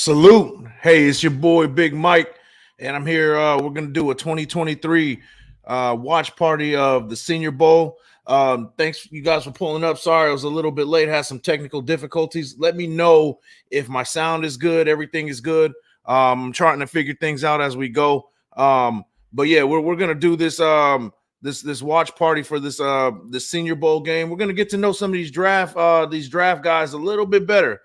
Salute. Hey, it's your boy Big Mike, and I'm here. We're going to do a 2023 watch party of the Senior Bowl. Thanks, you guys, for pulling up. Sorry, I was a little bit late, had some technical difficulties. Let me know if my sound is good, everything is good. I'm trying to figure things out as we go. But yeah, we're going to do this this watch party for this Senior Bowl game. We're going to get to know some of these draft guys a little bit better.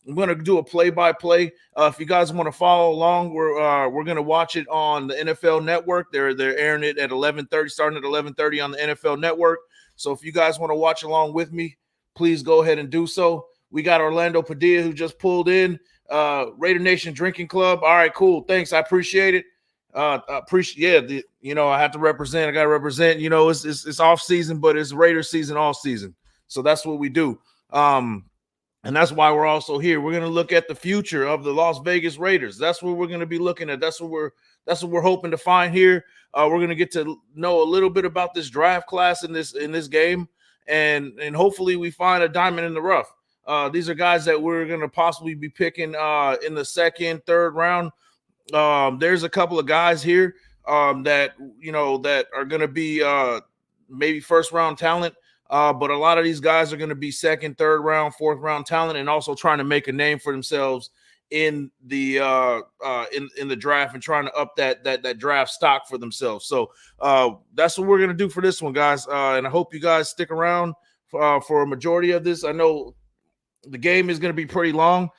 I'm going to do a play-by-play. If you guys want to follow along, we're going to watch it on the NFL Network. They're airing it at 11:30, starting at 11:30 on the NFL Network. So if you guys want to watch along with me, please go ahead and do so. We got Orlando Padilla, who just pulled in. Raider Nation Drinking Club. All right, cool. Thanks. I appreciate it. I have to represent. I got to represent. It's off season, but it's Raider season all season. So that's what we do. And that's why we're also here. We're going to look at the future of the Las Vegas Raiders. That's what we're going to be looking at. That's what we're hoping to find here. We're going to get to know a little bit about this draft class in this game, and hopefully we find a diamond in the rough. These are guys that we're going to possibly be picking in the second, third round. There's a couple of guys here that are going to be maybe first round talent. But a lot of these guys are going to be second, third round, fourth round talent, and also trying to make a name for themselves in the in the draft and trying to up that draft stock for themselves. So that's what we're going to do for this one, guys. And I hope you guys stick around for a majority of this. I know the game is going to be pretty long.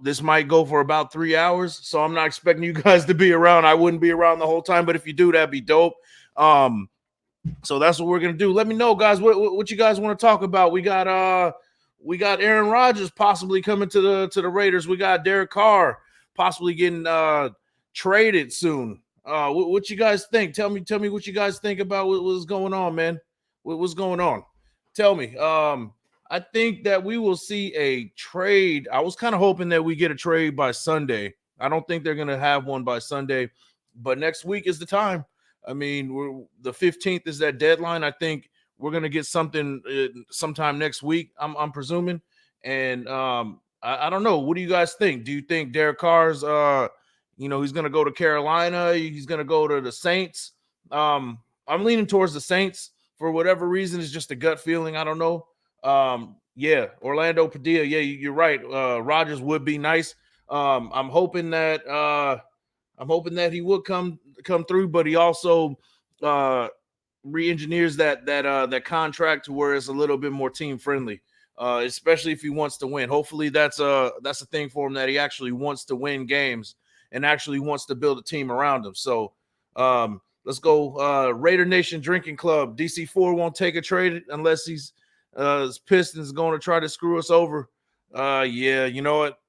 This might go for about 3 hours, so I'm not expecting you guys to be around. I wouldn't be around the whole time, but if you do, that'd be dope. So that's what we're gonna do. Let me know, guys, what you guys want to talk about. We got Aaron Rodgers possibly coming to the Raiders. We got Derek Carr possibly getting traded soon. What you guys think? Tell me what you guys think about what's going on, man. What's going on? Tell me. I think that we will see a trade. I was kind of hoping that we get a trade by Sunday. I don't think they're gonna have one by Sunday, but next week is the time. I mean, the 15th is that deadline. I think we're going to get something sometime next week, I'm presuming. And I don't know. What do you guys think? Do you think Derek Carr's, he's going to go to Carolina? He's going to go to the Saints? I'm leaning towards the Saints for whatever reason. It's just a gut feeling. I don't know. Orlando Padilla. Yeah, you're right. Rodgers would be nice. I'm hoping that he would come through, but he also re-engineers that contract to where it's a little bit more team friendly, especially if he wants to win. Hopefully that's a thing for him, that he actually wants to win games and actually wants to build a team around him. So let's go Raider Nation Drinking Club. DC4 won't take a trade unless his Pistons going to try to screw us over. Yeah, you know what?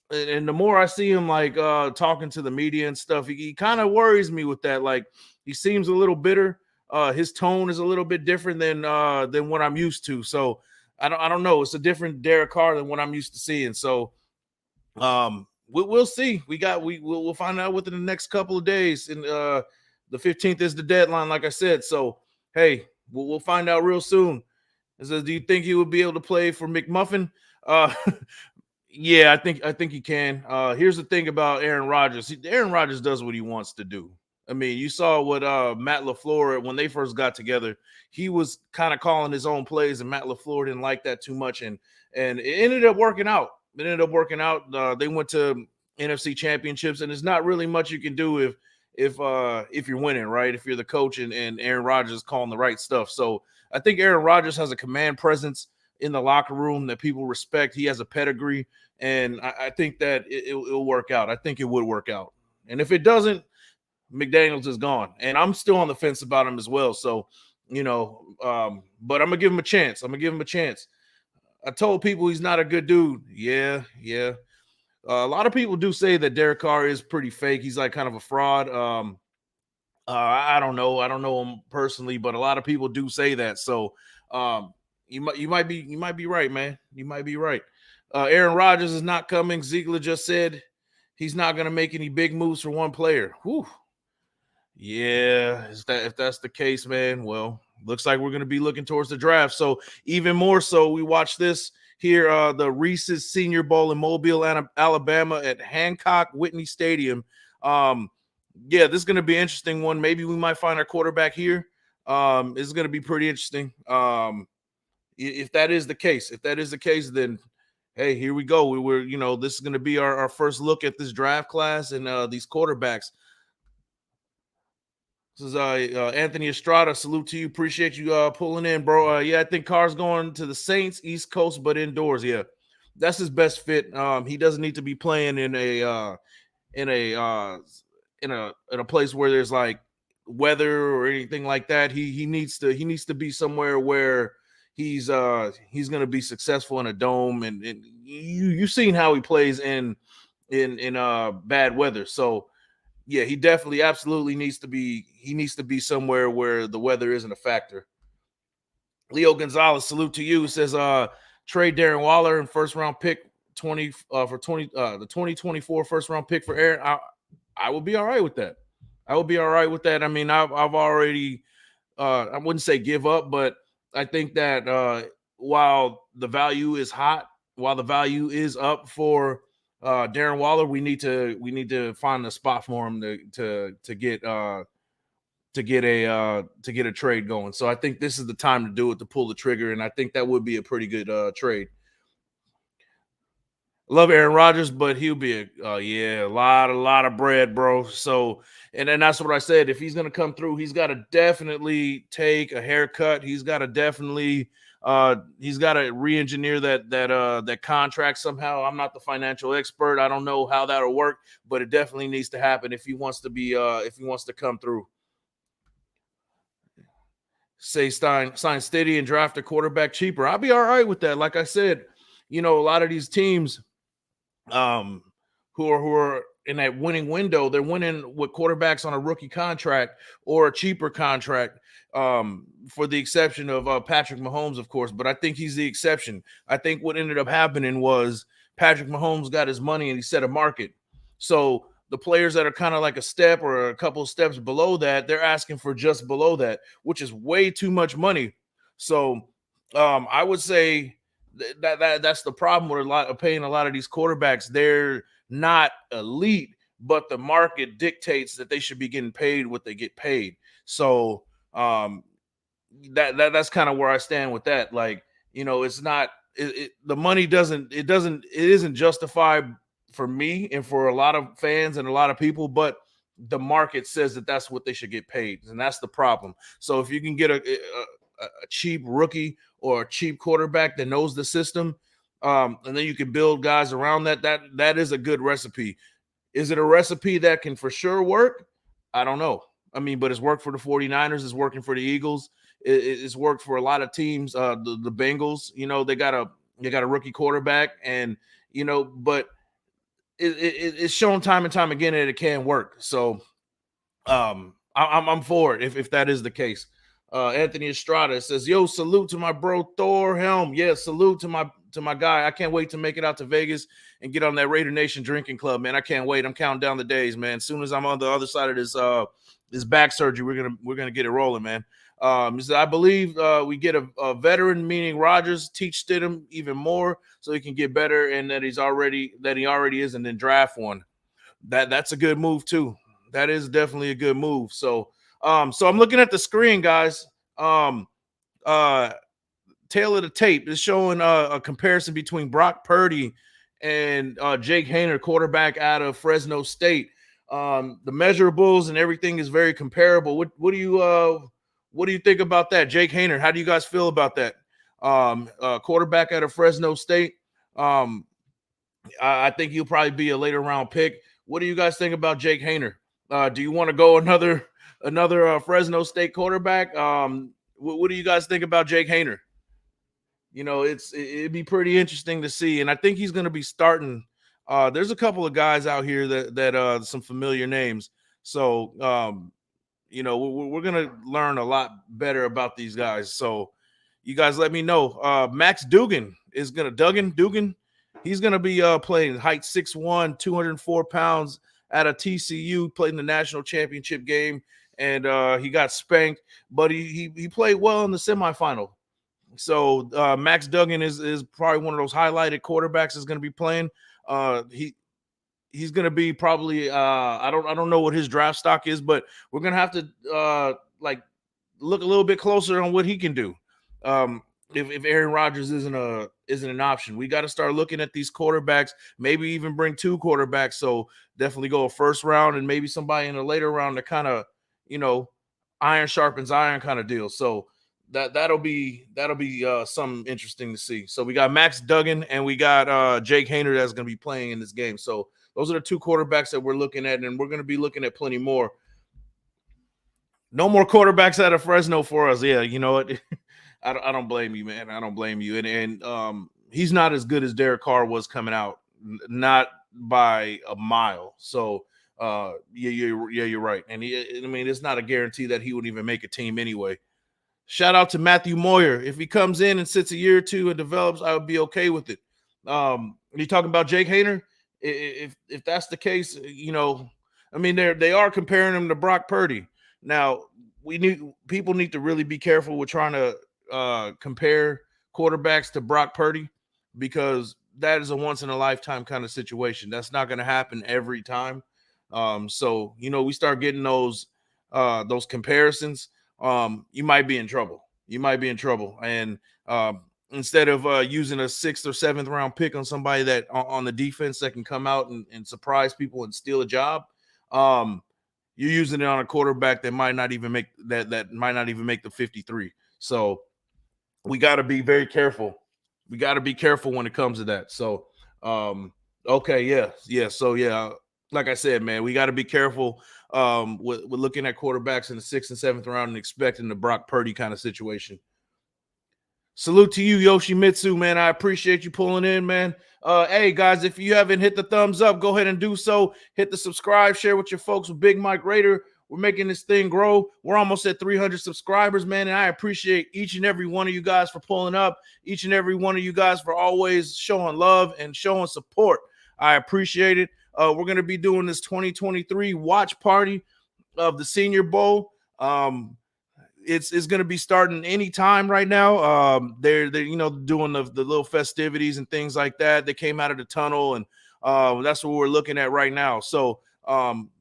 And the more I see him talking to the media and stuff, he kind of worries me with that. Like, he seems a little bitter. His tone is a little bit different than what I'm used to. So I don't know. It's a different Derek Carr than what I'm used to seeing. So we'll see. We'll find out within the next couple of days. And the 15th is the deadline, like I said. So hey, we'll find out real soon. It says, do you think he would be able to play for McMuffin? Yeah, I think he can. Here's the thing about Aaron Rodgers. Aaron Rodgers does what he wants to do. I mean, you saw what Matt LaFleur, when they first got together, he was kind of calling his own plays, and Matt LaFleur didn't like that too much, and it ended up working out. They went to NFC championships, and there's not really much you can do if you're winning, right? If you're the coach and Aaron Rodgers is calling the right stuff. So I think Aaron Rodgers has a command presence in the locker room that people respect. He has a pedigree, and I think that it'll work out. I think it would work out. And if it doesn't, McDaniels is gone. And I'm still on the fence about him as well. So, but I'm going to give him a chance. I told people he's not a good dude. Yeah. A lot of people do say that Derek Carr is pretty fake. He's like kind of a fraud. I don't know. I don't know him personally, but a lot of people do say that. So, you might be right, man. You might be right. Aaron Rodgers is not coming. Ziegler just said he's not going to make any big moves for one player. Whew. Yeah, if that's the case, man, well, looks like we're going to be looking towards the draft. So even more so, we watch this. here, the Reese's Senior Bowl in Mobile, Alabama, at Hancock Whitney Stadium. Yeah, this is going to be an interesting one. Maybe we might find our quarterback here. It's going to be pretty interesting. If that is the case, then hey, here we go. We're this is going to be our first look at this draft class and these quarterbacks. This is Anthony Estrada. Salute to you. Appreciate you pulling in, bro. Yeah, I think Carr's going to the Saints, East Coast, but indoors. Yeah, that's his best fit. He doesn't need to be playing in a place where there's like weather or anything like that. He needs to be somewhere where he's going to be successful in a dome, and you've seen how he plays in bad weather. So yeah, he definitely absolutely needs to be somewhere where the weather isn't a factor. Leo Gonzalez, salute to you. Says trade Darren Waller and first round pick the 2024 first round pick for Aaron. I would be all right with that. I mean, I've already I wouldn't say give up, but I think that while the value is up for Darren Waller, we need to find a spot for him to get a trade going. So I think this is the time to do it, to pull the trigger, and I think that would be a pretty good trade. Love Aaron Rodgers, but he'll be a lot of bread, bro. So, and then that's what I said. If he's gonna come through, he's got to definitely take a haircut. He's got to definitely re-engineer that contract somehow. I'm not the financial expert. I don't know how that'll work, but it definitely needs to happen if he wants to come through. Say sign steady and draft a quarterback cheaper. I'll be all right with that. Like I said, a lot of these teams who are in that winning window, they're winning with quarterbacks on a rookie contract or a cheaper contract, for the exception of Patrick Mahomes, of course. But I think he's the exception. I think what ended up happening was Patrick Mahomes got his money and he set a market. So the players that are kind of like a step or a couple of steps below that, they're asking for just below that, which is way too much money. So I would say that's the problem with paying a lot of these quarterbacks. They're not elite, but the market dictates that they should be getting paid what they get paid. So that's kind of where I stand with that. Like, it's not the money isn't justified for me and for a lot of fans and a lot of people, but the market says that that's what they should get paid, and that's the problem. So if you can get a cheap rookie or a cheap quarterback that knows the system, and then you can build guys around that is a good recipe. Is it a recipe that can for sure work? I don't know. I mean, but it's worked for the 49ers. It's working for the Eagles. It's worked for a lot of teams. The Bengals, they got a rookie quarterback, and but it's shown time and time again that it can work. So I'm for it if that is the case. Anthony Estrada says, "Yo, salute to my bro Thor Helm. Yeah, salute to my guy. I can't wait to make it out to Vegas and get on that Raider Nation drinking club, man. I can't wait. I'm counting down the days, man. As soon as I'm on the other side of this back surgery, we're gonna get it rolling, man." He said, "I believe we get a veteran, meaning Rodgers, teach Stidham even more so he can get better, and that he already is, and then draft one. That's a good move too. That is definitely a good move. So I'm looking at the screen, guys. Tail of the tape is showing a comparison between Brock Purdy and Jake Haener, quarterback out of Fresno State. The measurables and everything is very comparable. What do you think about that, Jake Haener? How do you guys feel about that? Quarterback out of Fresno State. I think he'll probably be a later round pick. What do you guys think about Jake Haener? Do you want to go another Fresno State quarterback? What do you guys think about Jake Haener? It'd be pretty interesting to see, and I think he's going to be starting. There's a couple of guys out here that some familiar names. So we're going to learn a lot better about these guys. So you guys let me know. Max Duggan is going to Duggan. He's going to be playing height 6'1", 204 pounds out of TCU, played in the national championship game, and he got spanked, but he played well in the semifinal. So Max Duggan is probably one of those highlighted quarterbacks that's going to be playing. He's going to be probably I don't know what his draft stock is, but we're going to have to like look a little bit closer on what he can do. If Aaron Rodgers isn't an option, we got to start looking at these quarterbacks. Maybe even bring 2 quarterbacks. So definitely go a first round and maybe somebody in a later round to kind of, iron sharpens iron kind of deal. So that'll be something interesting to see. So we got Max Duggan and we got Jake Haener that's going to be playing in this game. So those are the 2 quarterbacks that we're looking at, and we're going to be looking at plenty more. No more quarterbacks out of Fresno for us. Yeah, you know what? I don't blame you, man. I don't blame you. And he's not as good as Derek Carr was coming out, not by a mile. So you're right. And it's not a guarantee that he would even make a team anyway. Shout out to Matthew Moyer. If he comes in and sits a year or 2 and develops, I would be okay with it. You talking about Jake Haener? If that's the case, they are comparing him to Brock Purdy. Now, people need to really be careful with trying to compare quarterbacks to Brock Purdy, because that is a once in a lifetime kind of situation. That's not going to happen every time. So we start getting those comparisons. You might be in trouble. And instead of using a 6th or 7th round pick on somebody that on the defense that can come out and surprise people and steal a job, you're using it on a quarterback that might not even make the 53. So we got to be very careful. We got to be careful when it comes to that. So, okay. Yeah. So like I said, man, we got to be careful with looking at quarterbacks in the 6th and 7th round and expecting the Brock Purdy kind of situation. Salute to you, Yoshimitsu, man. I appreciate you pulling in, man. Hey, guys, if you haven't hit the thumbs up, go ahead and do so. Hit the subscribe, share with your folks with Big Mike Raider. We're making this thing grow. We're almost at 300 subscribers, man, and I appreciate each and every one of you guys for pulling up, each and every one of you guys for always showing love and showing support. I appreciate it. We're going to be doing this 2023 watch party of the Senior Bowl. It's going to be starting any time right now. They're doing the little festivities and things like that. They came out of the tunnel, and that's what we're looking at right now. So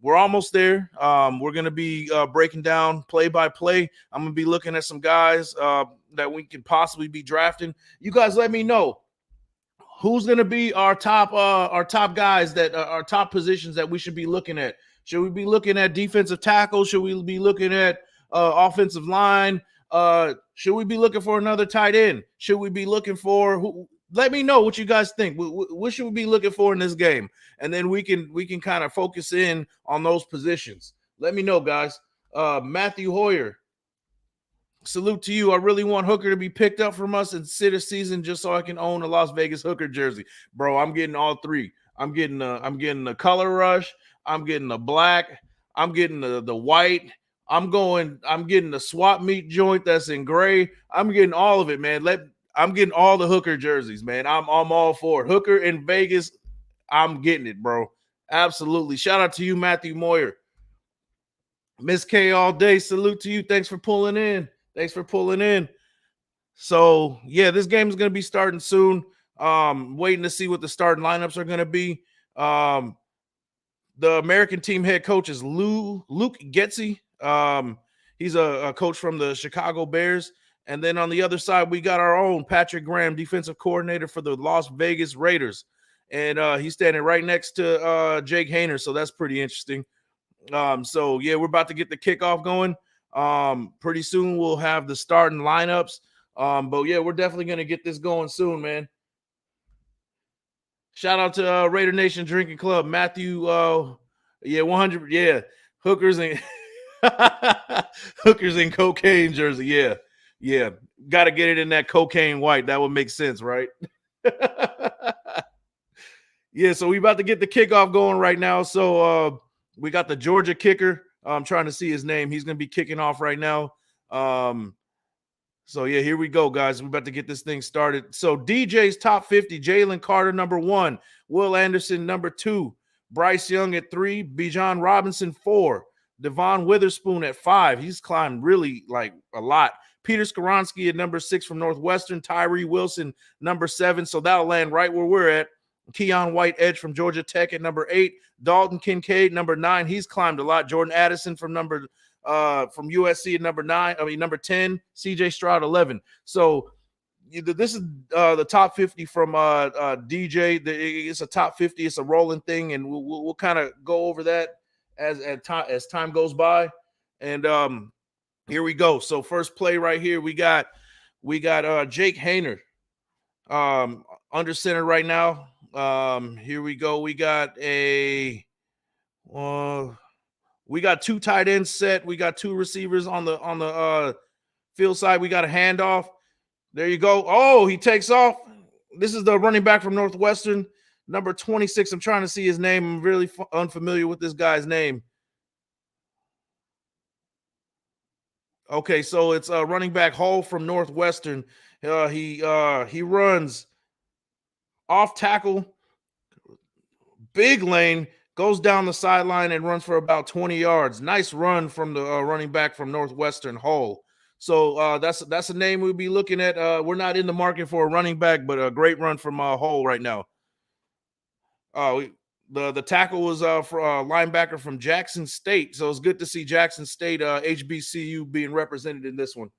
we're almost there. We're going to be breaking down play by play. I'm going to be looking at some guys that we can possibly be drafting. You guys let me know who's going to be our top guys that our top positions that we should be looking at. Should we be looking at defensive tackle? Should we be looking at offensive line? Should we be looking for another tight end? Should we be looking for who? Let me know what you guys think. What should we be looking for in this game? And then we can kind of focus in on those positions. Let me know, guys. Matthew Hoyer, salute to you. I really want Hooker to be picked up from us and sit a season just so I can own a Las Vegas Hooker jersey. Bro, I'm getting all 3. I'm getting the color rush. I'm getting the black. I'm getting the white. I'm getting the swap meet joint that's in gray. I'm getting all of it, man. I'm getting all the Hooker jerseys, man. I'm all for it. Hooker in Vegas, I'm getting it, bro. Absolutely. Shout out to you, Matthew Moyer. Miss K all day. Salute to you. Thanks for pulling in. So, yeah, this game is going to be starting soon. Waiting to see what the starting lineups are going to be. The American team head coach is Luke Getsy. He's a coach from the Chicago Bears. And then on the other side, we got our own Patrick Graham, defensive coordinator for the Las Vegas Raiders. And he's standing right next to Jake Haener. So that's pretty interesting. So, yeah, we're about to get the kickoff going. Pretty soon we'll have the starting lineups. But, yeah, we're definitely going to get this going soon, man. Shout out to Raider Nation Drinking Club. Matthew, 100. Yeah, Hookers and Hookers and cocaine jersey. Yeah. Got to get it in that cocaine white. That would make sense, right? Yeah, so we about to get the kickoff going right now. So we got the Georgia kicker. I'm trying to see his name. He's going to be kicking off right now. So, yeah, here we go, guys. We're about to get this thing started. So, DJ's top 50, Jalen Carter, number 1. Will Anderson, number 2. Bryce Young at 3. Bijan Robinson, 4. Devon Witherspoon at 5. He's climbed really, like, a lot. Peter Skoronski at number 6 from Northwestern. Tyree Wilson, number 7. So that'll land right where we're at. Keon White, edge from Georgia Tech at number 8. Dalton Kincaid, number 9. He's climbed a lot. Jordan Addison from USC at number 10. CJ Stroud, 11. So this is the top 50 from DJ. It's a top 50. It's a rolling thing, and we'll kind of go over that as time goes by. And here we go. So first play right here, we got Jake Haener under center right now. Here we go. We got two tight ends set. We got two receivers on the field side. We got a handoff. There you go. Oh, he takes off. This is the running back from Northwestern, number 26. I'm trying to see his name. I'm really unfamiliar with this guy's name. Okay, so it's running back Hall from Northwestern. He runs off tackle, big lane, goes down the sideline and runs for about 20 yards. Nice run from the running back from Northwestern, Hall. So that's a name we'll be looking at. We're not in the market for a running back, but a great run from Hall right now. The tackle was for a linebacker from Jackson State. So it's good to see Jackson State HBCU being represented in this one.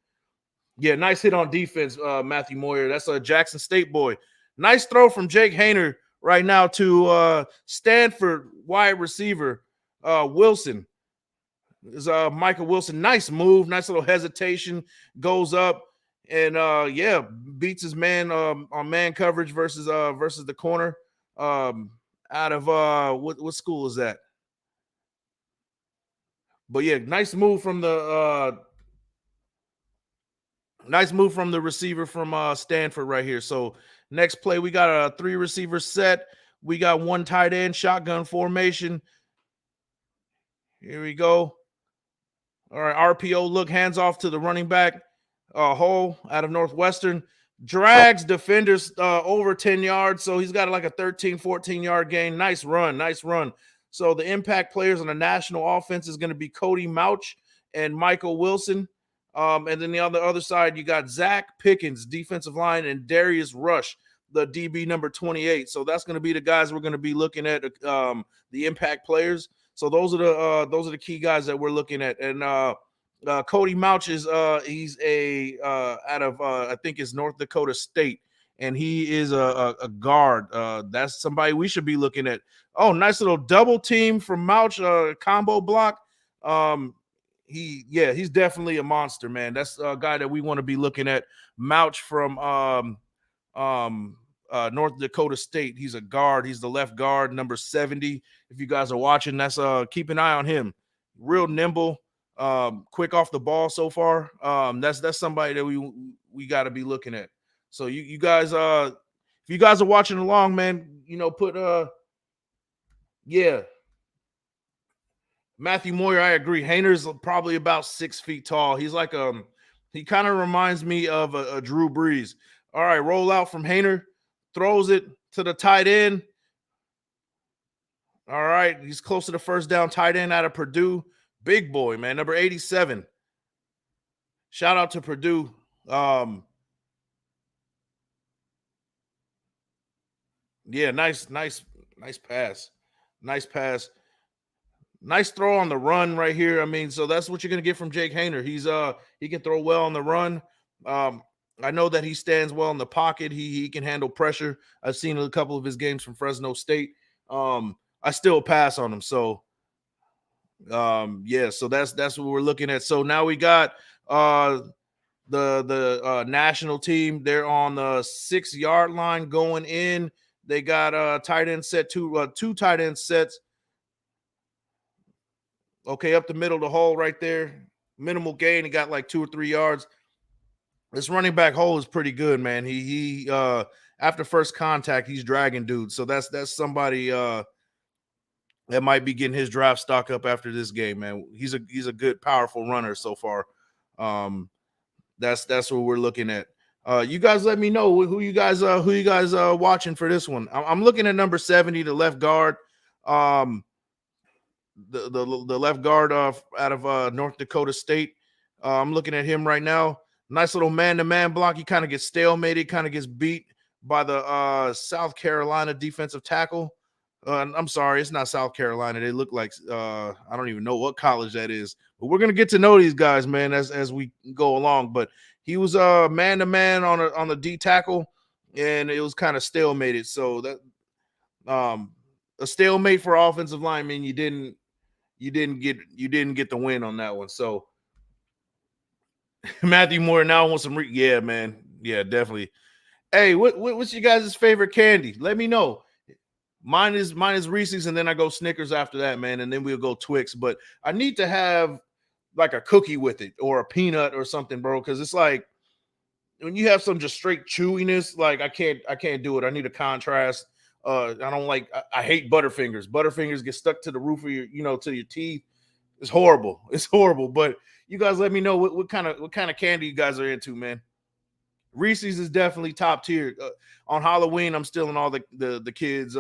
Yeah, nice hit on defense, Matthew Moyer. That's a Jackson State boy. Nice throw from Jake Haener right now to Stanford wide receiver Wilson. Is Michael Wilson. Nice move, nice little hesitation, goes up and beats his man on man coverage versus the corner. Out of what school is that? But yeah, nice move from the receiver from Stanford right here. So next play, we got a 3 receiver set. We got 1 tight end, shotgun formation. Here we go. All right, RPO look, hands off to the running back, Hole out of Northwestern. Drags defenders over 10 yards, so he's got like a 13, 14-yard gain. Nice run. So the impact players on the national offense is going to be Cody Mouch and Michael Wilson. And then the other side, you got Zach Pickens, defensive line, and Darius Rush, the DB number 28. So that's going to be the guys we're going to be looking at, the impact players. So those are the key guys that we're looking at. And Cody Mouch is he's out of I think it's North Dakota State, and he is a guard. That's somebody we should be looking at. Oh, nice little double team from Mouch, combo block. He's definitely a monster, man. That's a guy that we want to be looking at. Mouch from North Dakota State. He's a guard. He's the left guard, number 70. If you guys are watching, that's keep an eye on him. Real nimble, quick off the ball so far. That's somebody that we got to be looking at. So you guys, if you guys are watching along, man, put Matthew Moyer, I agree. Haener's probably about 6 feet tall. He's like he kind of reminds me of a Drew Brees. All right, roll out from Haener, throws it to the tight end. All right, he's close to the first down. Tight end out of Purdue. Big boy, man, number 87. Shout out to Purdue. Nice pass. Nice pass. Nice throw on the run right here. I mean, so that's what you're going to get from Jake Haener. He can throw well on the run. I know that he stands well in the pocket. He can handle pressure. I've seen a couple of his games from Fresno State. I still pass on him. So so that's what we're looking at. So now we got the national team. They're on the 6-yard line going in. They got tight end set, two tight end sets. Okay, up the middle of the hole right there. Minimal gain. He got like 2 or 3 yards. This running back hole is pretty good, man. He after first contact, he's dragging dudes. So that's somebody that might be getting his draft stock up after this game, man. He's a good, powerful runner so far. That's what we're looking at. You guys let me know who you guys watching for this one. I'm looking at number 70, the left guard. The left guard out of North Dakota State. I'm looking at him right now. Nice little man-to-man block. He kind of gets stalemated, kind of gets beat by the South Carolina defensive tackle. I'm sorry, it's not South Carolina. They look like I don't even know what college that is. But we're gonna get to know these guys, man, as we go along. But he was man-to-man on the D tackle, and it was kind of stalemated. So that a stalemate for offensive linemen, you didn't get the win on that one. So Matthew Moore now wants some. Yeah, man. Yeah, definitely. Hey, what's you guys' favorite candy? Let me know. Mine is Reese's, and then I go Snickers after that, man, and then we'll go Twix. But I need to have like a cookie with it or a peanut or something, bro, because it's like when you have some just straight chewiness, like I can't do it. I need a contrast. I don't like. I hate Butterfingers. Butterfingers get stuck to the roof of your, to your teeth. It's horrible. It's horrible. But you guys let me know what kind of candy you guys are into, man. Reese's is definitely top tier. On Halloween, I'm stealing all the kids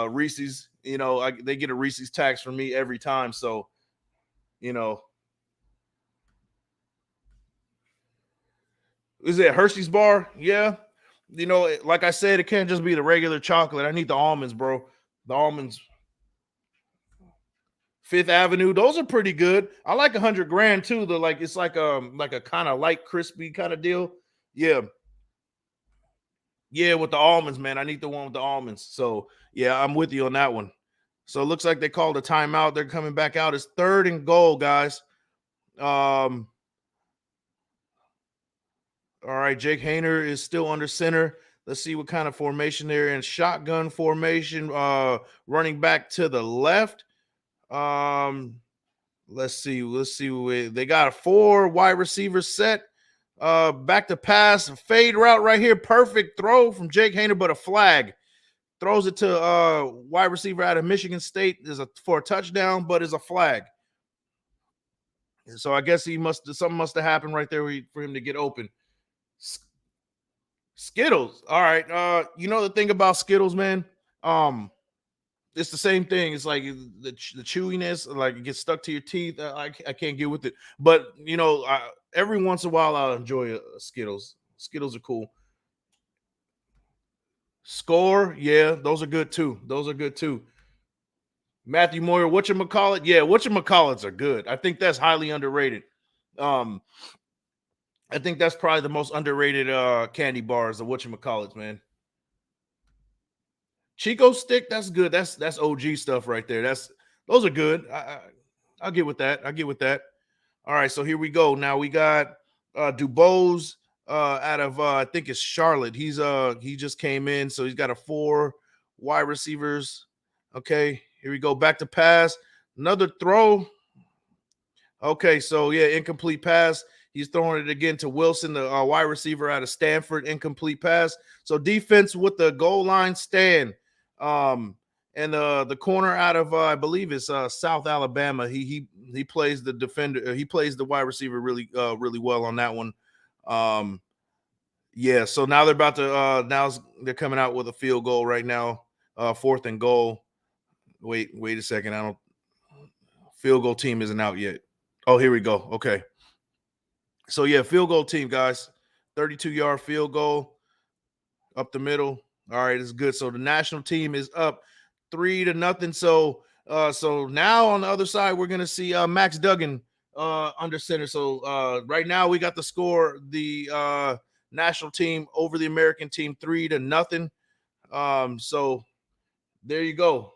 Reese's. They get a Reese's tax from me every time. So, is it Hershey's bar? Yeah. Like I said, it can't just be the regular chocolate. I need the almonds, bro. The almonds. Fifth Avenue, those are pretty good. I like 100 grand too. It's like a kind of light crispy kind of deal. Yeah, yeah, with the almonds, man. I need the one with the almonds. So yeah, I'm with you on that one. So it looks like they called a timeout. They're coming back out. It's 3rd and goal, guys. All right, Jake Hayner is still under center. Let's see what kind of formation they're in. Shotgun formation. Running back to the left. Let's see. They got a 4 wide receiver set. Back to pass, fade route right here. Perfect throw from Jake Hayner, but a flag. Throws it to wide receiver out of Michigan State. For a touchdown, but is a flag. So I guess something must have happened right there for him to get open. Skittles. All right. The thing about Skittles, man. It's the same thing. It's like the chewiness, like it gets stuck to your teeth. I can't get with it. But every once in a while, I'll enjoy Skittles. Skittles are cool. Score, yeah, those are good too. Matthew Moyer, whatchamacallit? Yeah, whatchamacallits are good. I think that's highly underrated. I think that's probably the most underrated candy bars, the whatchamacallits, man. Chico stick, that's good. That's OG stuff right there. Those are good. I'll get with that. All right, so here we go. Now we got Dubose out of I think it's Charlotte. He just came in, so he's got a 4 wide receivers. Okay, here we go. Back to pass. Another throw. Okay, so yeah, incomplete pass. He's throwing it again to Wilson, the wide receiver out of Stanford. Incomplete pass. So defense with the goal line stand. And the corner out of I believe it's South Alabama. He plays the defender. He plays the wide receiver really well on that one. Yeah. So now they're about to they're coming out with a field goal right now. 4th and goal. Wait a second. Field goal team isn't out yet. Oh, here we go. Okay. So yeah, field goal team, guys. 32-yard field goal up the middle. All right, it's good. So the national team is up 3-0. So now on the other side, we're gonna see Max Duggan under center. So right now we got the score: the national team over the American team 3-0. So there you go.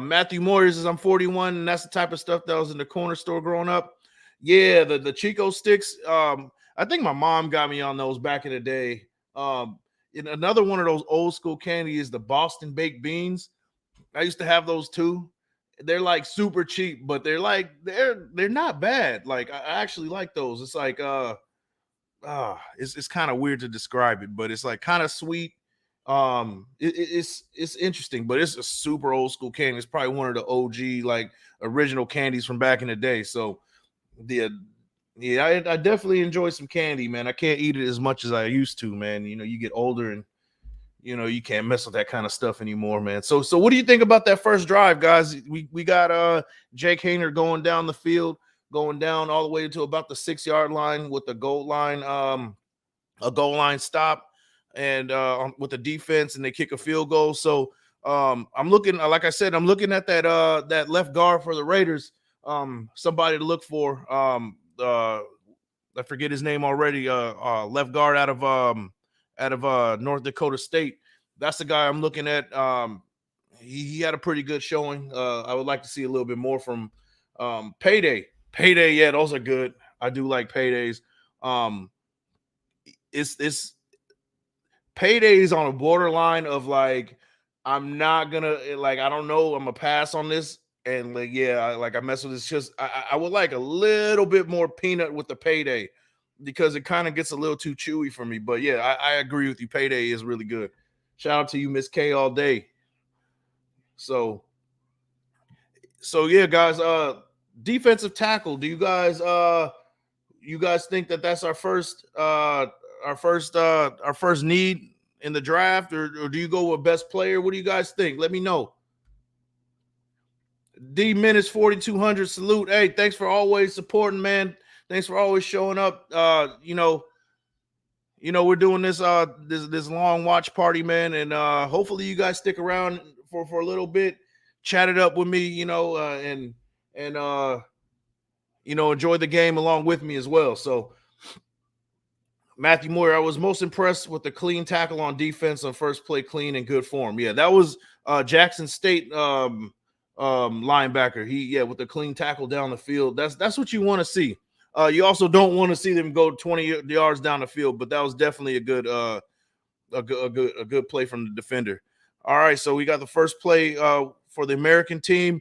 Matthew Moyer says I'm 41, and that's the type of stuff that was in the corner store growing up. Yeah, the Chico sticks. I think my mom got me on those back in the day. Another one of those old school candy is the Boston baked beans. I used to have those too. They're like super cheap, but they're not bad. Like I actually like those. It's like it's kind of weird to describe it, but it's like kind of sweet. It's interesting, but it's a super old school candy. It's probably one of the OG like original candies from back in the day. So yeah, I definitely enjoy some candy, man. I can't eat it as much as I used to, man. You get older and you can't mess with that kind of stuff anymore, man. So what do you think about that first drive, guys? We got Jake Hayner going down the field. going down all the way to about the 6-yard line with the goal line, a goal line stop, and with the defense, and they kick a field goal. So I'm looking, like I said, I'm looking at that left guard for the Raiders. Somebody to look for. I forget his name already. Left guard out of North Dakota State. That's the guy I'm looking at. He had a pretty good showing. I would like to see a little bit more from Payday. Payday, yeah, those are good. I do like paydays. It's Paydays on a borderline of like, I'm not gonna, like, I don't know, I'm gonna pass on this. And like, yeah, I mess with this. Just I would like a little bit more peanut with the Payday, because it kind of gets a little too chewy for me. But yeah, I agree with you. Payday is really good. Shout out to you, Miss K, all day. So yeah, guys. Defensive tackle. Do you guys think that that's our first need in the draft, or do you go with best player? What do you guys think? Let me know. D Minutes 4200 salute. Hey, thanks for always supporting, man. Thanks for always showing up. We're doing this this long watch party, man, and hopefully you guys stick around for a little bit, chat it up with me, and enjoy the game along with me as well. So Matthew Moyer, I was most impressed with the clean tackle on defense on first play, clean and good form. Yeah, that was Jackson State linebacker. With the clean tackle down the field. That's what you want to see. You also don't want to see them go 20 yards down the field, but that was definitely a good play from the defender. All right, so we got the first play for the American team.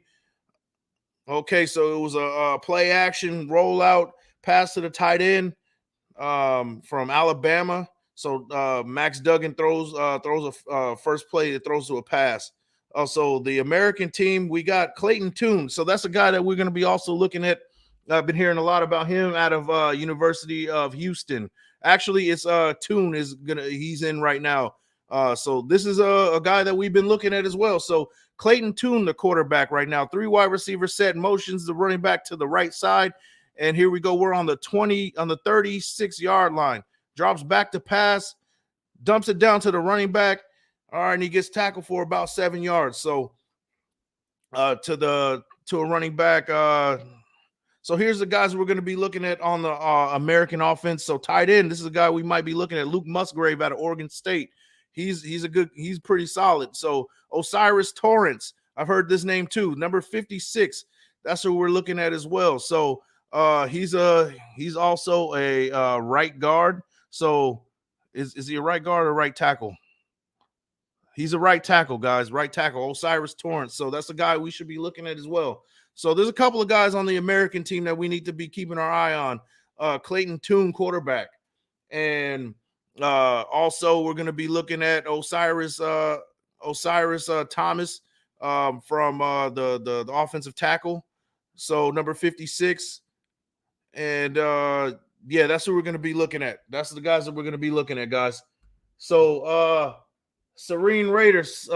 Okay, so it was a play action rollout pass to the tight end from Alabama. So Max Duggan throws a first play that throws to a pass. Also, the American team, we got Clayton Tune. So that's a guy that we're going to be also looking at. I've been hearing a lot about him out of University of Houston. Actually, it's Tune he's in right now. So this is a guy that we've been looking at as well. So Clayton Tune, the quarterback right now, 3 wide receiver set motions, the running back to the right side. And here we go. We're on the 36-yard line. Drops back to pass, dumps it down to the running back. All right, and he gets tackled for about 7 yards. So to a running back. So here's the guys we're going to be looking at on the American offense. So tight end, this is a guy we might be looking at, Luke Musgrave out of Oregon State. He's pretty solid. So Osiris Torrance, I've heard this name too, number 56. That's who we're looking at as well. So he's also a right guard. So is he a right guard or right tackle? He's a right tackle, guys. Right tackle, Osiris Torrance. So that's a guy we should be looking at as well. So there's a couple of guys on the American team that we need to be keeping our eye on. Clayton Tune, quarterback. And also we're going to be looking at Osiris Thomas from the offensive tackle. So number 56. And that's who we're going to be looking at. That's the guys that we're going to be looking at, guys. So Serene Raiders,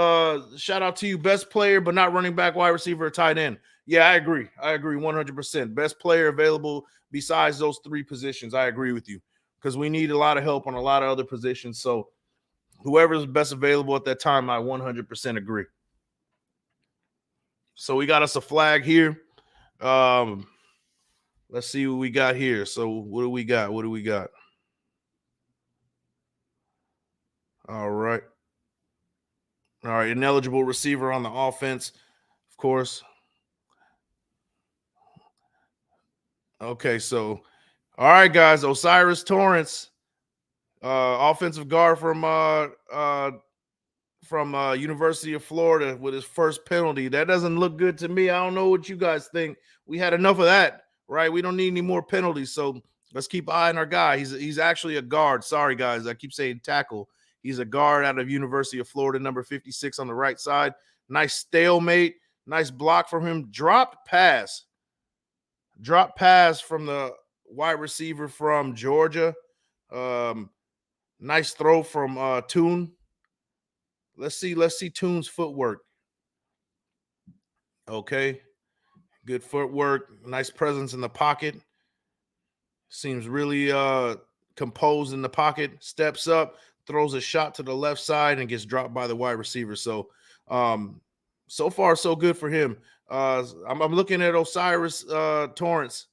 shout out to you. Best player, but not running back, wide receiver, or tight end. Yeah, I agree 100%. Best player available besides those 3 positions. I agree with you, because we need a lot of help on a lot of other positions. So whoever's best available at that time, I 100% agree. So we got us a flag here. Let's see what we got here. So what do we got? All right, ineligible receiver on the offense, of course. Okay, so all right, guys. Osiris Torrance, offensive guard from University of Florida, with his first penalty. That doesn't look good to me. I don't know what you guys think. We had enough of that, right? We don't need any more penalties. So let's keep an eye on our guy. He's actually a guard. Sorry, guys. I keep saying tackle. He's a guard out of University of Florida, number 56 on the right side. Nice stalemate. Nice block from him. Drop pass from the wide receiver from Georgia. Nice throw from Tune. Let's see Tune's footwork. Okay. Good footwork, nice presence in the pocket. Seems really composed in the pocket. Steps up, throws a shot to the left side, and gets dropped by the wide receiver. So, so far so good for him. I'm looking at Osiris Torrance.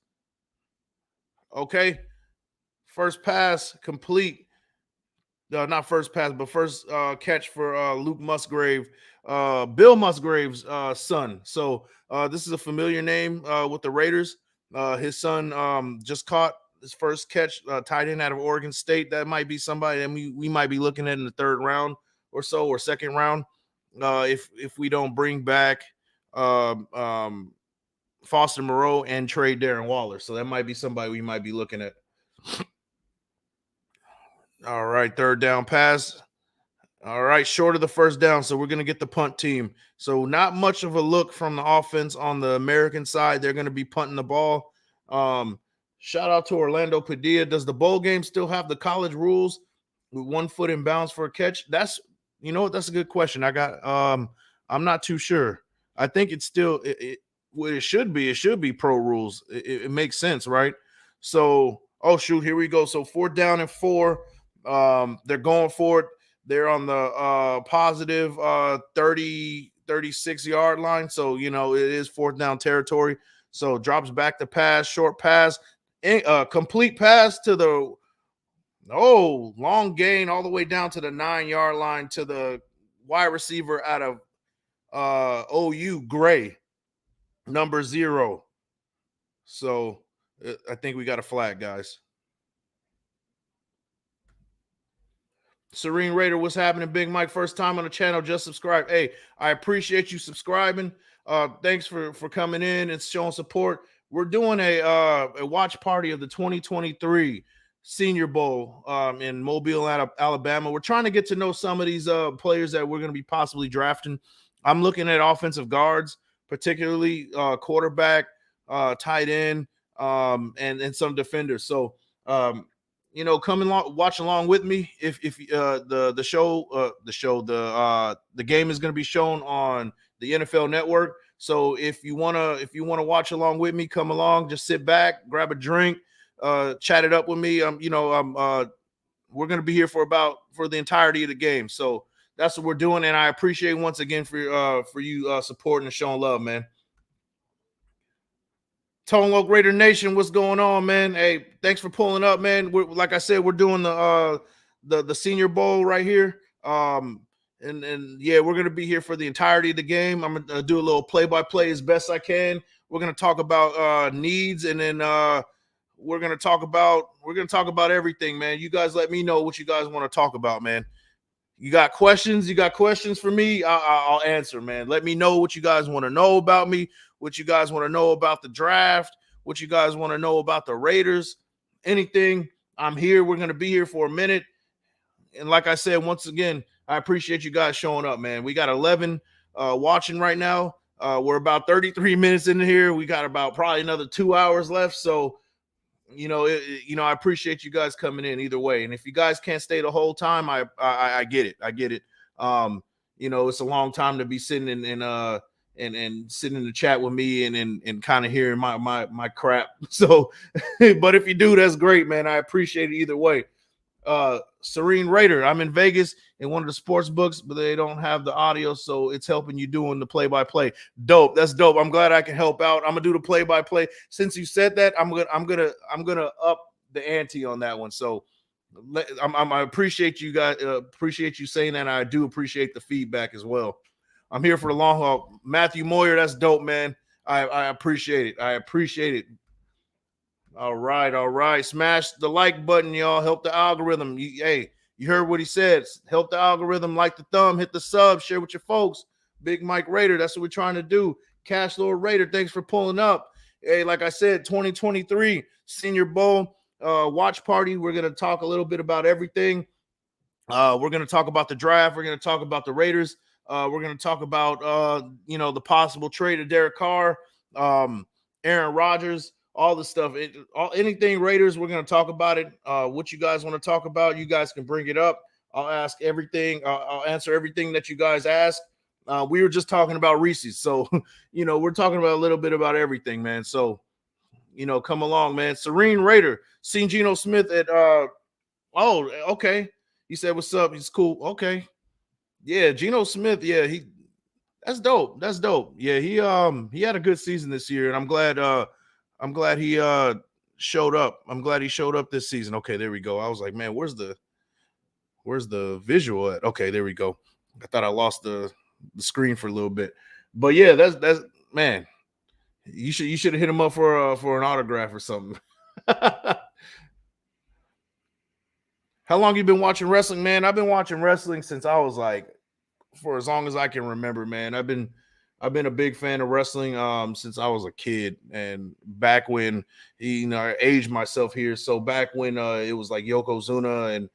Okay, first pass complete. Not first pass, but first catch for Luke Musgrave, Bill Musgrave's son. So this is a familiar name with the Raiders. His son just caught his first catch, tight end out of Oregon State. That might be somebody that we might be looking at in the third round or so, or second round, if we don't bring back Foster Moreau and trade Darren Waller. So that might be somebody we might be looking at. All right, third down pass. All right, short of the first down. So we're going to get the punt team. So not much of a look from the offense on the American side. They're going to be punting the ball. Shout out to Orlando Padilla. Does the bowl game still have the college rules with 1 foot in bounds for a catch? That's, you know what, that's a good question. I'm not too sure. I think it's still what it should be. It should be pro rules. It makes sense, right? So, oh shoot, here we go. So 4th down and 4. They're going for it. They're on the positive 30, 36-yard line. So, you know, it is 4th down territory. So drops back the pass, short pass, complete pass to the long gain all the way down to the 9-yard line to the wide receiver out of OU, Gray, number 0. So I think we got a flag, guys. Serene Raider, what's happening? Big Mike, first time on the channel, just subscribe. Hey, I appreciate you subscribing. Thanks for coming in and showing support. We're doing a watch party of the 2023 Senior Bowl in Mobile, Alabama. We're trying to get to know some of these players that we're going to be possibly drafting. I'm looking at offensive guards, particularly quarterback, tight end, and some defenders. So, you know, come along, watch along with me. If the game is going to be shown on the NFL Network. So if you wanna watch along with me, come along. Just sit back, grab a drink, chat it up with me. We're going to be here for the entirety of the game. So that's what we're doing, and I appreciate once again for you supporting and showing love, man. Tone Loc Raider Nation, what's going on, man? Hey, thanks for pulling up, man. Like I said, we're doing the Senior Bowl right here. And yeah, we're gonna be here for the entirety of the game. I'm gonna do a little play-by-play as best I can. We're gonna talk about needs, and then we're gonna talk about everything, man. You guys let me know what you guys want to talk about, man. You got questions? You got questions for me? I'll answer, man. Let me know what you guys want to know about me, what you guys want to know about the draft, what you guys want to know about the Raiders, anything. I'm here. We're going to be here for a minute. And like I said, once again, I appreciate you guys showing up, man. We got 11 watching right now. We're about 33 minutes in here. We got about probably another 2 hours left. So, you know, I appreciate you guys coming in either way. And if you guys can't stay the whole time, I get it. I get it. You know, it's a long time to be sitting and sitting in the chat with me and kind of hearing my crap. So, but if you do, that's great, man. I appreciate it either way. Serene Raider, I'm in Vegas in one of the sports books, but they don't have the audio, so it's helping you doing the play-by-play. Dope. That's dope. I'm glad I can help out. I'm gonna do the play-by-play. Since you said that, I'm gonna up the ante on that one. So I appreciate you guys. Appreciate you saying that. And I do appreciate the feedback as well. I'm here for the long haul. Matthew Moyer, that's dope, man. I appreciate it. I appreciate it. All right. Smash the like button, y'all. Help the algorithm. Hey, you heard what he said. Help the algorithm, like the thumb, hit the sub, share with your folks. Big Mike Raider, that's what we're trying to do. Cash Lord Raider, thanks for pulling up. Hey, like I said, 2023 Senior Bowl watch party. We're going to talk a little bit about everything. We're going to talk about the draft. We're going to talk about the Raiders. We're going to talk about, the possible trade of Derek Carr, Aaron Rodgers, all the stuff, anything Raiders, we're going to talk about it. What you guys want to talk about, you guys can bring it up. I'll ask everything. I'll answer everything that you guys ask. We were just talking about Reese's, so we're talking about a little bit about everything, man. So come along, man. Serene Raider, seen Geno Smith at oh, okay. He said, "What's up?" He's cool. Okay, yeah, Geno Smith. Yeah, that's dope. That's dope. Yeah, he had a good season this year, and I'm glad he showed up. I'm glad he showed up this season. Okay, there we go. I was like, man, where's the visual at? Okay, there we go. I thought I lost the screen for a little bit, but yeah, that's man. You should have hit him up for an autograph or something. How long you been watching wrestling, man? I've been watching wrestling since I was like for as long as I can remember, man. I've been a big fan of wrestling since I was a kid, and back when I aged myself here. So back when it was like Yokozuna and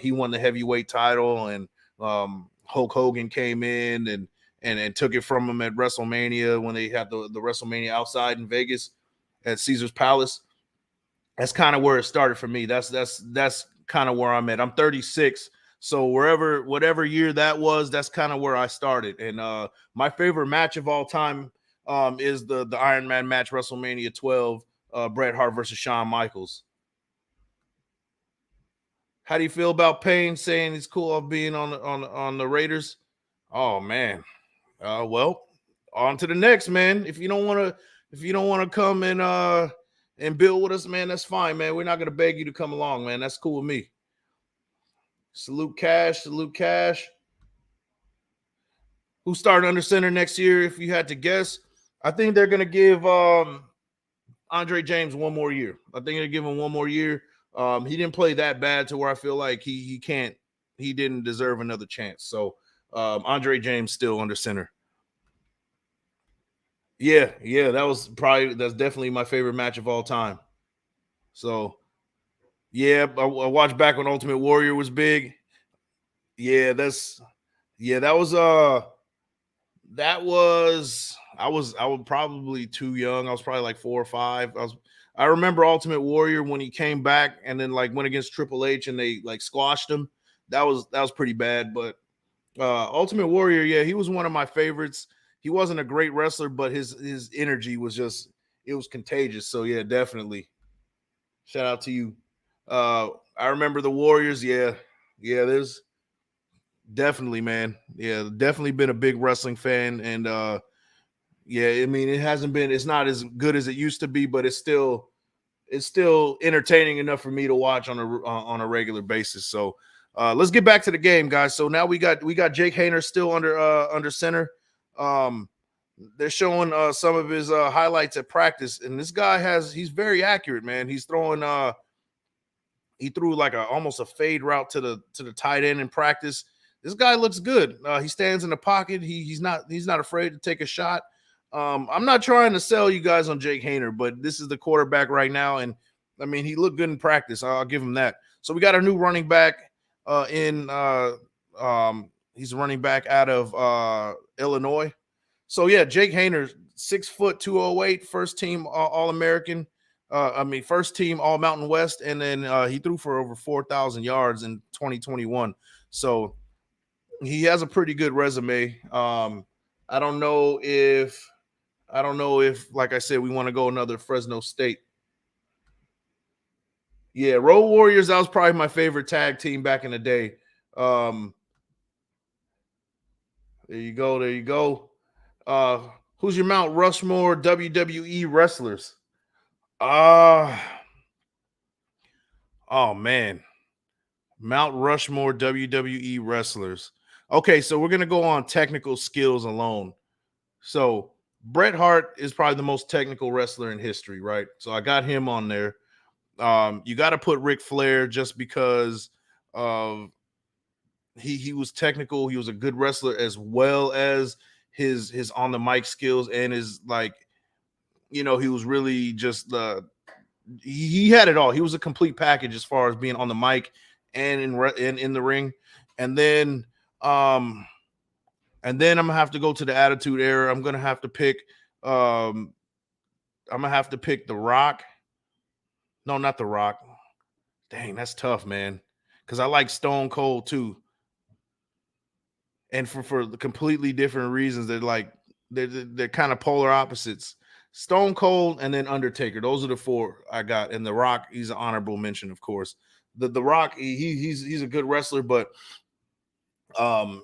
he won the heavyweight title, and Hulk Hogan came in and took it from him at WrestleMania when they had the WrestleMania outside in Vegas at Caesar's Palace. That's kind of where it started for me. That's kind of where I'm at. I'm 36. So whatever year that was, that's kind of where I started. And my favorite match of all time is the Iron Man match, WrestleMania 12, Bret Hart versus Shawn Michaels. How do you feel about Payne saying he's cool off being on the Raiders? Oh man. Well, on to the next, man. If you don't want to come and build with us, man, that's fine, man. We're not gonna beg you to come along, man. That's cool with me. Salute Cash. Salute Cash. Who's starting under center next year? If you had to guess, I think they're going to give Andre James one more year. I think they're giving him one more year. He didn't play that bad to where I feel like he didn't deserve another chance. So Andre James still under center. Yeah, that's definitely my favorite match of all time. So yeah, I watched back when Ultimate Warrior was big. Yeah, I was probably too young. I was probably like 4 or 5. I remember Ultimate Warrior when he came back and then like went against Triple H and they like squashed him. That was pretty bad. But Ultimate Warrior, yeah, he was one of my favorites. He wasn't a great wrestler, but his energy was it was contagious. So yeah, definitely. Shout out to you. I remember the Warriors. Yeah, there's definitely, man. Yeah, definitely been a big wrestling fan. And yeah, I mean, it's not as good as it used to be, but it's still entertaining enough for me to watch on a regular basis. So let's get back to the game, guys. So now we got Jake Haener still under center. They're showing some of his highlights at practice, and this guy he's very accurate, man. He's throwing he threw like almost a fade route to the tight end in practice. This guy looks good. He stands in the pocket. He's not afraid to take a shot. I'm not trying to sell you guys on Jake Haener, but this is the quarterback right now, and I mean he looked good in practice. I'll give him that. So we got our new running back he's a running back out of Illinois. So yeah, Jake Haener, 6', 208, first team All American. First team All Mountain West, and then he threw for over 4,000 yards in 2021. So he has a pretty good resume. I don't know if, like I said, we want to go another Fresno State. Yeah, Road Warriors, that was probably my favorite tag team back in the day. There you go. Who's your Mount Rushmore WWE wrestlers? Oh man. Mount Rushmore WWE wrestlers. Okay, so we're gonna go on technical skills alone. So Bret Hart is probably the most technical wrestler in history, right? So I got him on there. You got to put Ric Flair just because of he was technical. He was a good wrestler as well as his on the mic skills and his he was really just he had it all. He was a complete package as far as being on the mic and in the ring. And then I'm gonna have to go to the Attitude Era. I'm gonna have to pick The Rock. No, not The Rock. Dang, that's tough, man. Because I like Stone Cold too. and for the completely different reasons. They're kind of polar opposites. Stone Cold and then Undertaker. Those are the four I got. And The Rock, he's an honorable mention, of course. The Rock, he's a good wrestler, but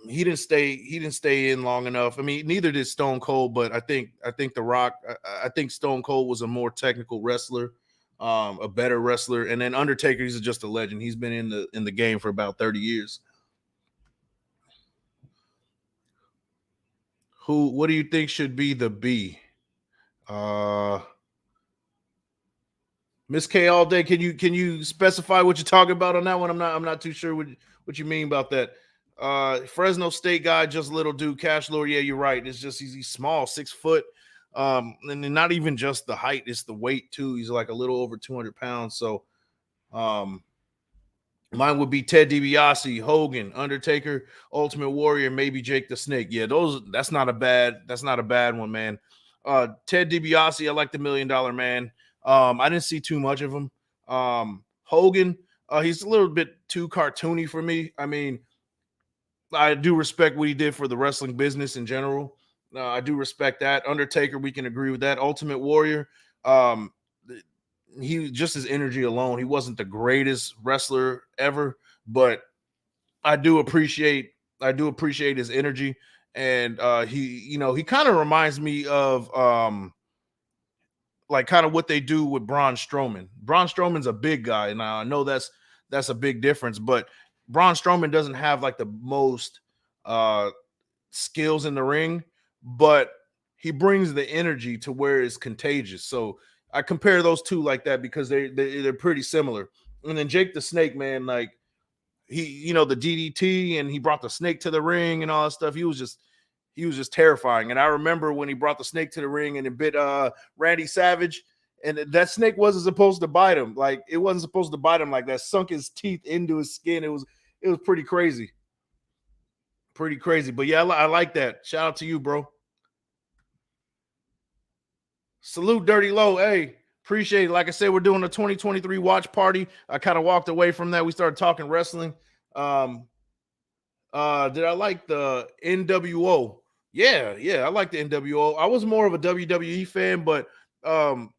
he didn't stay in long enough. I mean, neither did Stone Cold, but I think The Rock, I think Stone Cold was a more technical wrestler, a better wrestler. And then Undertaker, he's just a legend. He's been in the game for about 30 years. What do you think should be the B? Uh Miss K all day. Can you specify what you're talking about on that one? I'm not too sure what you mean about that. Fresno State guy, just little dude, Cash Lord. Yeah, you're right. It's just he's small, 6 foot. And then not even just the height, it's the weight too. He's like a little over 200 pounds. So um mine would be Ted DiBiase, Hogan, Undertaker, Ultimate Warrior, maybe Jake the Snake. Yeah, that's not a bad one, man. Ted DiBiase, I like the $1 Million Man. I didn't see too much of him. Hogan, he's a little bit too cartoony for me. I mean, I do respect what he did for the wrestling business in general. I do respect that. Undertaker, we can agree with that. Ultimate Warrior, um, he just his energy alone, he wasn't the greatest wrestler ever, but I do appreciate I do appreciate his energy. And he kind of reminds me of like kind of what they do with Braun Strowman. Braun Strowman's a big guy. Now I know that's a big difference, but Braun Strowman doesn't have like the most uh skills in the ring, but he brings the energy to where it's contagious. So I compare those two like that because they're pretty similar. And then Jake the Snake, man, like the DDT, and he brought the snake to the ring and all that stuff. He was just terrifying. And I remember when he brought the snake to the ring and it bit Randy Savage, and that snake wasn't supposed to bite him. Like it wasn't supposed to bite him like that. Sunk his teeth into his skin. It was pretty crazy. Pretty crazy. But yeah, I like that. Shout out to you, bro. Salute Dirty Low. Hey, appreciate it. Like I said, we're doing a 2023 watch party. I kind of walked away from that. We started talking wrestling. Um, did I like the NWO? Yeah, yeah, I like the NWO. I was more of a WWE fan, but um,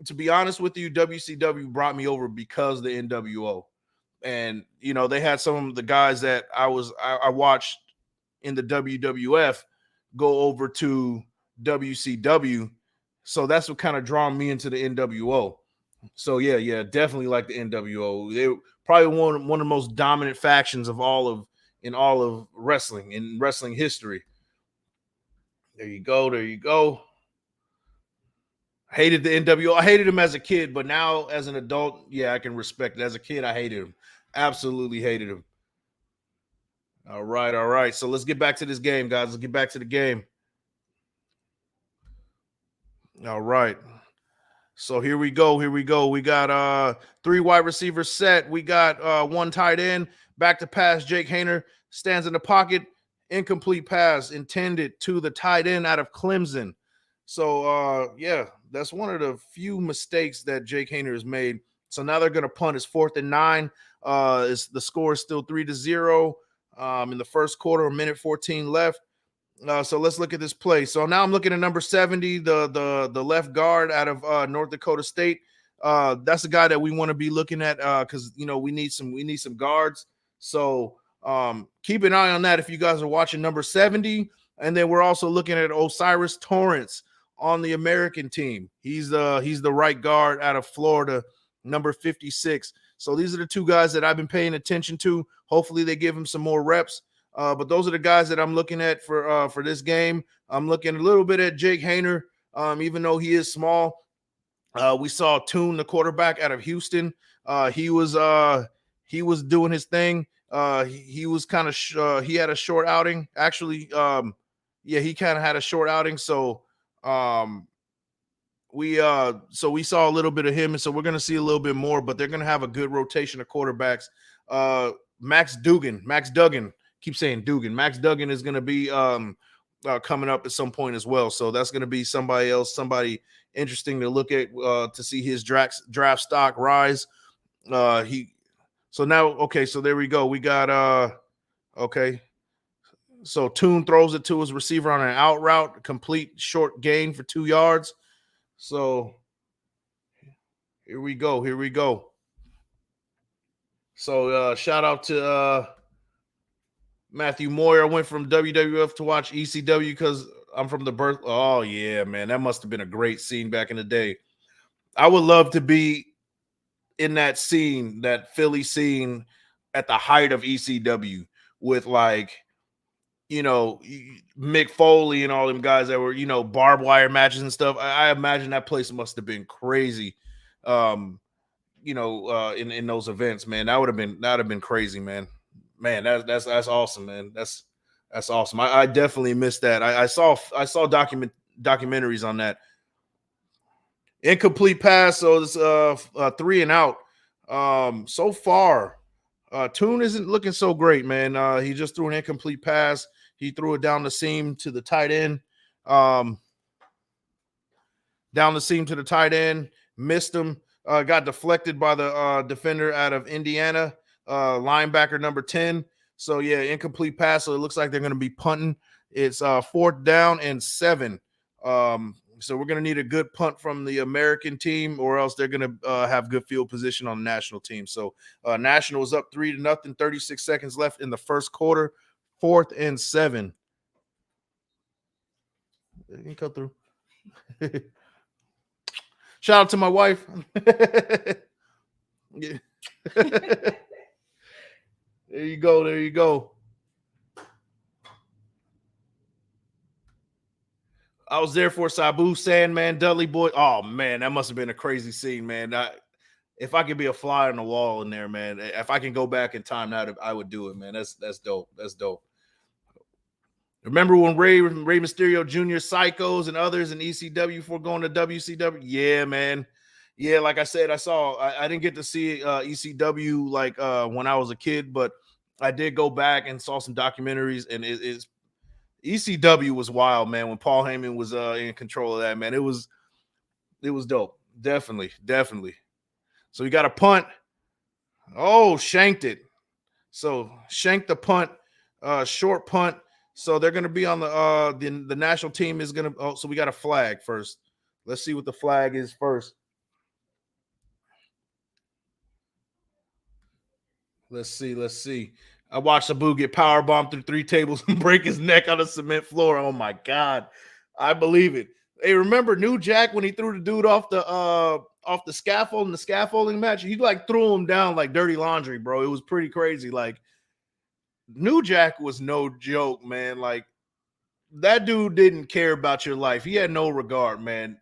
to be honest with you, WCW brought me over because of the NWO. And they had some of the guys that I watched in the WWF go over to WCW. So that's what kind of drawn me into the NWO. So yeah, definitely like the NWO. They were probably one of the most dominant factions of all of wrestling, in wrestling history. There you go. There you go. Hated the NWO. I hated him as a kid, but now as an adult, yeah, I can respect it. As a kid, I hated him. Absolutely hated him. All right, all right. So let's get back to this game, guys. Let's get back to the game. All right. So here we go. Here we go. We got three wide receivers set. We got one tight end. Back to pass. Jake Hayner stands in the pocket. Incomplete pass intended to the tight end out of Clemson. So yeah, that's one of the few mistakes that Jake Hayner has made. So now they're gonna punt. It's 4th and 9. The score is still 3-0. In the first quarter, a minute 14 left. So let's look at this play. So now I'm looking at number 70, the left guard out of North Dakota State. That's the guy that we want to be looking at because we need some guards. So keep an eye on that if you guys are watching number 70. And then we're also looking at Osiris Torrance on the American team. He's the right guard out of Florida, number 56. So these are the two guys that I've been paying attention to. Hopefully they give him some more reps. But those are the guys that I'm looking at for this game. I'm looking a little bit at Jake Hayner, even though he is small. We saw Toon, the quarterback out of Houston. He was doing his thing. He was kind of he had a short outing. Actually, yeah, he kind of had a short outing. So we saw a little bit of him, and so we're gonna see a little bit more. But they're gonna have a good rotation of quarterbacks. Max Duggan. Keep saying Dugan. Max Duggan is going to be coming up at some point as well. So that's going to be somebody interesting to look at to see his draft stock rise. So now, okay, so there we go. We got okay. So Toon throws it to his receiver on an out route, complete short gain for 2 yards. So here we go. Here we go. So shout out to Matthew Moyer. I went from WWF to watch ECW because I'm from the birth. Oh yeah, man, that must have been a great scene back in the day. I would love to be in that scene, that Philly scene, at the height of ECW with like, you know, Mick Foley and all them guys that were, you know, barbed wire matches and stuff. I imagine that place must have been crazy. You know, in those events, man. That would have been crazy, man. Man, that's awesome, man. That's awesome. I definitely missed that. I saw documentaries on that. Incomplete pass, so it's 3 and out. So far, Toon isn't looking so great, man. He just threw an incomplete pass. He threw it down the seam to the tight end. Down the seam to the tight end, missed him. Got deflected by the defender out of Indiana, linebacker number 10. So yeah, incomplete pass. So it looks like they're going to be punting. It's 4th down and 7. So we're going to need a good punt from the American team, or else they're going to have good field position on the national team. So national is up 3-0, 36 seconds left in the first quarter, 4th and 7. You can cut through. Shout out to my wife. Yeah. There you go. There you go. I was there for Sabu, Sandman, Dudley Boy. Oh man, that must have been a crazy scene, man. If I could be a fly on the wall in there, man. If I can go back in time now, I would do it, man. That's dope. That's dope. Remember when Rey Mysterio Jr., Psychos, and others in ECW before going to WCW? Yeah, man. Yeah, like I said, I didn't get to see ECW like when I was a kid, but I did go back and saw some documentaries, and it's ECW was wild, man. When Paul Heyman was in control of that, man, it was dope. Definitely. So you got a punt. Oh, shanked it. So shanked the punt, short punt. So they're going to be on the national team is going to. Oh, so we got a flag first. Let's see what the flag is first. Let's see. I watched Sabu get power bombed through 3 tables and break his neck on the cement floor. Oh my god, I believe it. Hey, remember New Jack when he threw the dude off the scaffold in the scaffolding match? He like threw him down like dirty laundry, bro. It was pretty crazy. Like New Jack was no joke, man. Like that dude didn't care about your life. He had no regard, man.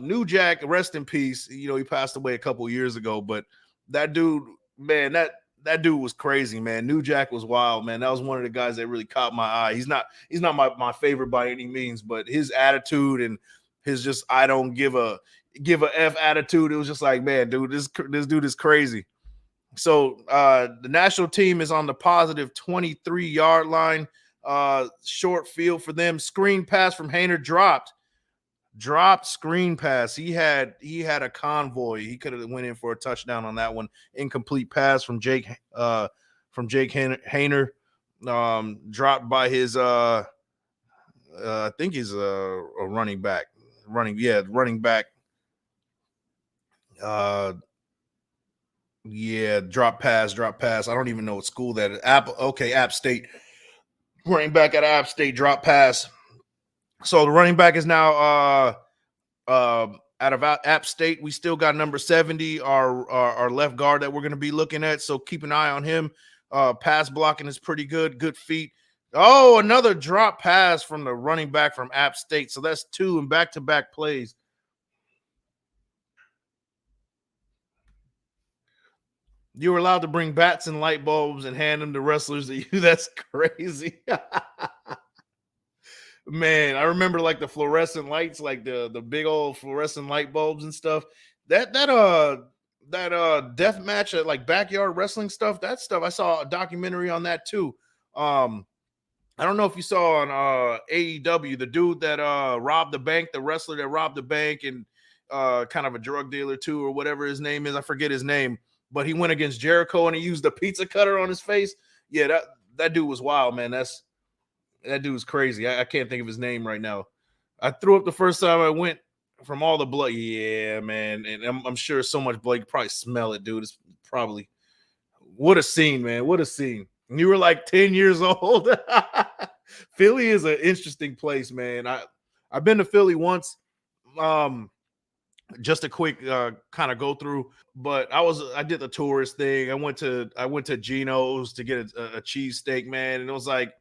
New Jack, rest in peace. You know, he passed away a couple years ago, but that dude, man, that dude was crazy, man. New Jack was wild, man. That was one of the guys that really caught my eye. He's not my favorite by any means, but his attitude and his just I don't give a F attitude. It was just like, man, dude, this dude is crazy. So the national team is on the positive 23-yard line. Short field for them. Screen pass from Hayner dropped screen pass. He had a convoy. He could have went in for a touchdown on that one. Incomplete pass from Jake Hayner. Dropped by his I think he's a running back. Running back. Drop pass. I don't even know what school that is. App State. Running back at App State, drop pass. So the running back is now out of App State. We still got number 70, our left guard that we're going to be looking at. So keep an eye on him. Pass blocking is pretty good. Good feet. Oh, another drop pass from the running back from App State. So that's 2 in back-to-back plays. You were allowed to bring bats and light bulbs and hand them to wrestlers to you. That's crazy. Man, I remember like the fluorescent lights, like the big old fluorescent light bulbs and stuff. That death match at like backyard wrestling stuff. That stuff I saw a documentary on that too. I don't know if you saw on AEW the dude that robbed the bank, the wrestler that robbed the bank and kind of a drug dealer too, or whatever his name is. I forget his name, but he went against Jericho and he used the pizza cutter on his face. Yeah, that dude was wild, man. That dude's crazy. I can't think of his name right now. I threw up the first time I went from all the blood. Yeah, man. And I'm sure so much blood. You can probably smell it, dude. It's probably what a scene, man. What a scene. And you were like 10 years old. Philly is an interesting place, man. I've been to Philly once. Um, just a quick kind of go through, but I did the tourist thing. I went to Geno's to get a cheesesteak, man, and it was like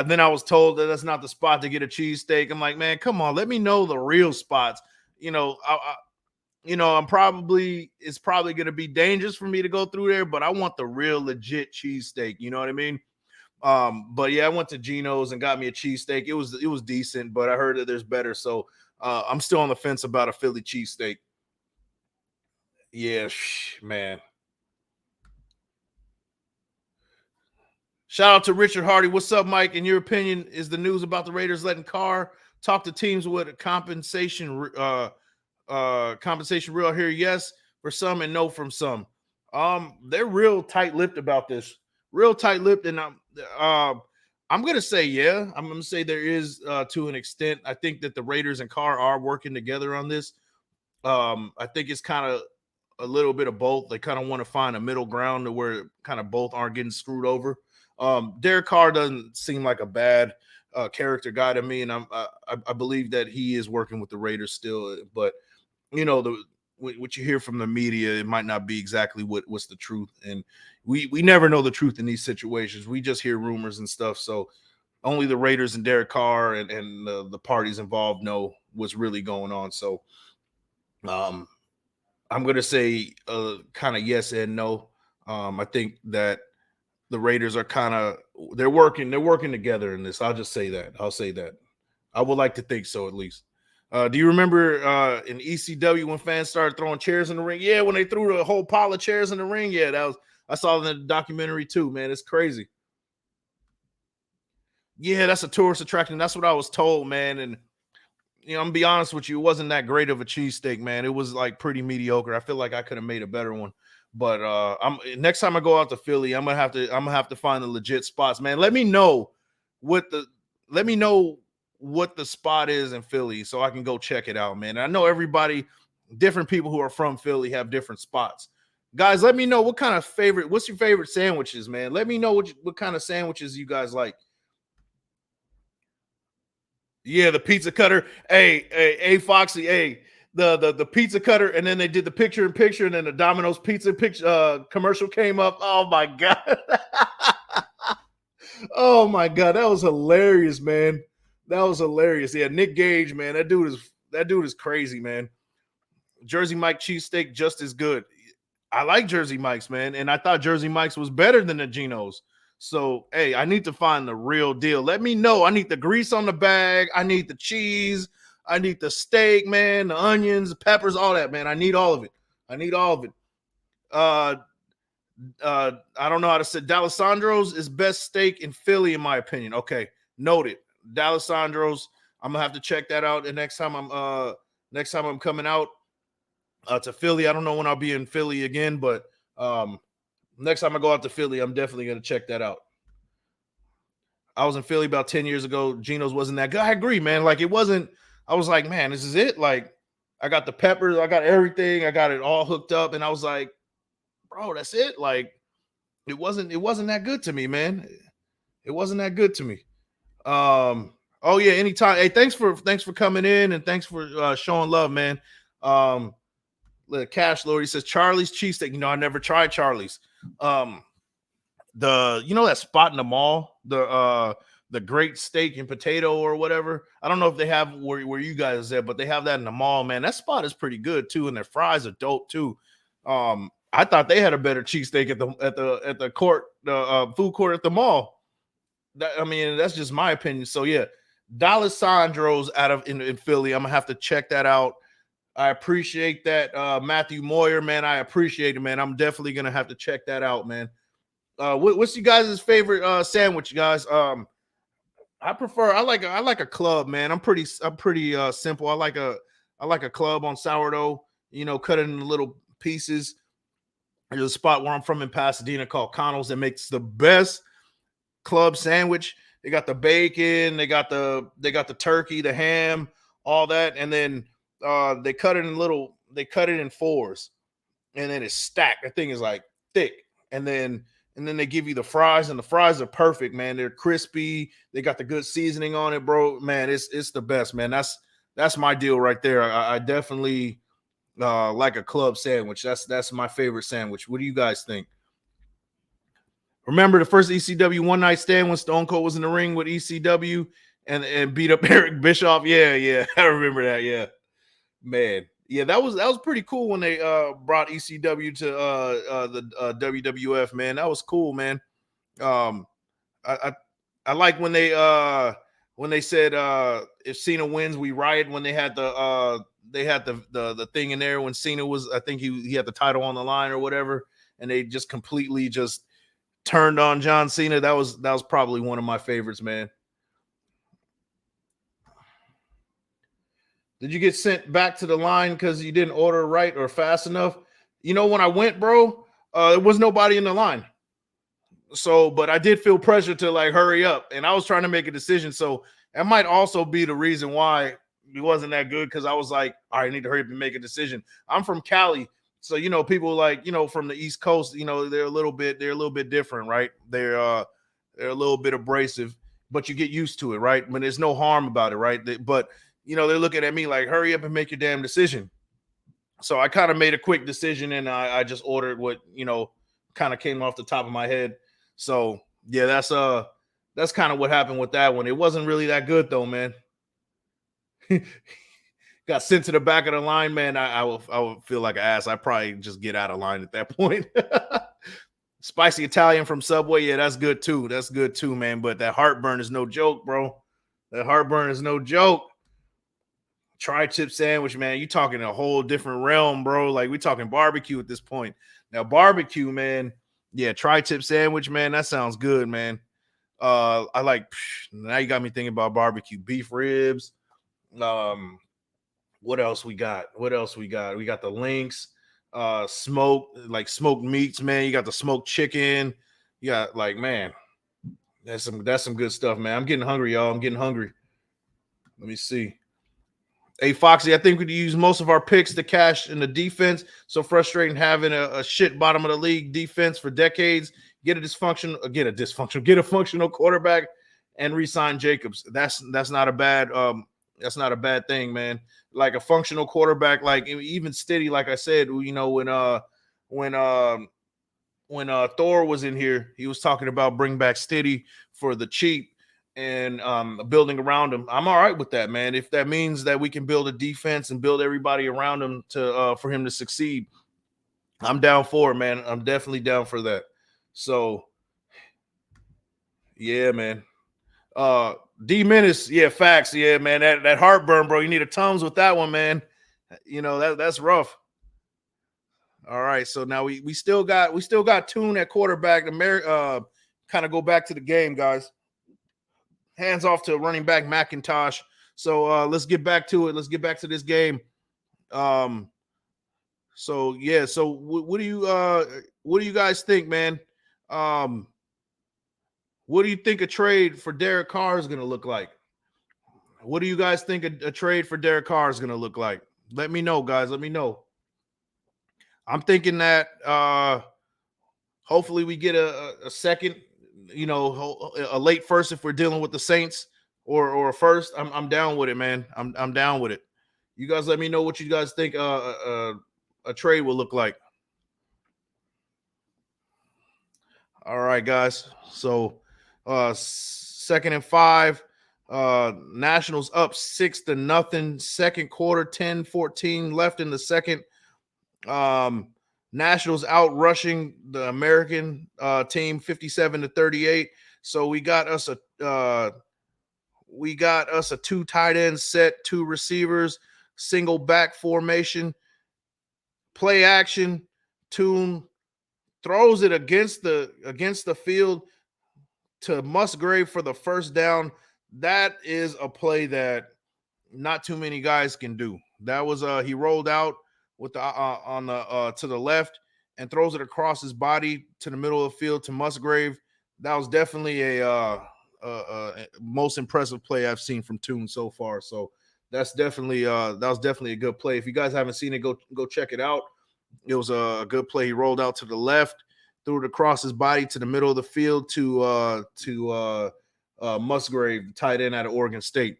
then I was told that that's not the spot to get a cheesesteak. I'm like, man, come on, let me know the real spots. You know, it's probably going to be dangerous for me to go through there, but I want the real legit cheesesteak. You know what I mean? But yeah, I went to Geno's and got me a cheesesteak. It was decent, but I heard that there's better. So I'm still on the fence about a Philly cheesesteak. Yeah, man. Shout out to Richard Hardy. What's up, Mike? In your opinion, is the news about the Raiders letting Carr talk to teams with compensation real here? Yes, for some and no from some. They're real tight-lipped about this. Real tight-lipped, and I'm gonna say yeah. I'm gonna say there is to an extent. I think that the Raiders and Carr are working together on this. I think it's kind of a little bit of both. They kind of want to find a middle ground to where kind of both aren't getting screwed over. Derek Carr doesn't seem like a bad character guy to me, and I believe that he is working with the Raiders still. But you know, what you hear from the media, it might not be exactly what's the truth, and we never know the truth in these situations. We just hear rumors and stuff. So only the Raiders and Derek Carr and the parties involved know what's really going on. So um, I'm gonna say kind of yes and no. I think that the Raiders are kind of they're working together in this. I'll just say that. I'll say that. I would like to think so at least. Do you remember in ECW when fans started throwing chairs in the ring? Yeah, when they threw the whole pile of chairs in the ring. Yeah, I saw that in the documentary too, man. It's crazy. Yeah, that's a tourist attraction. That's what I was told, man. And I'm gonna be honest with you, it wasn't that great of a cheesesteak, man. It was like pretty mediocre. I feel like I could have made a better one. But I'm next time I go out to Philly, I'm gonna have to find the legit spots, man. What the let me know what the spot is in Philly so I can go check it out, man. I know different people who are from Philly have different spots. Guys, let me know what's your favorite sandwiches, man. Let me know what kind of sandwiches you guys like. Yeah, the pizza cutter. Hey, Foxy. Hey, the pizza cutter, and then they did the picture in picture, and then the Domino's pizza picture commercial came up. Oh my god. Oh my god, that was hilarious, man. That was hilarious. Yeah, Nick Gage, man. That dude is crazy, man. Jersey Mike cheesesteak just as good. I like Jersey Mike's, man, and I thought Jersey Mike's was better than the Geno's. So, hey, I need to find the real deal. Let me know. I need the grease on the bag. I need the cheese. I need the steak, man, the onions, the peppers, all that, man. I need all of it. I need all of it. Uh, I don't know how to say. D'Alessandro's is best steak in Philly, in my opinion. Okay, noted. D'Alessandro's. I'm gonna have to check that out. And next time I'm coming out to Philly. I don't know when I'll be in Philly again, but next time I go out to Philly, I'm definitely gonna check that out. I was in Philly about 10 years ago. Geno's wasn't that good. I agree, man. Like it wasn't. I was like, man, this is it. Like I got the peppers, I got everything, I got it all hooked up, and I was like, bro, that's it. Like it wasn't that good to me, man. It wasn't that good to me. Oh yeah, anytime. Hey, thanks for coming in and thanks for showing love, man. Um, Cash Lord, he says Charlie's cheesesteak. I never tried Charlie's. Um, that spot in the mall, the great steak and potato or whatever. I don't know if they have where you guys are at, but they have that in the mall, man. That spot is pretty good too, and their fries are dope too. I thought they had a better cheesesteak at the court, the food court at the mall. That's just my opinion. So yeah, D'Alessandro's in Philly. I'm gonna have to check that out. I appreciate that, Matthew Moyer, man. I appreciate it, man. I'm definitely gonna have to check that out, man. What's you guys' favorite sandwich, guys? I like a club, man. I'm pretty simple. I like a club on sourdough. Cut it into little pieces. There's a spot where I'm from in Pasadena called Connell's that makes the best club sandwich. the bacon, they got the turkey, the ham, all that, and then they cut it in fours, and then it's stacked. The thing is like thick, and then they give you the fries, and the fries are perfect, man. They're crispy. They got the good seasoning on it, bro. Man, it's the best, man. That's my deal right there. I definitely like a club sandwich. That's my favorite sandwich. What do you guys think? Remember the first ECW one night stand when Stone Cold was in the ring with ECW and beat up Eric Bischoff? Yeah, I remember that. Yeah, man. Yeah, that was pretty cool when they brought ECW to the WWF, man. That was cool, man. Um, I, I I like when they said if Cena wins, we riot. When they had the thing in there when Cena was, I think he had the title on the line or whatever, and they just completely just turned on John Cena. That was probably one of my favorites, man. Did you get sent back to the line because you didn't order right or fast enough? When I went, bro, there was nobody in the line. So, but I did feel pressure to like hurry up, and I was trying to make a decision. So that might also be the reason why it wasn't that good, because I was like, all right, I need to hurry up and make a decision. I'm from Cali, so people like from the East Coast, they're a little bit different, right? They're a little bit abrasive, but you get used to it, right? When there's no harm about it, right? But they're looking at me like, hurry up and make your damn decision. So I kind of made a quick decision, and I just ordered what kind of came off the top of my head. So yeah, that's kind of what happened with that one. It wasn't really that good though, man. Got sent to the back of the line, man. I would feel like an ass. I probably just get out of line at that point. Spicy Italian from Subway, yeah, that's good too. That's good too, man. But that heartburn is no joke, bro. That heartburn is no joke. Tri-tip sandwich, man. You talking a whole different realm, bro. Like we talking barbecue at this point. Now, barbecue, man. Yeah, tri-tip sandwich, man. That sounds good, man. I like. Now you got me thinking about barbecue, beef ribs. What else we got? We got the links, smoked meats, man. You got the smoked chicken. You got like, man, that's some good stuff, man. I'm getting hungry, y'all. I'm getting hungry. Let me see. Hey, Foxy, I think we use most of our picks to cash in the defense. So frustrating having a shit bottom of the league defense for decades. Get a functional quarterback and re-sign Jacobs. That's not a bad thing, man. Like a functional quarterback, like even Steady, like I said, when Thor was in here, he was talking about bring back Steady for the cheap and building around him. I'm all right with that, man. If that means that we can build a defense and build everybody around him to for him to succeed, I'm down for it, man. I'm definitely down for that. So yeah, man. D Menace, yeah, facts. Yeah, man. That heartburn, bro. You need a Tums with that one, man. That's rough. All right. So now we still got Tune at quarterback. Kind of go back to the game, guys. Hands off to running back McIntosh. So let's get back to it. Let's get back to this game. So yeah. So what do you guys think, man? What do you think a trade for Derek Carr is going to look like? What do you guys think a trade for Derek Carr is going to look like? Let me know, guys. Let me know. I'm thinking that hopefully we get a second, a late first if we're dealing with the Saints, or a first. I'm down with it, man. I'm down with it. You guys let me know what you guys think a trade will look like. All right, guys. So 2nd and 5. Nationals up 6-0. Second quarter, 10-14 left in the second. Nationals out rushing the American team 57-38. So we got us a 2 tight end set, 2 receivers, single back formation, play action. Tune throws it against the field to Musgrave for the first down. That is a play that not too many guys can do. That was he rolled out with the on the to the left and throws it across his body to the middle of the field to Musgrave. That was definitely most impressive play I've seen from Tune so far. So that's definitely that was definitely a good play. If you guys haven't seen it, go check it out. It was a good play. He rolled out to the left, threw it across his body to the middle of the field to Musgrave, tight end out of Oregon State.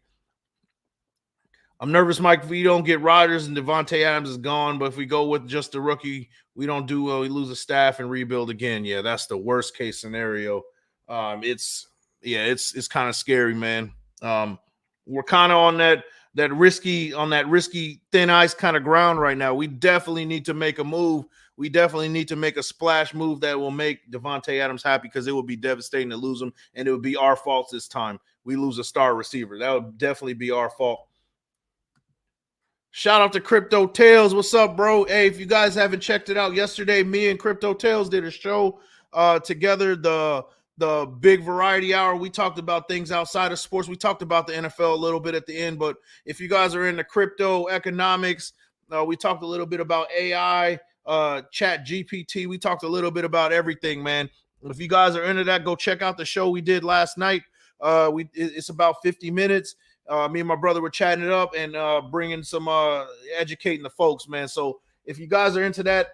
I'm nervous, Mike, if we don't get Rodgers and Devontae Adams is gone, but if we go with just a rookie, we don't do well. We lose a staff and rebuild again. Yeah, that's the worst case scenario. It's kind of scary, man. We're kind of on that risky thin ice kind of ground right now. We definitely need to make a move. We definitely need to make a splash move that will make Devontae Adams happy, because it would be devastating to lose him, and it would be our fault this time. We lose a star receiver. That would definitely be our fault. Shout out to Crypto Tales. What's up, bro? Hey, if you guys haven't checked it out, yesterday me and Crypto Tales did a show together, the Big Variety Hour. We talked about things outside of sports. We talked about the NFL a little bit at the end, but if you guys are into crypto economics, we talked a little bit about AI, Chat GPT. We talked a little bit about everything, man. If you guys are into that, go check out the show we did last night. It's about 50 minutes. Me and my brother were chatting it up and bringing some educating the folks, man. So if you guys are into that,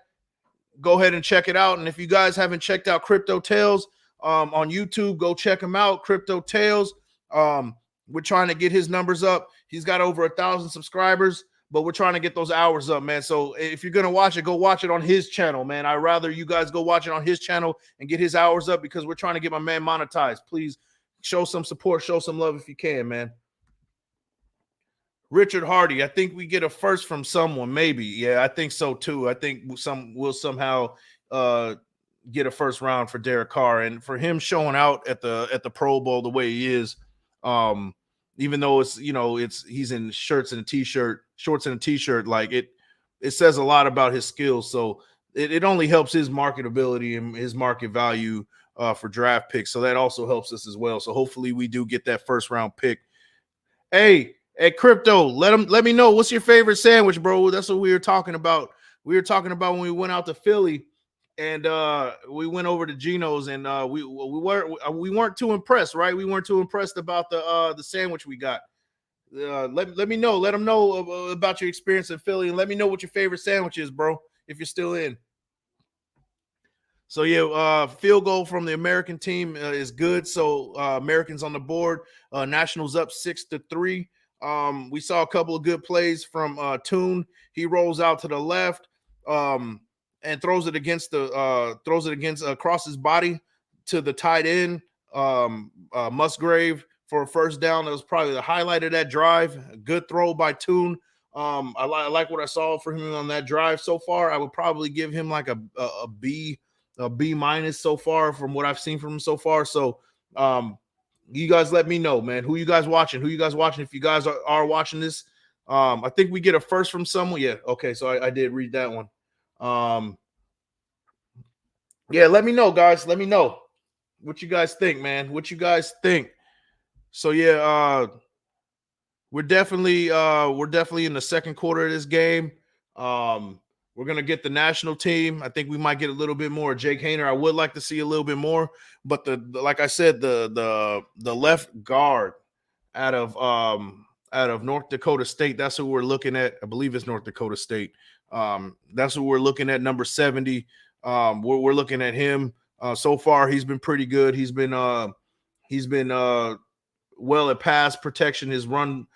go ahead and check it out. And if you guys haven't checked out Crypto Tales on YouTube, go check him out. Crypto Tales. We're trying to get his numbers up. He's got over 1,000 subscribers, but we're trying to get those hours up, man. So if you're gonna watch it, go watch it on his channel, man. I'd rather you guys go watch it on his channel and get his hours up, because we're trying to get my man monetized. Please show some support, show some love if you can, man. Richard Hardy, I think we get a first from someone, maybe. Yeah, I think so too. I think we'll somehow get a first round for Derek Carr, and for him showing out at the Pro Bowl the way he is, even though he's in shorts and a t-shirt, like it says a lot about his skills. So it only helps his marketability and his market value for draft picks. So that also helps us as well. So hopefully we do get that first round pick. Hey, Crypto, let me know, what's your favorite sandwich, bro? That's what we were talking about. We were talking about when we went out to Philly, and we went over to Geno's, and we weren't too impressed, right? We weren't too impressed about the sandwich we got. Let me know. Let them know about your experience in Philly, and let me know what your favorite sandwich is, bro, if you're still in. So yeah, field goal from the American team is good. So Americans on the board. Nationals up 6-3. We saw a couple of good plays from Tune. He rolls out to the left and throws it across his body to the tight end, Musgrave, for a first down. That was probably the highlight of that drive. A good throw by Tune. I like what I saw for him on that drive so far. I would probably give him like a B minus so far from what I've seen from him so far. So you guys let me know, man. Who you guys watching? If you guys are watching this, I think we get a first from someone. Yeah, okay. So I did read that one. Yeah, let me know, guys. Let me know what you guys think, man. What you guys think. So yeah, we're definitely in the second quarter of this game. We're going to get the national team. I think we might get a little bit more. Jake Hayner, I would like to see a little bit more. But like I said, the left guard out of North Dakota State, that's who we're looking at. I believe it's North Dakota State. That's who we're looking at, number 70. We're looking at him. So far, he's been pretty good. He's been well at pass protection. His run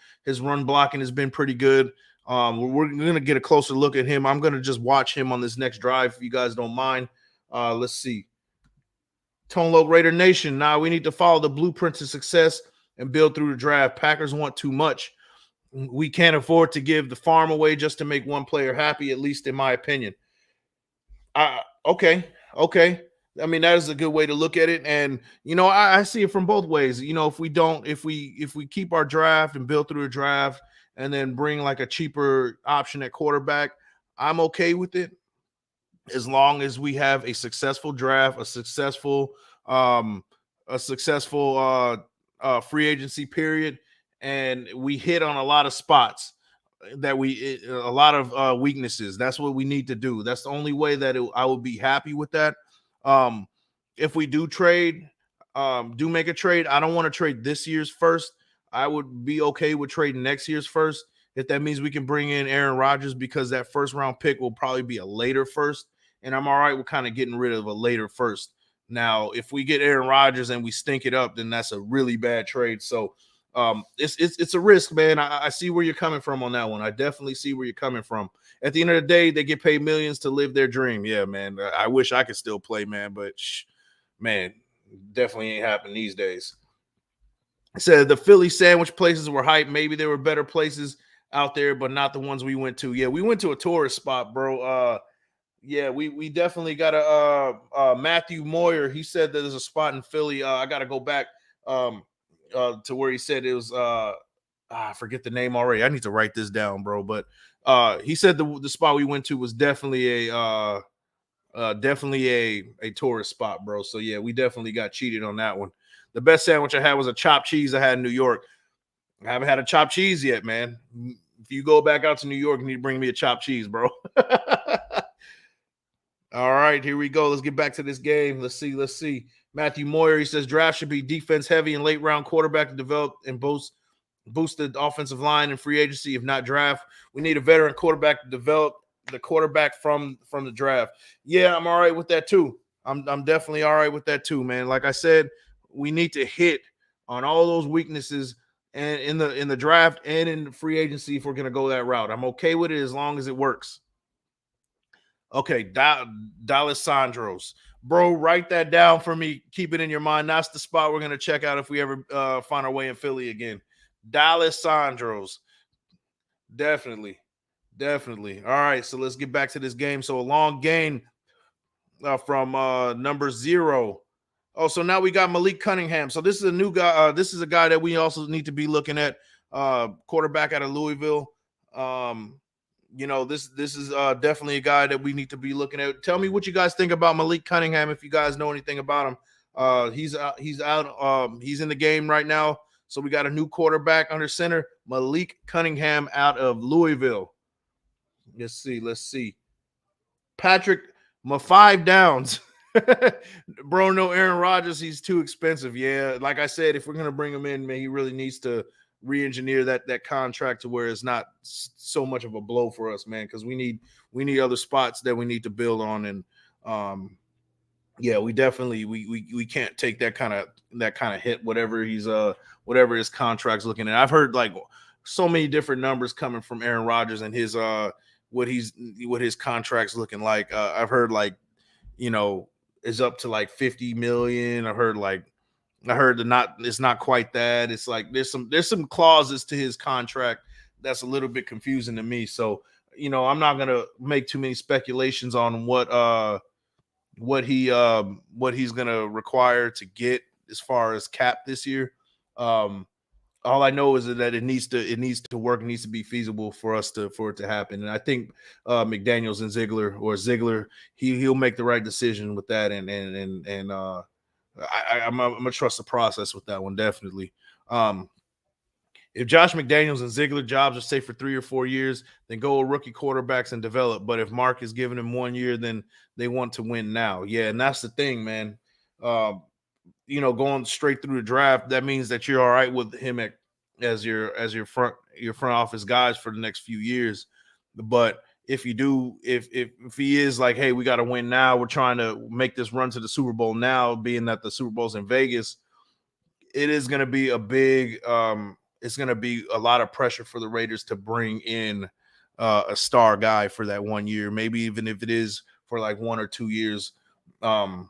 blocking has been pretty good. We're going to get a closer look at him. I'm going to just watch him on this next drive, if you guys don't mind. Let's see. Tone Loc Raider Nation. Now we need to follow the blueprint to success and build through the draft. Packers want too much. We can't afford to give the farm away just to make one player happy, at least in my opinion. Okay. I mean, that is a good way to look at it. And, I see it from both ways. If we keep our draft and build through the draft and then bring like a cheaper option at quarterback, I'm okay with it, as long as we have a successful draft, a successful free agency period, and we hit on a lot of spots that a lot of weaknesses. That's what we need to do. That's the only way that I would be happy with that. If we do trade, do make a trade. I don't want to trade this year's first. I would be okay with trading next year's first if that means we can bring in Aaron Rodgers, because that first round pick will probably be a later first, and I'm all right with kind of getting rid of a later first. Now, if we get Aaron Rodgers and we stink it up, then that's a really bad trade. So it's a risk, man. I see where you're coming from on that one. I definitely see where you're coming from. At the end of the day, they get paid millions to live their dream. Yeah, man. I wish I could still play, man, but man, definitely ain't happening these days. Said the Philly sandwich places were hype. Maybe there were better places out there, but not the ones we went to. Yeah, we went to a tourist spot, bro. Yeah, we definitely got a Matthew Moyer. He said that there's a spot in Philly. I got to go back to where he said it was. I forget the name already. I need to write this down, bro. But he said the spot we went to was definitely a tourist spot, bro. So yeah, we definitely got cheated on that one. The best sandwich I had was a chopped cheese I had in New York. I haven't had a chopped cheese yet, man. If you go back out to New York, you need to bring me a chopped cheese, bro. All right, here we go. Let's get back to this game. Let's see. Matthew Moyer, he says draft should be defense heavy and late round quarterback to develop and boost the offensive line and free agency. If not draft, we need a veteran quarterback to develop the quarterback from the draft. Yeah, I'm all right with that too. I'm definitely all right with that too, man. Like I said, we need to hit on all those weaknesses and in the draft and in the free agency if we're gonna go that route. I'm okay with it as long as it works. Okay, D'Alessandro's. Bro, write that down for me. Keep it in your mind. That's the spot we're gonna check out if we ever find our way in Philly again. D'Alessandro's. Definitely. All right, so let's get back to this game. So a long gain from number 0. Oh, so now we got Malik Cunningham. So this is a new guy. This is a guy that we also need to be looking at. Quarterback out of Louisville. This is definitely a guy that we need to be looking at. Tell me what you guys think about Malik Cunningham if you guys know anything about him. He's out. He's in the game right now. So we got a new quarterback under center, Malik Cunningham out of Louisville. Let's see. Patrick, my 5 downs. Bro, no Aaron Rodgers. He's too expensive. Yeah, like I said, if we're gonna bring him in, man, he really needs to re-engineer that contract to where it's not so much of a blow for us, man. Because we need other spots that we need to build on, and yeah, we definitely we can't take that kind of hit. Whatever his contract's looking at. I've heard like so many different numbers coming from Aaron Rodgers and his what his contract's looking like. I've heard like is up to like 50 million. I heard it's not quite that. It's like there's some clauses to his contract that's a little bit confusing to me. So, I'm not gonna make too many speculations on what he's gonna require to get as far as cap this year. All I know is that it needs to work, it needs to be feasible for it to happen. And I think McDaniels and Ziegler, he'll make the right decision with that. And I'm gonna trust the process with that one, definitely. If Josh McDaniels and Ziegler jobs are safe for 3 or 4 years, then go with rookie quarterbacks and develop. But if Mark is giving him 1 year, then they want to win now. Yeah, and that's the thing, man. Going straight through the draft, that means that you're all right with him as your front office guys for the next few years. But if he is like, hey, we got to win now, we're trying to make this run to the Super Bowl now, being that the Super Bowl's in Vegas, it is going to be a big it's going to be a lot of pressure for the Raiders to bring in a star guy for that 1 year, maybe even if it is for like 1 or 2 years. And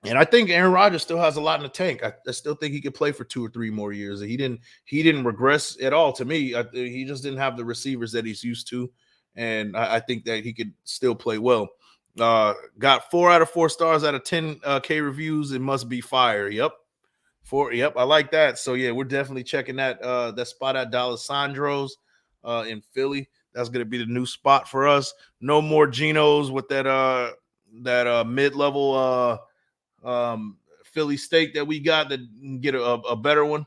I think Aaron Rodgers still has a lot in the tank. I still think he could play for 2 or 3 more years. He didn't regress at all to me. He just didn't have the receivers that he's used to, and I think that he could still play well. Got 4 out of 4 stars out of 10 K reviews. It must be fire. Yep. 4. Yep, I like that. So yeah, we're definitely checking that spot at D'Alessandro's in Philly. That's gonna be the new spot for us. No more Genos with that mid-level Philly steak that we got. That get a better one.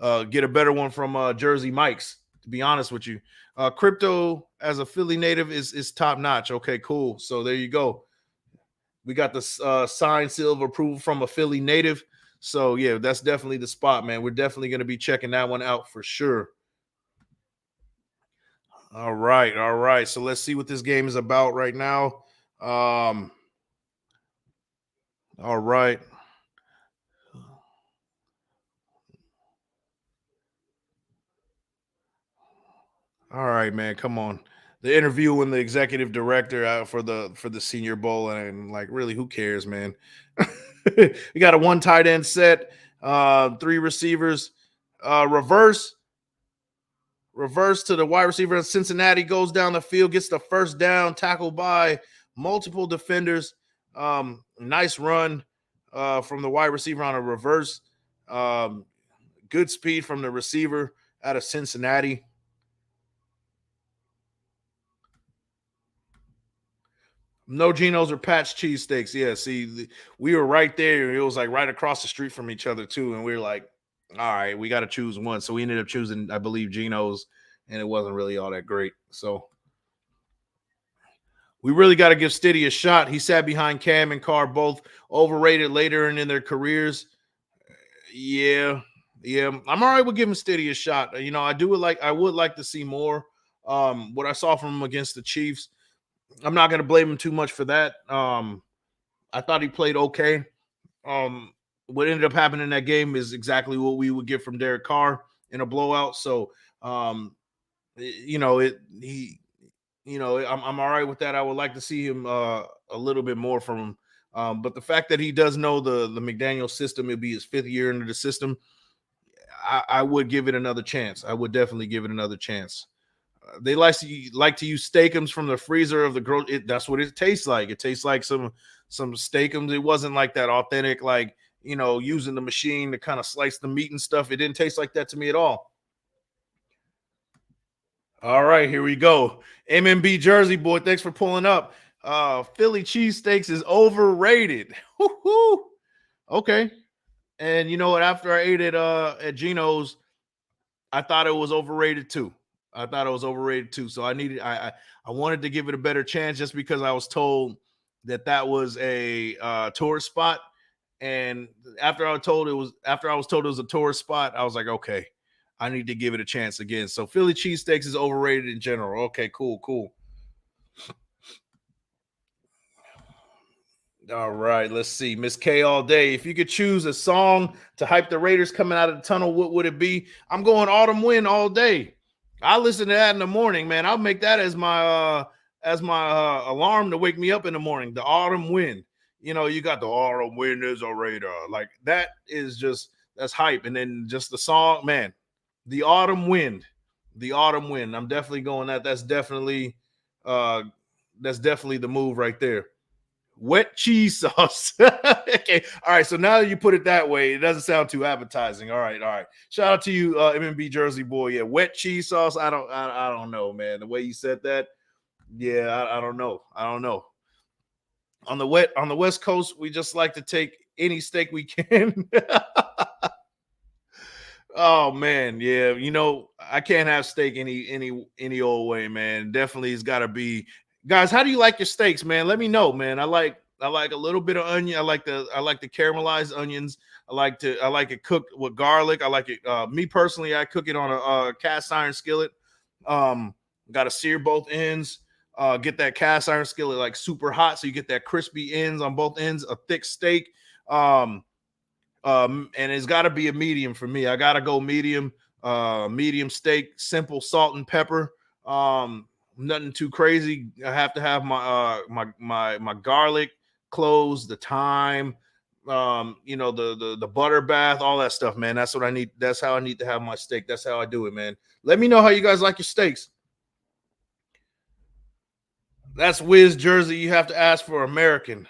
Get a better one from Jersey Mike's. To be honest with you, Crypto as a Philly native is top notch. Okay, cool. So there you go. We got the signed seal of approval from a Philly native. So yeah, that's definitely the spot, man. We're definitely going to be checking that one out for sure. All right, all right. So let's see what this game is about right now. All right. All right, man. Come on. The interview and the executive director for the Senior Bowl, and like, really, who cares, man? We got a one tight end set, three receivers, reverse to the wide receiver. Cincinnati goes down the field, gets the first down, tackled by multiple defenders. Nice run from the wide receiver on a reverse. Good speed from the receiver out of Cincinnati. No Genos or patch cheesesteaks. Yeah, see, we were right there. It was like right across the street from each other too, and we were like, all right, we got to choose one. So we ended up choosing, I believe, Genos, and it wasn't really all that great. So we really got to give Stiddy a shot. He sat behind Cam and Carr, both overrated later in their careers. Yeah, yeah, I'm all right with giving Stiddy a shot. You know, I would like to see more. What I saw from him against the Chiefs, I'm not going to blame him too much for that. I thought he played okay. What ended up happening in that game is exactly what we would get from Derek Carr in a blowout. So, you know, I'm all right with that. I would like to see him a little bit more from him. But the fact that he does know the McDaniel system, it'd be his 5th year into the system. I would give it another chance. I would definitely give it another chance. They like to use steakums from the freezer of the grill. That's what it tastes like. It tastes like some steakums. It wasn't like that authentic, like, you know, using the machine to kind of slice the meat and stuff. It didn't taste like that to me at all. All right, here we go. MMB Jersey boy, thanks for pulling up. Philly cheesesteaks is overrated. Woo-hoo. Okay. And you know what? After I ate it at Geno's, I thought it was overrated too. So I wanted to give it a better chance just because I was told that was a tourist spot. And after I was told it was a tourist spot, I was like, okay, I need to give it a chance again. So Philly cheesesteaks is overrated in general. Okay, cool. All right, let's see. Miss K all day. If you could choose a song to hype the Raiders coming out of the tunnel, what would it be? I'm going Autumn Wind all day. I listen to that in the morning, man. I'll make that as my alarm to wake me up in the morning. The Autumn Wind. You know, you got the Autumn Wind is a Raider. Like that is just that's hype. And then just the song, man. The Autumn Wind. The Autumn Wind. I'm definitely going that. That's definitely the move right there. Wet cheese sauce. Okay. All right. So now that you put it that way, it doesn't sound too appetizing. All right. Shout out to you, MMB Jersey boy. Yeah, wet cheese sauce. I don't know, man. The way you said that, yeah, I don't know. On the West Coast, we just like to take any steak we can. Oh man, yeah. You know, I can't have steak any old way, man. Definitely it's gotta be. Guys, how do you like your steaks, man? Let me know, man. I like a little bit of onion. I like the caramelized onions. I like it cooked with garlic. I like it. Me personally, I cook it on a cast iron skillet. Got to sear both ends. Get that cast iron skillet like super hot, so you get that crispy ends on both ends. A thick steak. And it's got to be a medium for me. I got to go medium. Medium steak, simple salt and pepper. Nothing too crazy. I have to have my garlic, cloves, the thyme, you know, the butter bath, all that stuff, man. That's what I need. That's how I need to have my steak. That's how I do it, man. Let me know how you guys like your steaks. That's Wiz Jersey. You have to ask for American.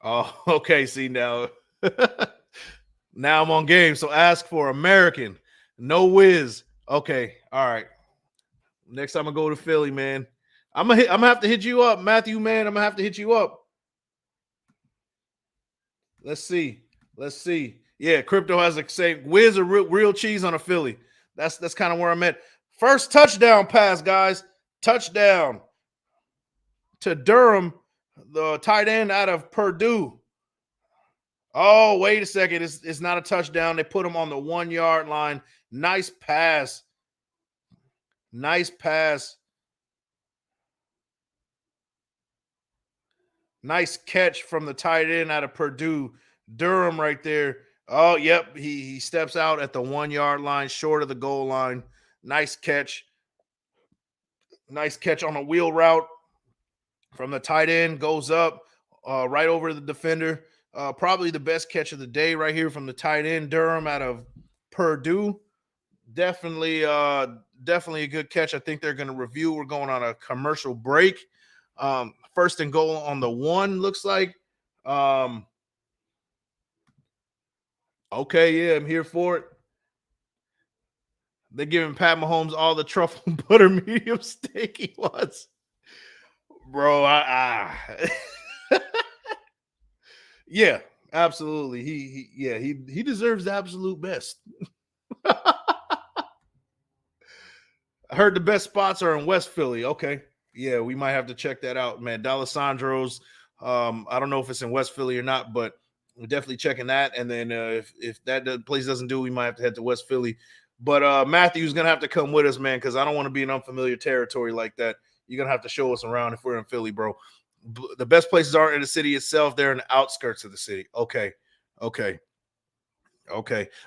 Oh, okay. See now. Now I'm on game. So ask for American. No Wiz. Okay. All right. Next time I go to Philly, man. I'm gonna have to hit you up, Matthew, man. I'm gonna have to hit you up. Let's see. Yeah, Crypto has a say Wiz or real cheese on a Philly. That's kind of where I'm at. First touchdown pass, guys. Touchdown to Durham. The tight end out of Purdue. Oh, wait a second. It's not a touchdown. They put him on the 1 yard line. Nice pass. Nice pass. Nice catch from the tight end out of Purdue. Durham right there. Oh, yep. He steps out at the 1 yard line, short of the goal line. Nice catch. Nice catch on a wheel route from the tight end. Goes up right over the defender. Probably the best catch of the day right here from the tight end, Durham out of Purdue. Definitely a good catch. I think they're going to review. We're going on a commercial break. First and goal on the 1, looks like. Okay, yeah, I'm here for it. They're giving Pat Mahomes all the truffle butter medium steak he wants. Bro, yeah, absolutely. He deserves the absolute best. I heard the best spots are in West Philly. Okay. Yeah, we might have to check that out, man. D'Alessandro's. I don't know if it's in West Philly or not, but we're definitely checking that. And then if that place doesn't do, we might have to head to West Philly. But Matthew's gonna have to come with us, man, because I don't want to be in unfamiliar territory like that. You're gonna have to show us around if we're in Philly, bro. The best places aren't in the city itself; they're in the outskirts of the city. Okay.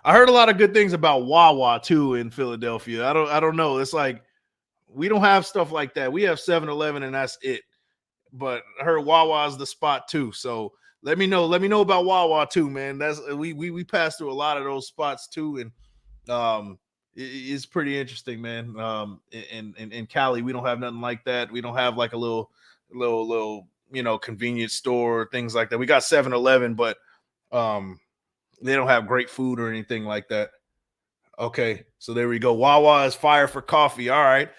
I heard a lot of good things about Wawa too in Philadelphia. I don't know. It's like we don't have stuff like that. We have 7-Eleven and that's it. But I heard Wawa's the spot too. So let me know. Let me know about Wawa too, man. That's we pass through a lot of those spots too, and it's pretty interesting, man. In Cali, we don't have nothing like that. We don't have like a little convenience store, things like that. We got 7-Eleven, but they don't have great food or anything like that. Okay, so there we go. Wawa is fire for coffee. All right.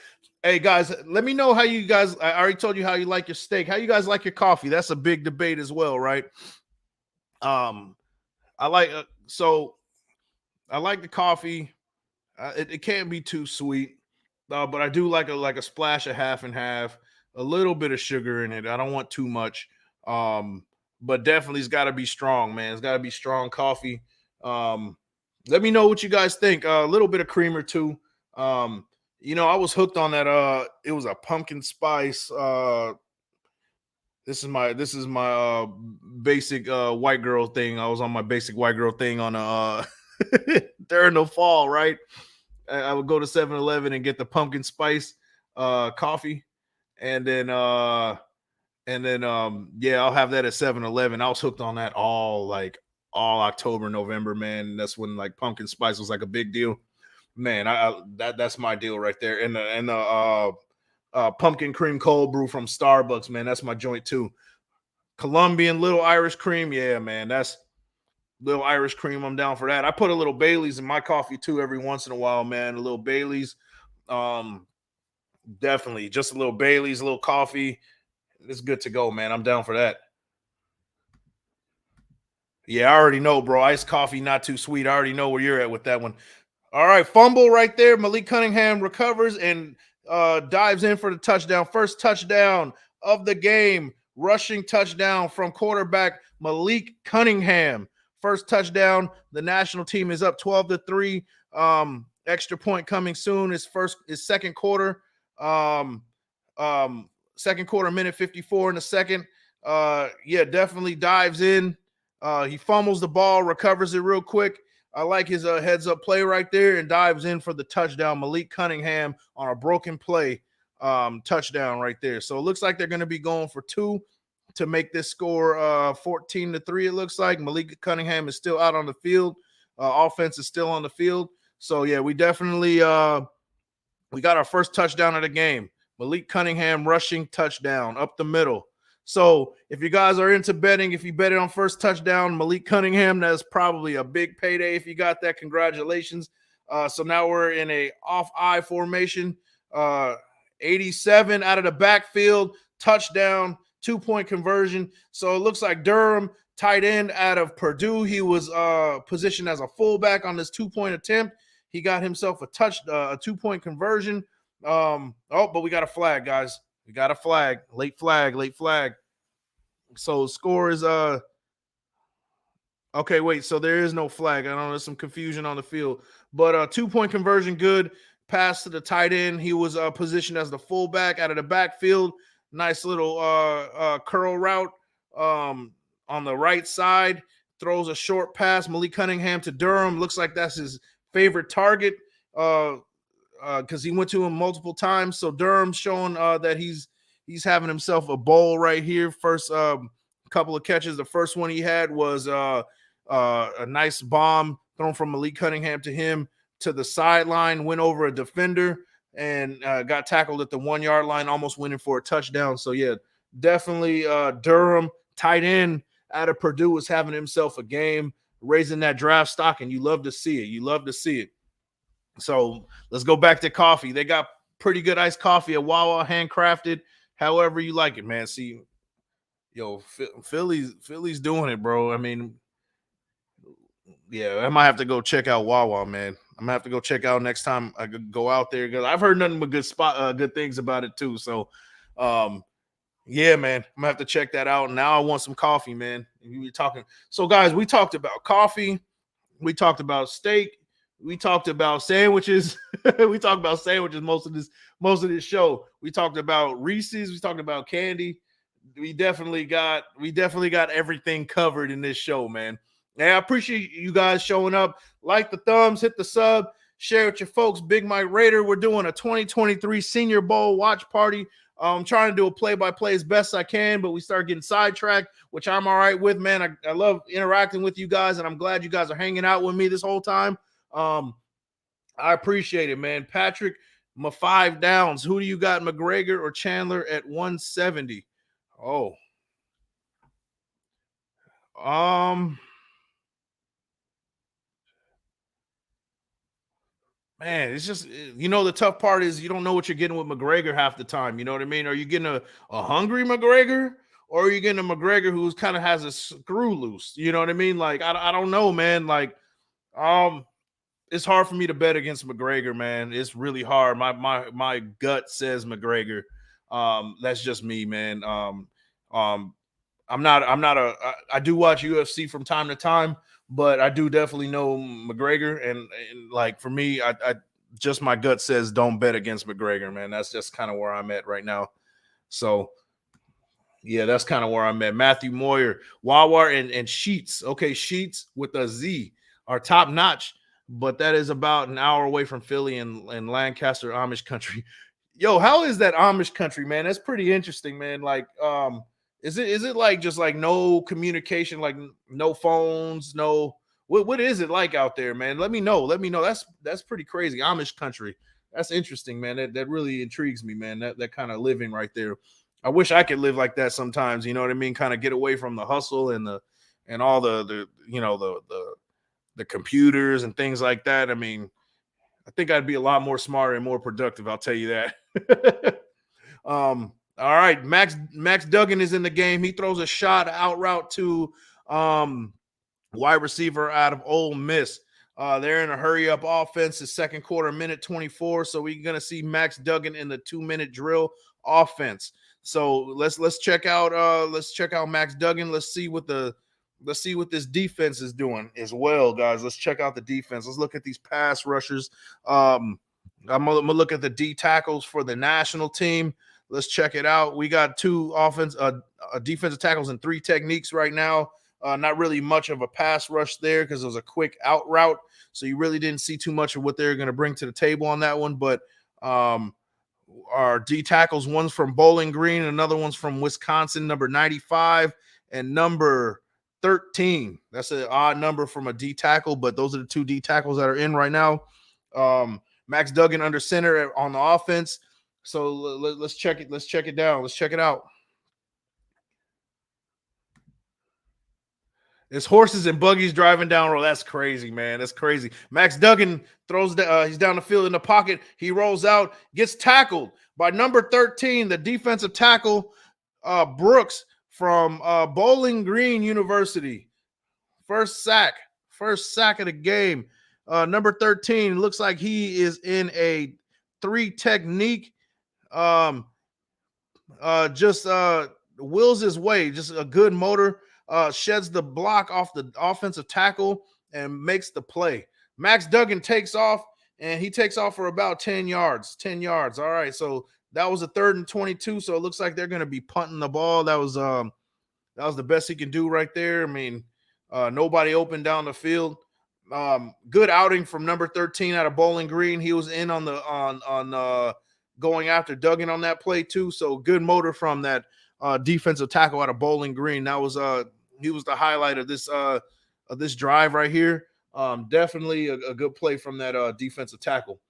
Hey guys, let me know how you guys. I already told you how you like your steak. How you guys like your coffee? That's a big debate as well, right? I like I like the coffee. It can't be too sweet, but I do like a splash of half and half, a little bit of sugar in it. I don't want too much. But definitely it's got to be strong, man. It's got to be strong coffee. Let me know what you guys think. A little bit of creamer too. I was hooked on that. It was a pumpkin spice. This is my basic white girl thing. I was on my basic white girl thing on during the fall, right? I would go to 7-Eleven and get the pumpkin spice coffee, and then yeah, I'll have that at 7-Eleven. I was hooked on that all October, November, man. That's when like pumpkin spice was like a big deal. Man, that's my deal right there. And the pumpkin cream cold brew from Starbucks, man. That's my joint too. Colombian little Irish cream, yeah, man. That's little Irish cream. I'm down for that. I put a little Bailey's in my coffee too every once in a while, man. A little Bailey's, definitely just a little Bailey's, a little coffee. It's good to go, man. I'm down for that. Yeah, I already know, bro. Iced coffee, not too sweet. I already know where you're at with that one. All right, fumble right there. Malik Cunningham recovers and dives in for the touchdown. First touchdown of the game. Rushing touchdown from quarterback Malik Cunningham. First touchdown. The national team is up 12-3. Extra point coming soon. His second quarter. Second quarter, minute 54 in the second. Yeah, definitely dives in. He fumbles the ball, recovers it real quick. I like his heads up play right there and dives in for the touchdown. Malik Cunningham on a broken play touchdown right there. So it looks like they're going to be going for 2 to make this score 14-3. It looks like Malik Cunningham is still out on the field. Offense is still on the field. So yeah, we definitely we got our first touchdown of the game. Malik Cunningham rushing touchdown up the middle. So if you guys are into betting, if you bet it on first touchdown, Malik Cunningham, that's probably a big payday. If you got that, congratulations. So now we're in a off-eye formation. 87 out of the backfield, touchdown, 2-point conversion. So it looks like Durham, tight end out of Purdue. He was positioned as a fullback on this 2-point attempt. He got himself a 2-point conversion. But we got a flag, guys. We got a flag. Late flag. So score is okay, wait. So there is no flag. I know there's some confusion on the field, but 2-point conversion, good pass to the tight end. He was positioned as the fullback out of the backfield. Nice little curl route on the right side. Throws a short pass. Malik Cunningham to Durham. Looks like that's his favorite target because he went to him multiple times. So Durham's showing that he's having himself a bowl right here. First couple of catches. The first one he had was a nice bomb thrown from Malik Cunningham to him to the sideline, went over a defender and got tackled at the 1 yard line, almost winning for a touchdown. So yeah, definitely Durham, tight end out of Purdue, is having himself a game, raising that draft stock, and you love to see it. You love to see it. So let's go back to coffee. They got pretty good iced coffee at Wawa, handcrafted, however you like it, man. See, yo, Philly's doing it, bro. I mean, yeah, I might have to go check out Wawa, man. I'm gonna have to go check out next time I go out there because I've heard nothing but good things about it too. So, yeah, man, I'm gonna have to check that out. Now I want some coffee, man. We were talking. So, guys, we talked about coffee. We talked about steak. We talked about sandwiches. We talked about sandwiches most of this show. We talked about Reese's. We talked about candy. We definitely got everything covered in this show, man. And I appreciate you guys showing up. Like the thumbs, hit the sub, share with your folks. Big Mike Raider. We're doing a 2023 Senior Bowl watch party. I'm trying to do a play-by-play as best I can, but we start getting sidetracked, which I'm all right with, man. I love interacting with you guys, and I'm glad you guys are hanging out with me this whole time. I appreciate it, man. Patrick, my 5 downs. Who do you got, McGregor or Chandler at 170? Oh. Man, it's just the tough part is you don't know what you're getting with McGregor half the time. You know what I mean? Are you getting a hungry McGregor, or are you getting a McGregor who's kind of has a screw loose? You know what I mean? Like I don't know, man. Like it's hard for me to bet against McGregor, man. It's really hard. My gut says McGregor. That's just me, man. I'm not I do watch UFC from time to time, but I do definitely know McGregor, and like for me, I just my gut says don't bet against McGregor, man. That's just kind of where I'm at right now. So yeah, that's kind of where I'm at. Matthew Moyer, Wawa, and Sheets. Okay, Sheets with a Z are top notch, but that is about an hour away from Philly and Lancaster, Amish country. Yo, how is that Amish country, man? That's pretty interesting, man. Like, is it like just like no communication, like no phones, no what is it like out there, man? Let me know. Let me know. That's pretty crazy. Amish country. That's interesting, man. That really intrigues me, man. That kind of living right there. I wish I could live like that sometimes, you know what I mean? Kind of get away from the hustle and all the the computers and things like that. I mean, I think I'd be a lot more smarter and more productive, I'll tell you that. All right, Max Duggan is in the game. He throws a shot out route to wide receiver out of Ole Miss. They're in a hurry up offense. The second quarter, minute 24. So we're gonna see Max Duggan in the 2-minute drill offense. So let's check out Max Duggan. Let's see what this defense is doing as well, guys. Let's check out the defense. Let's look at these pass rushers. I'm gonna look at the D tackles for the national team. Let's check it out. We got 2 defensive tackles and 3 techniques right now. Not really much of a pass rush there because it was a quick out route. So you really didn't see too much of what they're going to bring to the table on that one. But our D tackles, one's from Bowling Green, another one's from Wisconsin, number 95 and number 13. That's an odd number from a D tackle, but those are the 2 D tackles that are in right now. Max Duggan under center on the offense. So let's check it. Let's check it down. Let's check it out. It's horses and buggies driving down road. That's crazy, man. That's crazy. Max Duggan throws he's down the field in the pocket. He rolls out, gets tackled by number 13, the defensive tackle, Brooks from Bowling Green University. First sack of the game. Number 13 looks like he is in a 3 technique. wills his way, just a good motor, sheds the block off the offensive tackle and makes the play. Max Duggan takes off, and he takes off for about 10 yards. 10 yards. All right, so that was a 3rd and 22, so it looks like they're going to be punting the ball. That was the best he can do right there. I mean, nobody open down the field. Good outing from number 13 out of Bowling Green. He was in on the going after Duggan on that play too. So good motor from that defensive tackle out of Bowling Green. That was he was the highlight of this drive right here. Definitely a good play from that defensive tackle.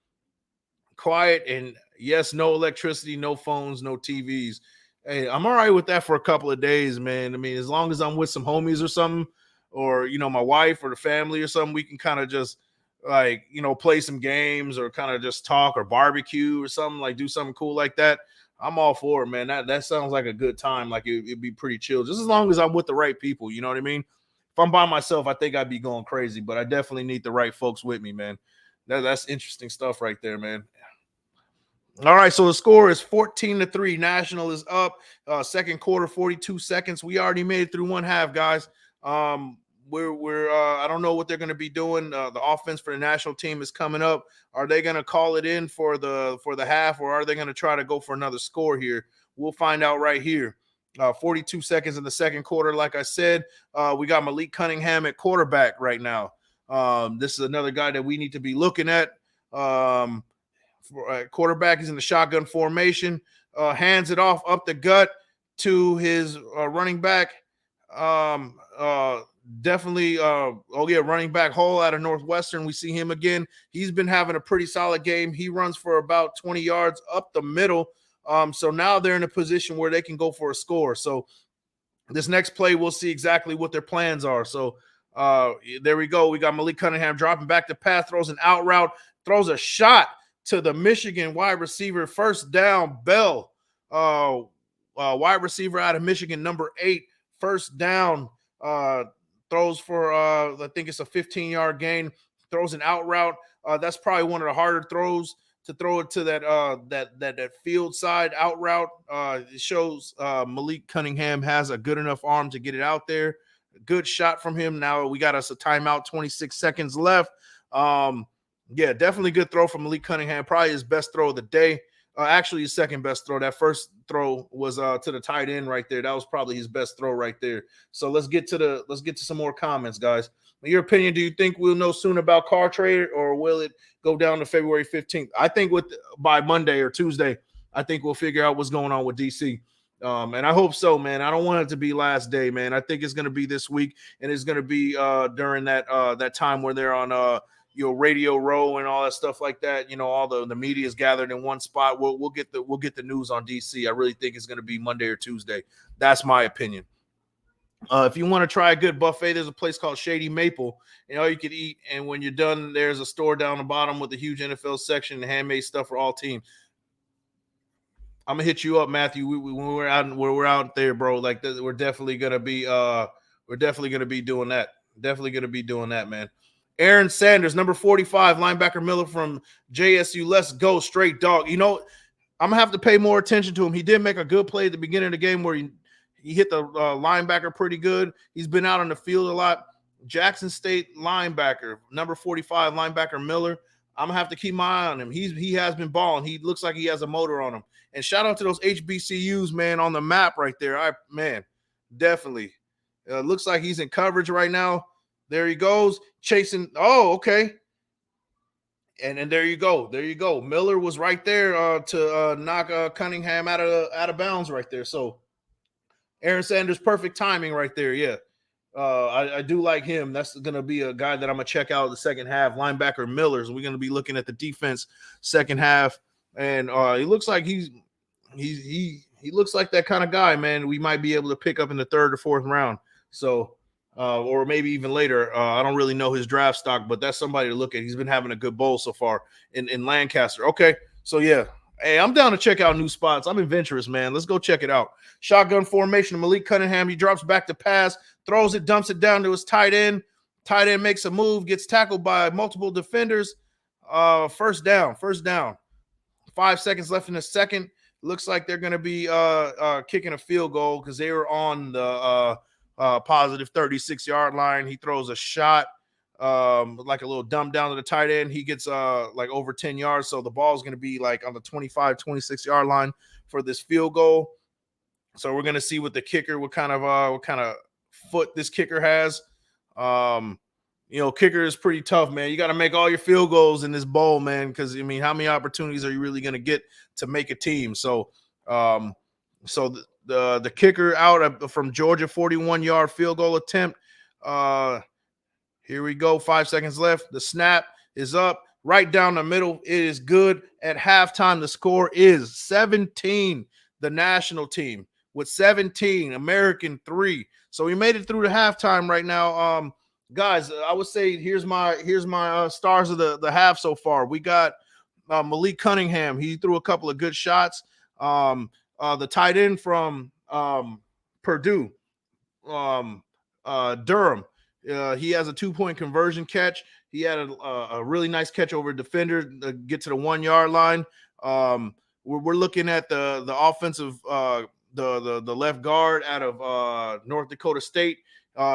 Quiet, and yes, no electricity, no phones, no TVs. Hey, I'm all right with that for a couple of days, man. I mean, as long as I'm with some homies or something, or my wife or the family or something, we can kind of just like play some games or kind of just talk or barbecue or something, like do something cool like that. I'm all for it, man. That sounds like a good time. Like it'd be pretty chill, just as long as I'm with the right people. You know what I mean? If I'm by myself, I think I'd be going crazy, but I definitely need the right folks with me, man. That's interesting stuff right there, man. All right, so the score is 14-3. National is up. Second quarter, 42 seconds. We already made it through one half, guys. We're I don't know what they're going to be doing. The offense for the national team is coming up. Are they going to call it in for the half, or are they going to try to go for another score here? We'll find out right here. 42 seconds in the second quarter. Like I said, we got Malik Cunningham at quarterback right now. This is another guy that we need to be looking at. Quarterback is in the shotgun formation. Hands it off up the gut to his running back. Definitely running back Hole out of Northwestern. We see him again. He's been having a pretty solid game. He runs for about 20 yards up the middle. So now they're in a position where they can go for a score. So this next play, we'll see exactly what their plans are. So there we go. We got Malik Cunningham dropping back to pass, throws an out route, throws a shot to the Michigan wide receiver. First down, Bell, wide receiver out of Michigan, number 8. First down, throws for I think it's a 15-yard gain. Throws an out route. That's probably one of the harder throws to throw it to that field side out route. It shows Malik Cunningham has a good enough arm to get it out there. Good shot from him. Now we got us a timeout. 26 seconds left. Yeah, definitely good throw from Malik Cunningham. Probably his best throw of the day. Actually, his second best throw. That first throw was to the tight end right there. That was probably his best throw right there. So let's get to some more comments, guys. In your opinion, do you think we'll know soon about Carr trade, or will it go down to February 15th? I think by Monday or Tuesday, I think we'll figure out what's going on with DC. And I hope so, man. I don't want it to be last day, man. I think it's going to be this week, and it's going to be during that time where they're on Radio Row and all that stuff like that. All the media is gathered in one spot. We'll get the news on DC. I really think it's going to be Monday or Tuesday. That's my opinion. If you want to try a good buffet, there's a place called Shady Maple, and all you can eat. And when you're done, there's a store down the bottom with a huge NFL section and handmade stuff for all teams. I'm gonna hit you up, Matthew. When we're out there, bro. Like we're definitely gonna be doing that. Definitely gonna be doing that, man. Aaron Sanders, number 45, linebacker Miller from JSU. Let's go, straight dog. I'm gonna have to pay more attention to him. He did make a good play at the beginning of the game where he hit the linebacker pretty good. He's been out on the field a lot. Jackson State linebacker, number 45, linebacker Miller. I'm gonna have to keep my eye on him. He has been balling. He looks like he has a motor on him. And shout out to those HBCUs, man, on the map right there. Definitely. Looks like he's in coverage right now. There he goes, chasing. Oh, okay. And there you go. There you go. Miller was right there to knock Cunningham out of bounds right there. So Aaron Sanders, perfect timing right there. Yeah. I do like him. That's going to be a guy that I'm going to check out the second half. Linebacker Miller. So we're going to be looking at the defense second half. And he looks like he looks like that kind of guy, man. We might be able to pick up in the third or fourth round. So or maybe even later. I don't really know his draft stock, but that's somebody to look at. He's been having a good bowl so far in Lancaster. Okay, so yeah. Hey, I'm down to check out new spots. I'm adventurous, man. Let's go check it out. Shotgun formation, Malik Cunningham. He drops back to pass, throws it, dumps it down to his tight end. Tight end makes a move, gets tackled by multiple defenders. First down. 5 seconds left in the second. looks like they're going to be kicking a field goal because they were on the positive 36-yard line. He throws a shot, like a little dump down to the tight end. He gets like over 10 yards. So the ball is going to be like on the 25, 26-yard line for this field goal. So we're going to see what the kicker, what kind of foot this kicker has. Kicker is pretty tough, man. You got to make all your field goals in this bowl, man, because, I mean, how many opportunities are you really going to get to make a team? So the kicker out from Georgia, 41-yard field goal attempt. Here we go, 5 seconds left. The snap is up right down the middle. It is good. At halftime, the score is 17, the national team, with 17, American 3. So we made it through the halftime right now. Guys, I would say here's my stars of the half so far. We got Malik Cunningham. He threw a couple of good shots. The tight end from Purdue, Durham. He has a 2-point conversion catch. He had a really nice catch over a defender to get to the 1-yard line. We're looking at the offensive the left guard out of North Dakota State.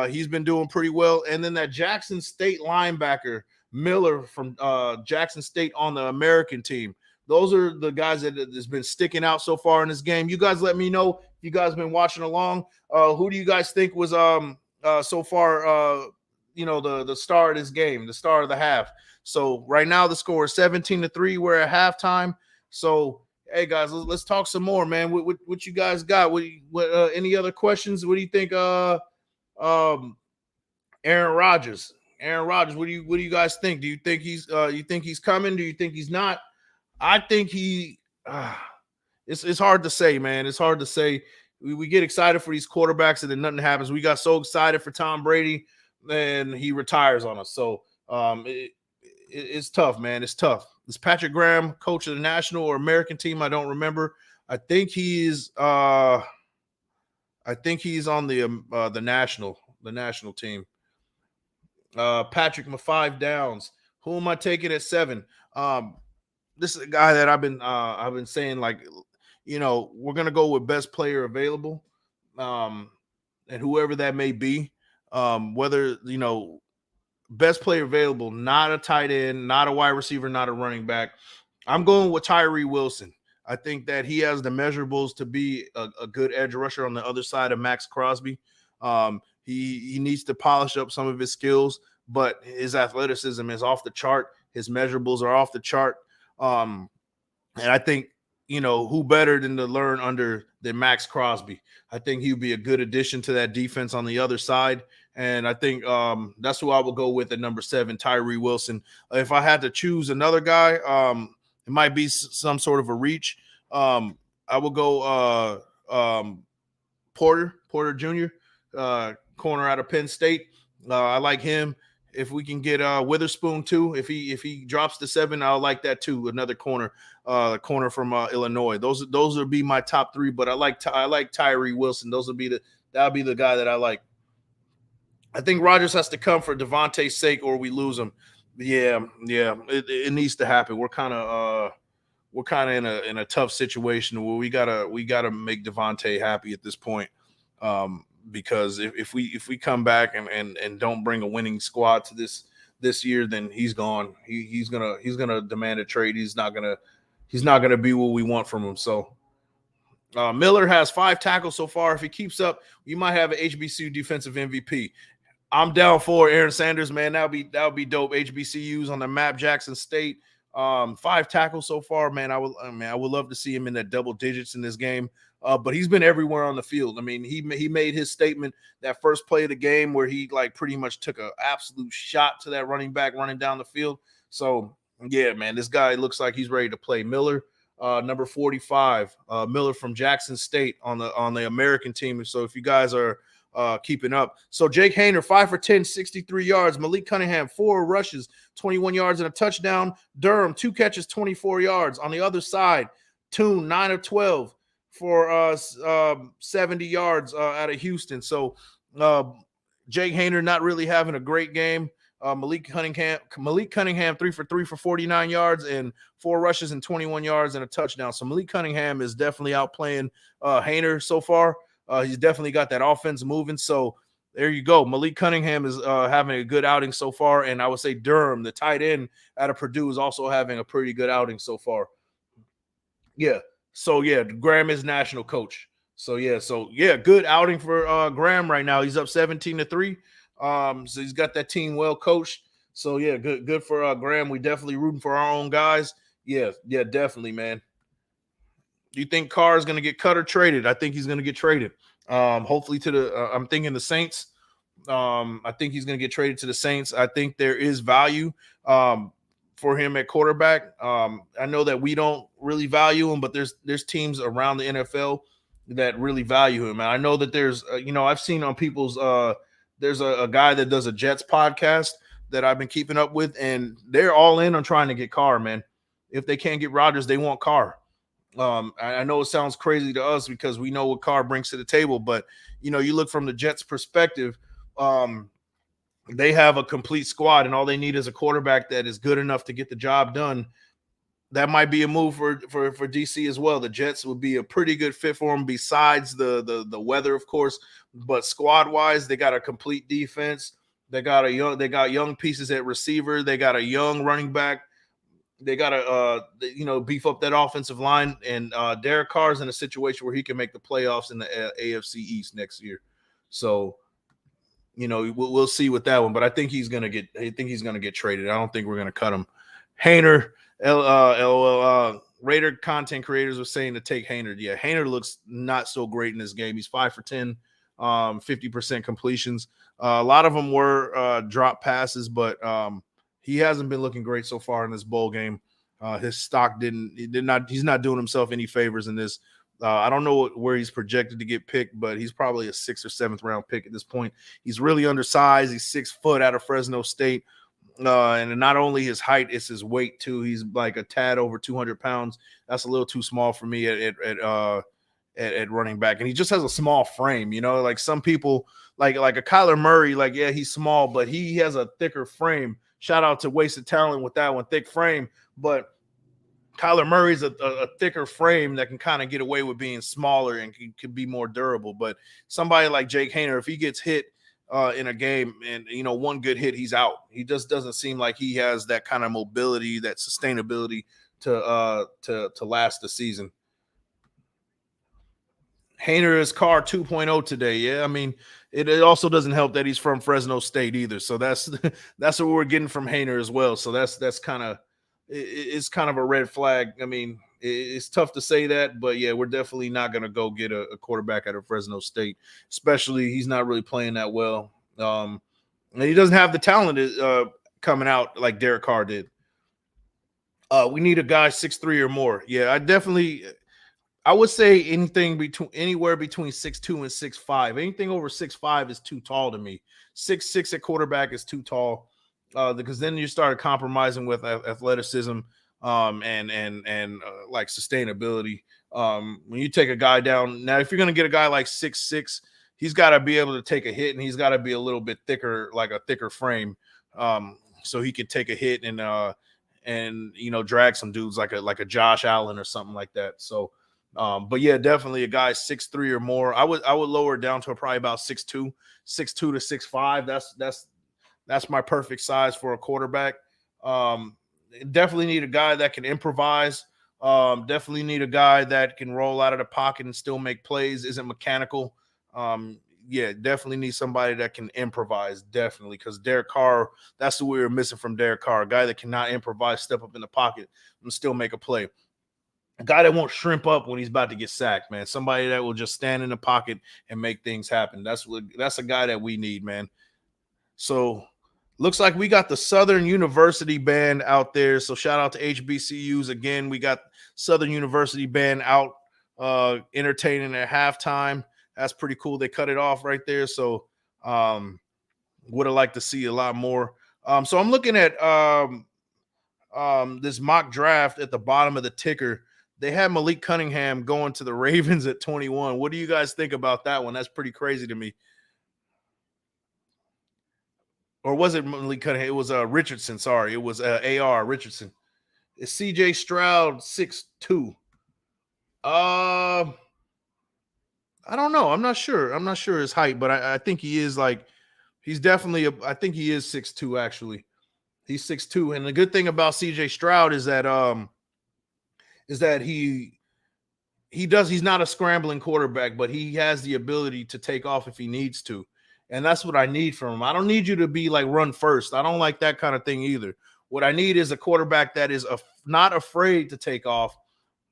He's been doing pretty well. And then that Jackson State linebacker, Miller from Jackson State on the American team. Those are the guys that has been sticking out so far in this game. You guys let me know if you guys been watching along. Who do you guys think was so far the star of this game, the star of the half? So right now the score is 17-3. We're at halftime. So hey guys, let's talk some more, man. What you guys got? What any other questions? What do you think? Aaron Rodgers. What do you guys think? Do you think he's coming? Do you think he's not? I think it's hard to say, man. It's hard to say. We get excited for these quarterbacks and then nothing happens. We got so excited for Tom Brady and he retires on us. So it's tough, man. It's tough. Is Patrick Graham coach of the national or American team? I don't remember. I think he's on the national team. Patrick, my 5 downs. Who am I taking at 7? This is a guy that I've been saying, like, we're gonna go with best player available, and whoever that may be. Whether best player available, not a tight end, not a wide receiver, not a running back. I'm going with Tyree Wilson. I think that he has the measurables to be a good edge rusher on the other side of Max Crosby. He needs to polish up some of his skills, but his athleticism is off the chart. His measurables are off the chart. And I think, who better than to learn under than Max Crosby? I think he would be a good addition to that defense on the other side. And I think that's who I will go with at number 7, Tyree Wilson. If I had to choose another guy, it might be some sort of a reach. I will go Porter Jr., corner out of Penn State. I like him. If we can get Witherspoon too, if he drops to 7, I'll like that too. Another corner from Illinois. Those would be my top 3. But I like Tyree Wilson. That'll be the guy that I like. I think Rodgers has to come for Devontae's sake, or we lose him. Yeah, it needs to happen. We're kind of in a tough situation where we gotta make Devontae happy at this point. Because if we come back and don't bring a winning squad to this year, then he's gone. He's gonna demand a trade. He's not gonna be what we want from him. So Miller has 5 tackles so far. If he keeps up, you might have an HBCU defensive MVP. I'm down for Aaron Sanders, man. That'll be dope. HBCUs on the map. Jackson State, 5 tackles so far, man. I would love to see him in that double digits in this game. But he's been everywhere on the field. I mean, he made his statement that first play of the game where he pretty much took an absolute shot to that running back running down the field. So yeah, man, this guy looks like he's ready to play. Miller, number 45, Miller from Jackson State on the American team. So if you guys are keeping up. So Jake Haener, 5 for 10, 63 yards. Malik Cunningham, 4 rushes, 21 yards and a touchdown. Durham, 2 catches, 24 yards. On the other side, Toon, 9 of 12 for 70 yards out of Houston. So Jake Haener not really having a great game. Malik Cunningham 3 for 3 for 49 yards and 4 rushes and 21 yards and a touchdown. So Malik Cunningham is definitely outplaying Haener so far. He's definitely got that offense moving. So there you go. Malik Cunningham is having a good outing so far. And I would say Durham, the tight end out of Purdue, is also having a pretty good outing so far. Yeah. So yeah, Graham is national coach. So yeah, good outing for Graham right now. He's up 17-3. So he's got that team well coached. So yeah, good for Graham. We definitely rooting for our own guys. Yeah, definitely, man. Do you think Carr is going to get cut or traded? I think he's going to get traded. Hopefully to the I'm thinking the Saints. I think he's going to get traded to the Saints. I think there is value for him at quarterback. I know that we don't really value him, but there's teams around the NFL that really value him. And I know that there's, I've seen on people's, there's a guy that does a Jets podcast that I've been keeping up with, and they're all in on trying to get Carr, man. If they can't get Rodgers, they want Carr. I know it sounds crazy to us because we know what Carr brings to the table, but you look from the Jets' perspective. They have a complete squad, and all they need is a quarterback that is good enough to get the job done. That might be a move for DC as well. The Jets would be a pretty good fit for them, besides the weather, of course. But squad wise, they got a complete defense. They got young pieces at receiver. They got a young running back. They got to beef up that offensive line. And Derek Carr's in a situation where he can make the playoffs in the AFC East next year. So we'll see with that one. But I think he's gonna get traded. I don't think we're gonna cut him. Haener. Raider content creators were saying to take Haener. Yeah, Haener looks not so great in this game. He's 5 for 10, 50% completions. A lot of them were drop passes, but he hasn't been looking great so far in this bowl game. His stock he's not doing himself any favors in this. I don't know where he's projected to get picked, but he's probably a 6th or 7th round pick at this point. He's really undersized. He's 6 foot out of Fresno State. And not only his height, it's his weight too. He's like a tad over 200 pounds. That's a little too small for me at running back. And he just has a small frame, like some people like a Kyler Murray, yeah, he's small, but he has a thicker frame. Shout out to Wasted Talent with that one, thick frame. But Kyler Murray's a thicker frame that can kind of get away with being smaller and can be more durable. But somebody like Jake Haener, if he gets hit in a game and one good hit, he's out. He just doesn't seem like he has that kind of mobility, that sustainability to last the season. Haener is Carr 2.0 today. Yeah, I mean, it also doesn't help that he's from Fresno State either. So that's what we're getting from Haener as well. So that's kind of it's kind of a red flag. I mean, it's tough to say that, but yeah, we're definitely not going to go get a quarterback out of Fresno State, especially he's not really playing that well. And he doesn't have the talent coming out like Derek Carr did. We need a guy 6'3" or more. Yeah, I would say anywhere between 6'2" and 6'5". Anything over 6'5" is too tall to me. 6'6" at quarterback is too tall. Because then you start compromising with athleticism and like sustainability. When you take a guy down, now if you're going to get a guy like 6'6", he's got to be able to take a hit, and he's got to be a little bit thicker, like a thicker frame, so he could take a hit and drag some dudes like a Josh Allen or something like that. So, but yeah, definitely a guy 6'3" or more. I would lower it down to probably about 6'2" to 6'5". That's my perfect size for a quarterback. Definitely need a guy that can improvise. Definitely need a guy that can roll out of the pocket and still make plays, isn't mechanical. Yeah, definitely need somebody that can improvise, definitely, because Derek Carr, that's what we were missing from Derek Carr, a guy that cannot improvise, step up in the pocket, and still make a play. A guy that won't shrimp up when he's about to get sacked, man. Somebody that will just stand in the pocket and make things happen. That's a guy that we need, man. So looks like we got the Southern University band out there. So shout out to HBCUs again. We got Southern University band out entertaining at halftime. That's pretty cool. They cut it off right there. So would have liked to see a lot more. So I'm looking at this mock draft at the bottom of the ticker. They had Malik Cunningham going to the Ravens at 21. What do you guys think about that one? That's pretty crazy to me. Or was it Malik Cunningham? It was Richardson. Sorry, it was AR Richardson. Is CJ Stroud 6'2"? I don't know. I'm not sure. I'm not sure his height, but I think he is like he's definitely I think he is 6'2", actually. He's 6'2". And the good thing about CJ Stroud is that he's not a scrambling quarterback, but he has the ability to take off if he needs to. And that's what I need from him. I don't need you to be like run first. I don't like that kind of thing either. What I need is a quarterback that is not afraid to take off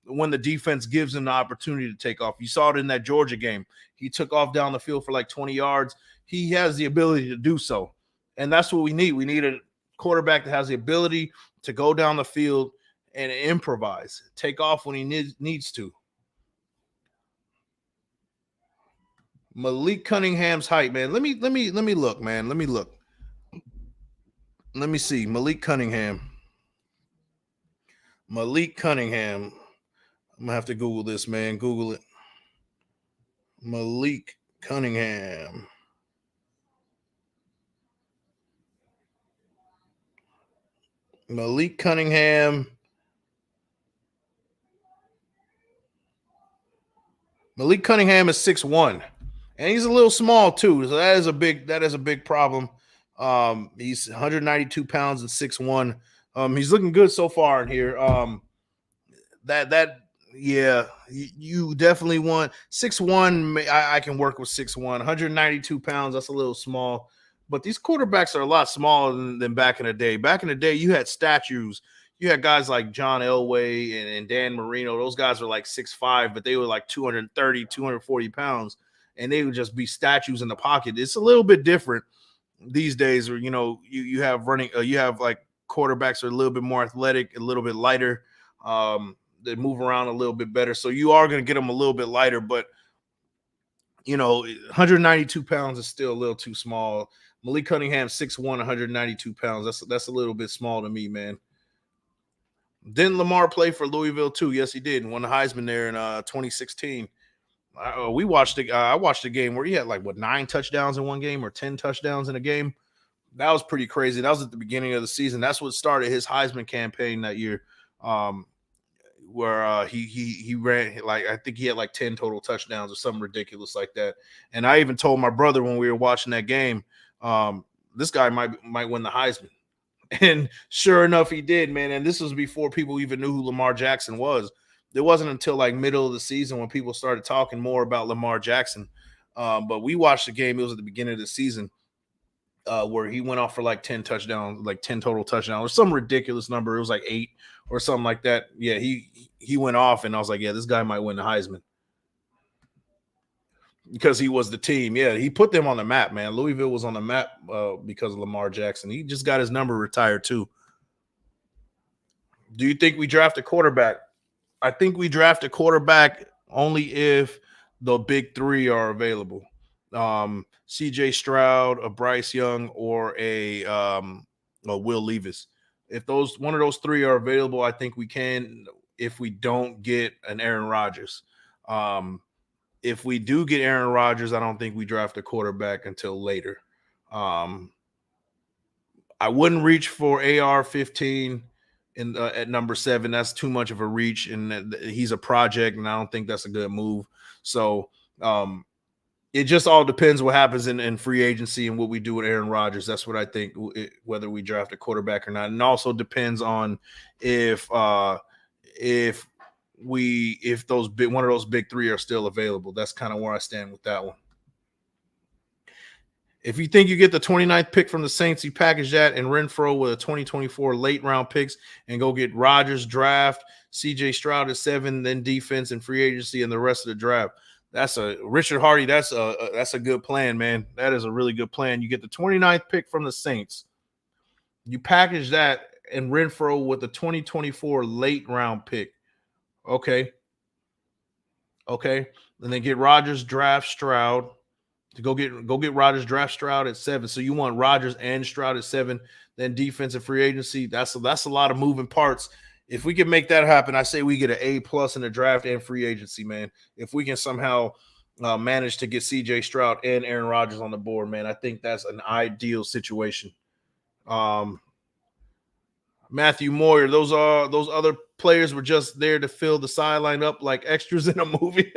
when the defense gives him the opportunity to take off. You saw it in that Georgia game. He took off down the field for like 20 yards. He has the ability to do so. And that's what we need. We need a quarterback that has the ability to go down the field and improvise, take off when he needs to. Malik Cunningham's height, man. Let me look, man. Let me look. Let me see. Malik Cunningham. Malik Cunningham. I'm gonna have to Google this, man. Google it. Malik Cunningham. Malik Cunningham. Malik Cunningham is 6'1", and he's a little small too. So that is a big problem. He's 192 pounds and 6'1". He's looking good so far in here. Yeah, you definitely want 6'1". I can work with 6'1". 192 pounds, that's a little small. But these quarterbacks are a lot smaller than back in the day. Back in the day, you had statues. You had guys like John Elway and Dan Marino. Those guys were like 6'5", but they were like 230, 240 pounds, and they would just be statues in the pocket. It's a little bit different these days, where you have like quarterbacks are a little bit more athletic, a little bit lighter. They move around a little bit better, so you are going to get them a little bit lighter. But 192 pounds is still a little too small. Malik Cunningham, 6'1", 192 pounds. That's a little bit small to me, man. Didn't Lamar play for Louisville too? Yes, he did, and won the Heisman there in 2016. I watched the game where he had 9 touchdowns in one game or 10 touchdowns in a game. That was pretty crazy. That was at the beginning of the season. That's what started his Heisman campaign that year. Where he ran I think he had 10 total touchdowns or something ridiculous like that. And I even told my brother when we were watching that game, this guy might win the Heisman. And sure enough, he did, man. And this was before people even knew who Lamar Jackson was. It wasn't until middle of the season when people started talking more about Lamar Jackson. But we watched the game. It was at the beginning of the season where he went off for 10 touchdowns, 10 total touchdowns, or some ridiculous number. It was 8 or something like that. Yeah, he went off, and I was like, yeah, this guy might win the Heisman because he was the team. Yeah, he put them on the map, man. Louisville was on the map because of Lamar Jackson. He just got his number retired too. Do you think we draft a quarterback? I think we draft a quarterback only if the big 3 are available. CJ Stroud, a Bryce Young, or a Will Levis. If one of those 3 are available, I think we can. If we don't get an Aaron Rodgers, if we do get Aaron Rodgers, I don't think we draft a quarterback until later. I wouldn't reach for AR-15 at number 7. That's too much of a reach, and he's a project, and I don't think that's a good move. So it just all depends what happens in free agency and what we do with Aaron Rodgers. That's what I think, whether we draft a quarterback or not. And also depends on if one of those big 3 are still available. That's kind of where I stand with that one. If you think you get the 29th pick from the Saints, you package that and Renfro with a 2024 late round picks and go get Rodgers, draft CJ Stroud at 7, then defense and free agency and the rest of the draft. That's a Richard Hardy. That's a good plan, man. That is a really good plan. You get the 29th pick from the Saints. You package that and Renfro with the 2024 late round pick. Okay. And then get Rodgers, draft Stroud. To go get Rodgers, draft Stroud at 7. So you want Rodgers and Stroud at 7, then defensive free agency. That's a lot of moving parts. If we can make that happen, I say we get an A+ in the draft and free agency, man. If we can somehow manage to get CJ Stroud and Aaron Rodgers on the board, man, I think that's an ideal situation. Um, Matthew Moyer, those other players were just there to fill the sideline up like extras in a movie.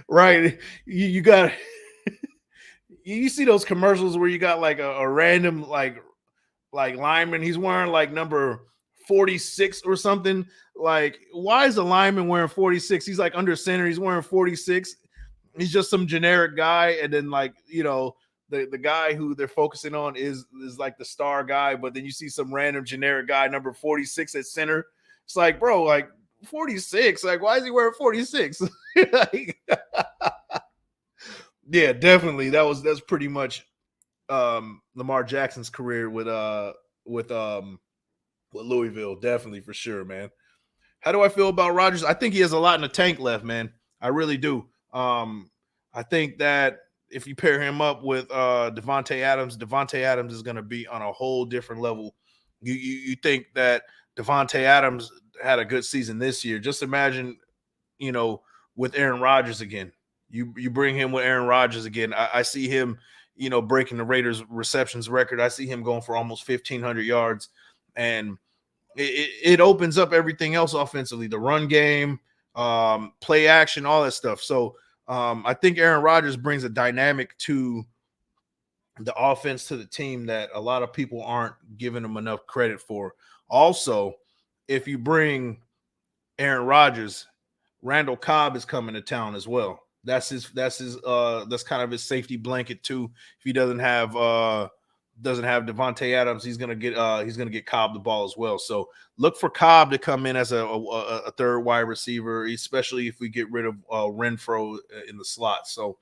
Right. You got you see those commercials where you got like a random like lineman, he's wearing like number 46 or something. Like, why is the lineman wearing 46? He's like under center, he's wearing 46. He's just some generic guy, and then like, the guy who they're focusing on is like the star guy, but then you see some random generic guy number 46 at center. It's like, bro, like 46, like why is he wearing 46? Like, yeah, definitely that's pretty much Lamar Jackson's career with with Louisville, definitely, for sure, man. How do I feel about Rodgers? I think he has a lot in the tank left, man. I really do. I think that if you pair him up with Devontae Adams is going to be on a whole different level. You think that Devontae Adams had a good season this year? Just imagine, with Aaron Rodgers again. You bring him with Aaron Rodgers again. I see him, breaking the Raiders receptions record. I see him going for almost 1,500 yards, and it opens up everything else offensively, the run game, play action, all that stuff. So I think Aaron Rodgers brings a dynamic to the offense, to the team, that a lot of people aren't giving him enough credit for. Also, if you bring Aaron Rodgers, Randall Cobb is coming to town as well. That's kind of his safety blanket too. If he doesn't have Devontae Adams, he's gonna get Cobb the ball as well. So look for Cobb to come in as a third wide receiver, especially if we get rid of Renfro in the slot. So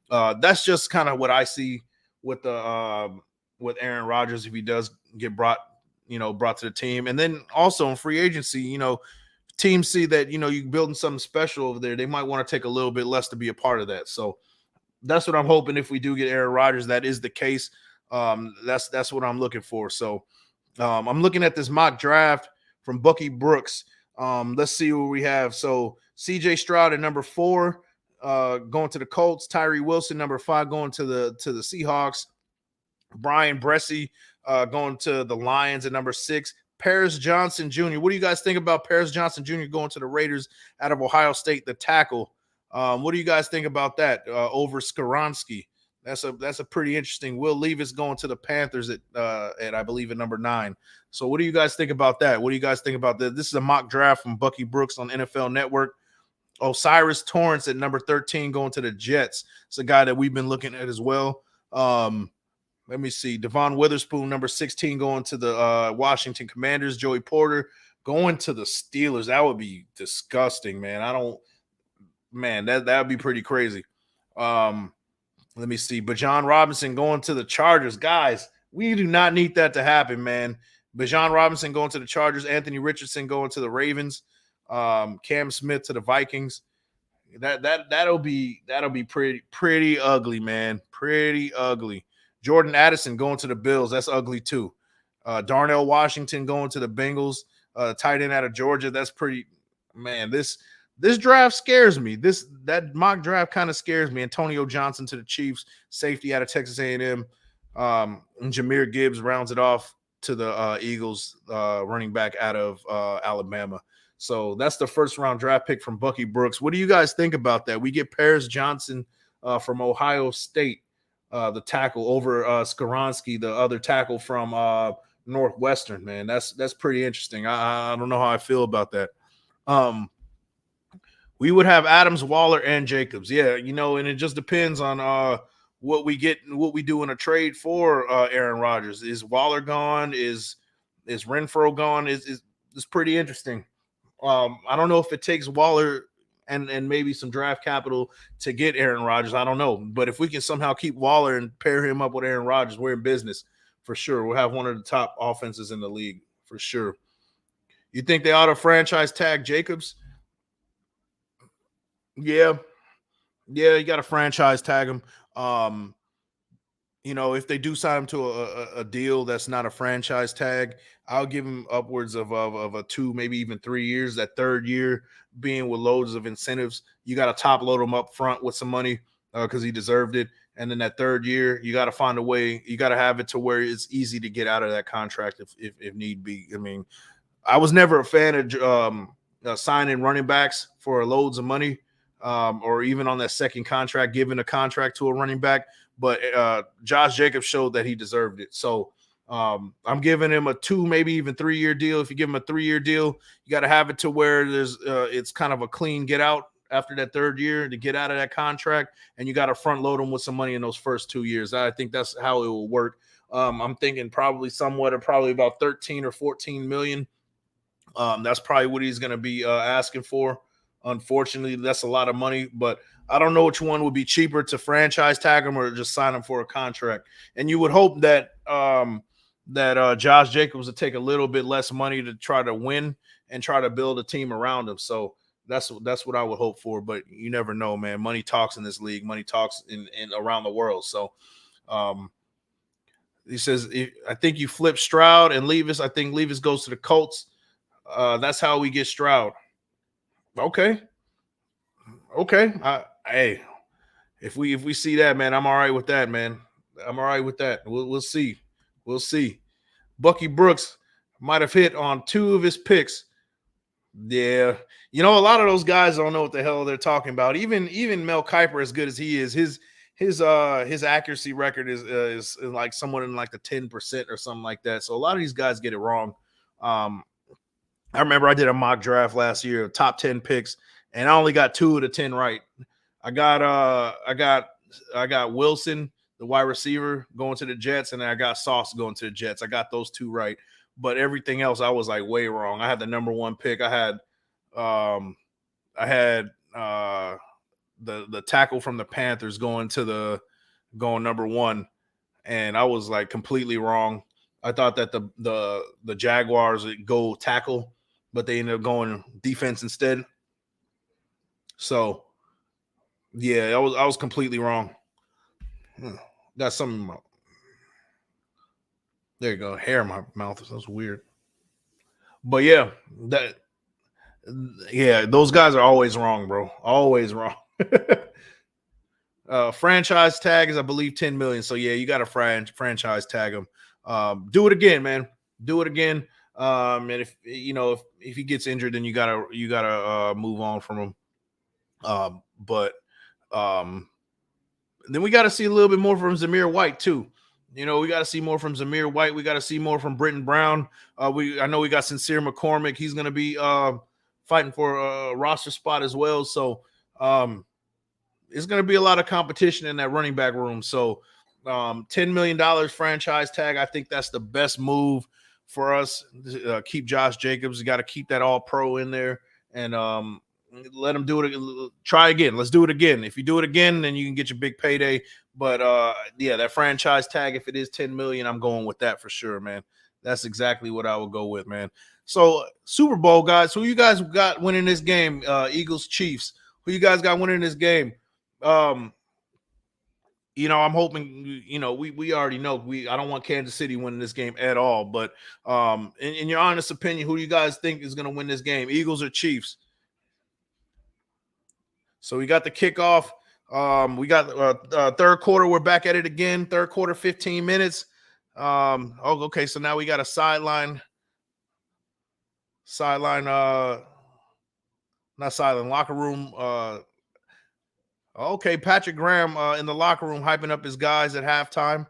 that's just kind of what I see with Aaron Rodgers if he does get brought to the team. And then also in free agency, teams see that you're building something special over there, they might want to take a little bit less to be a part of that. So that's what I'm hoping. If we do get Aaron Rodgers, that is the case. That's what I'm looking for. So I'm looking at this mock draft from Bucky Brooks. Let's see what we have. So CJ Stroud at number 4, going to the Colts. Tyree Wilson, number 5, going to the Seahawks. Brian Bressie going to the Lions at number 6. Paris Johnson Jr. What do you guys think about Paris Johnson Jr. going to the Raiders out of Ohio State, the tackle? What do you guys think about that over Skoronski? That's a pretty interesting. Will Levis going to the Panthers at I believe at number 9. So what do you guys think about that? What do you guys think about that? This is a mock draft from Bucky Brooks on NFL Network. Osiris Torrance at number 13 going to the Jets. It's a guy that we've been looking at as well. Let me see. Devon Witherspoon, number 16, going to the Washington Commanders. Joey Porter going to the Steelers. That would be disgusting, man. That would be pretty crazy. Let me see. Bijan Robinson going to the Chargers. Guys, we do not need that to happen, man. Bijan Robinson going to the Chargers. Anthony Richardson going to the Ravens. Cam Smith to the Vikings. That'll be pretty ugly, man. Pretty ugly. Jordan Addison going to the Bills. That's ugly too. Darnell Washington going to the Bengals. Tight end out of Georgia. That's pretty, man. This draft scares me. That mock draft kind of scares me. Antonio Johnson to the Chiefs. Safety out of Texas A&M. And Jahmyr Gibbs rounds it off to the Eagles. Running back out of Alabama. So that's the first round draft pick from Bucky Brooks. What do you guys think about that? We get Paris Johnson from Ohio State. The tackle over Skoronski, the other tackle from Northwestern, man. That's pretty interesting. I don't know how I feel about that. We would have Adams, Waller, and Jacobs. Yeah, and it just depends on what we get and what we do in a trade for Aaron Rodgers. Is Waller gone? Is Renfro gone? Is pretty interesting. I don't know if it takes Waller and maybe some draft capital to get Aaron Rodgers. I don't know. But if we can somehow keep Waller and pair him up with Aaron Rodgers, we're in business for sure. We'll have one of the top offenses in the league for sure. You think they ought to franchise tag Jacobs? Yeah, you got to franchise tag him. If they do sign him to a deal that's not a franchise tag, I'll give him upwards of a 2, maybe even 3 years. That third year being with loads of incentives. You got to top load him up front with some money because he deserved it. and then that third year, you got to find a way. You got to have it to where it's easy to get out of that contract if need be. I mean, I was never a fan of signing running backs for loads of money, or even on that second contract, giving a contract to a running back. But Josh Jacobs showed that he deserved it. So I'm giving him a 2, maybe even 3-year deal. If you give him a 3-year deal, you got to have it to where there's it's kind of a clean get out after that third year to get out of that contract, and you got to front load him with some money in those first 2 years. I think that's how it will work. I'm thinking probably about 13 or 14 million. That's probably what he's going to be asking for. Unfortunately, that's a lot of money, but I don't know which one would be cheaper, to franchise tag him or just sign him for a contract. And you would hope that Josh Jacobs would take a little bit less money to try to win and try to build a team around him. So that's what I would hope for. But you never know, man. Money talks in this league. Money talks in around the world. So he says, I think you flip Stroud and Levis. I think Levis goes to the Colts. That's how we get Stroud. Okay. Hey, if we see that, man, I'm all right with that, man. I'm all right with that. We'll see. We'll see. Bucky Brooks might have hit on 2 of his picks. Yeah, a lot of those guys don't know what the hell they're talking about. Even Mel Kiper, as good as he is, his accuracy record is like somewhat in like the 10% or something like that. So a lot of these guys get it wrong. I remember I did a mock draft last year, top 10 picks, and I only got 2 of the 10 right. I got Wilson, the wide receiver, going to the Jets, and then I got Sauce going to the Jets. I got those 2 right, but everything else I was like way wrong. I had the number 1 pick. I had the tackle from the Panthers going number 1, and I was like completely wrong. I thought that the Jaguars would go tackle, but they ended up going defense instead. So, yeah, I was completely wrong. Got something in my, there you go, hair in my mouth. That's weird. But yeah, those guys are always wrong, bro. Always wrong. Franchise tag is, I believe, 10 million. So yeah, you got to franchise tag him. Do it again, man. Do it again. And if he gets injured, then you gotta move on from him. But then we got to see a little bit more from Zamir White too. We got to see more from Zamir White. We got to see more from Britton Brown. I know we got Sincere McCormick. He's going to be fighting for a roster spot as well. So it's going to be a lot of competition in that running back room. So $10 million franchise tag, I think that's the best move for us. Keep Josh Jacobs. You got to keep that all pro in there and let him do it. Try again. Let's do it again. If you do it again, then you can get your big payday. But yeah, that franchise tag, if it is 10 million, I'm going with that for sure, man. That's exactly what I would go with, man. So Super Bowl guys, who you guys got winning this game? Eagles, Chiefs. Who you guys got winning this game? I'm hoping, we already know I don't want Kansas City winning this game at all. But in your honest opinion, who do you guys think is going to win this game? Eagles or Chiefs? So we got the kickoff. We got third quarter. We're back at it again. Third quarter, 15 minutes. Okay. So now we got a sideline, not sideline, locker room. Okay. Patrick Graham in the locker room hyping up his guys at halftime.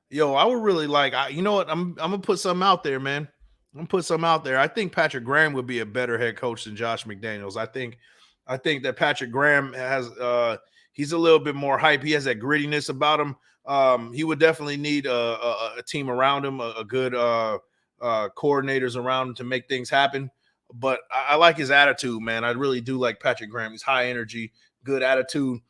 Yo, I would really like, you know what? I'm going to put something out there, man. I'm gonna put some out there. I think Patrick Graham would be a better head coach than Josh McDaniels. I think that Patrick Graham has he's a little bit more hype. He has that grittiness about him. He would definitely need a team around him, a good coordinators around him to make things happen. But I like his attitude, man. I really do like Patrick Graham. He's high energy, good attitude.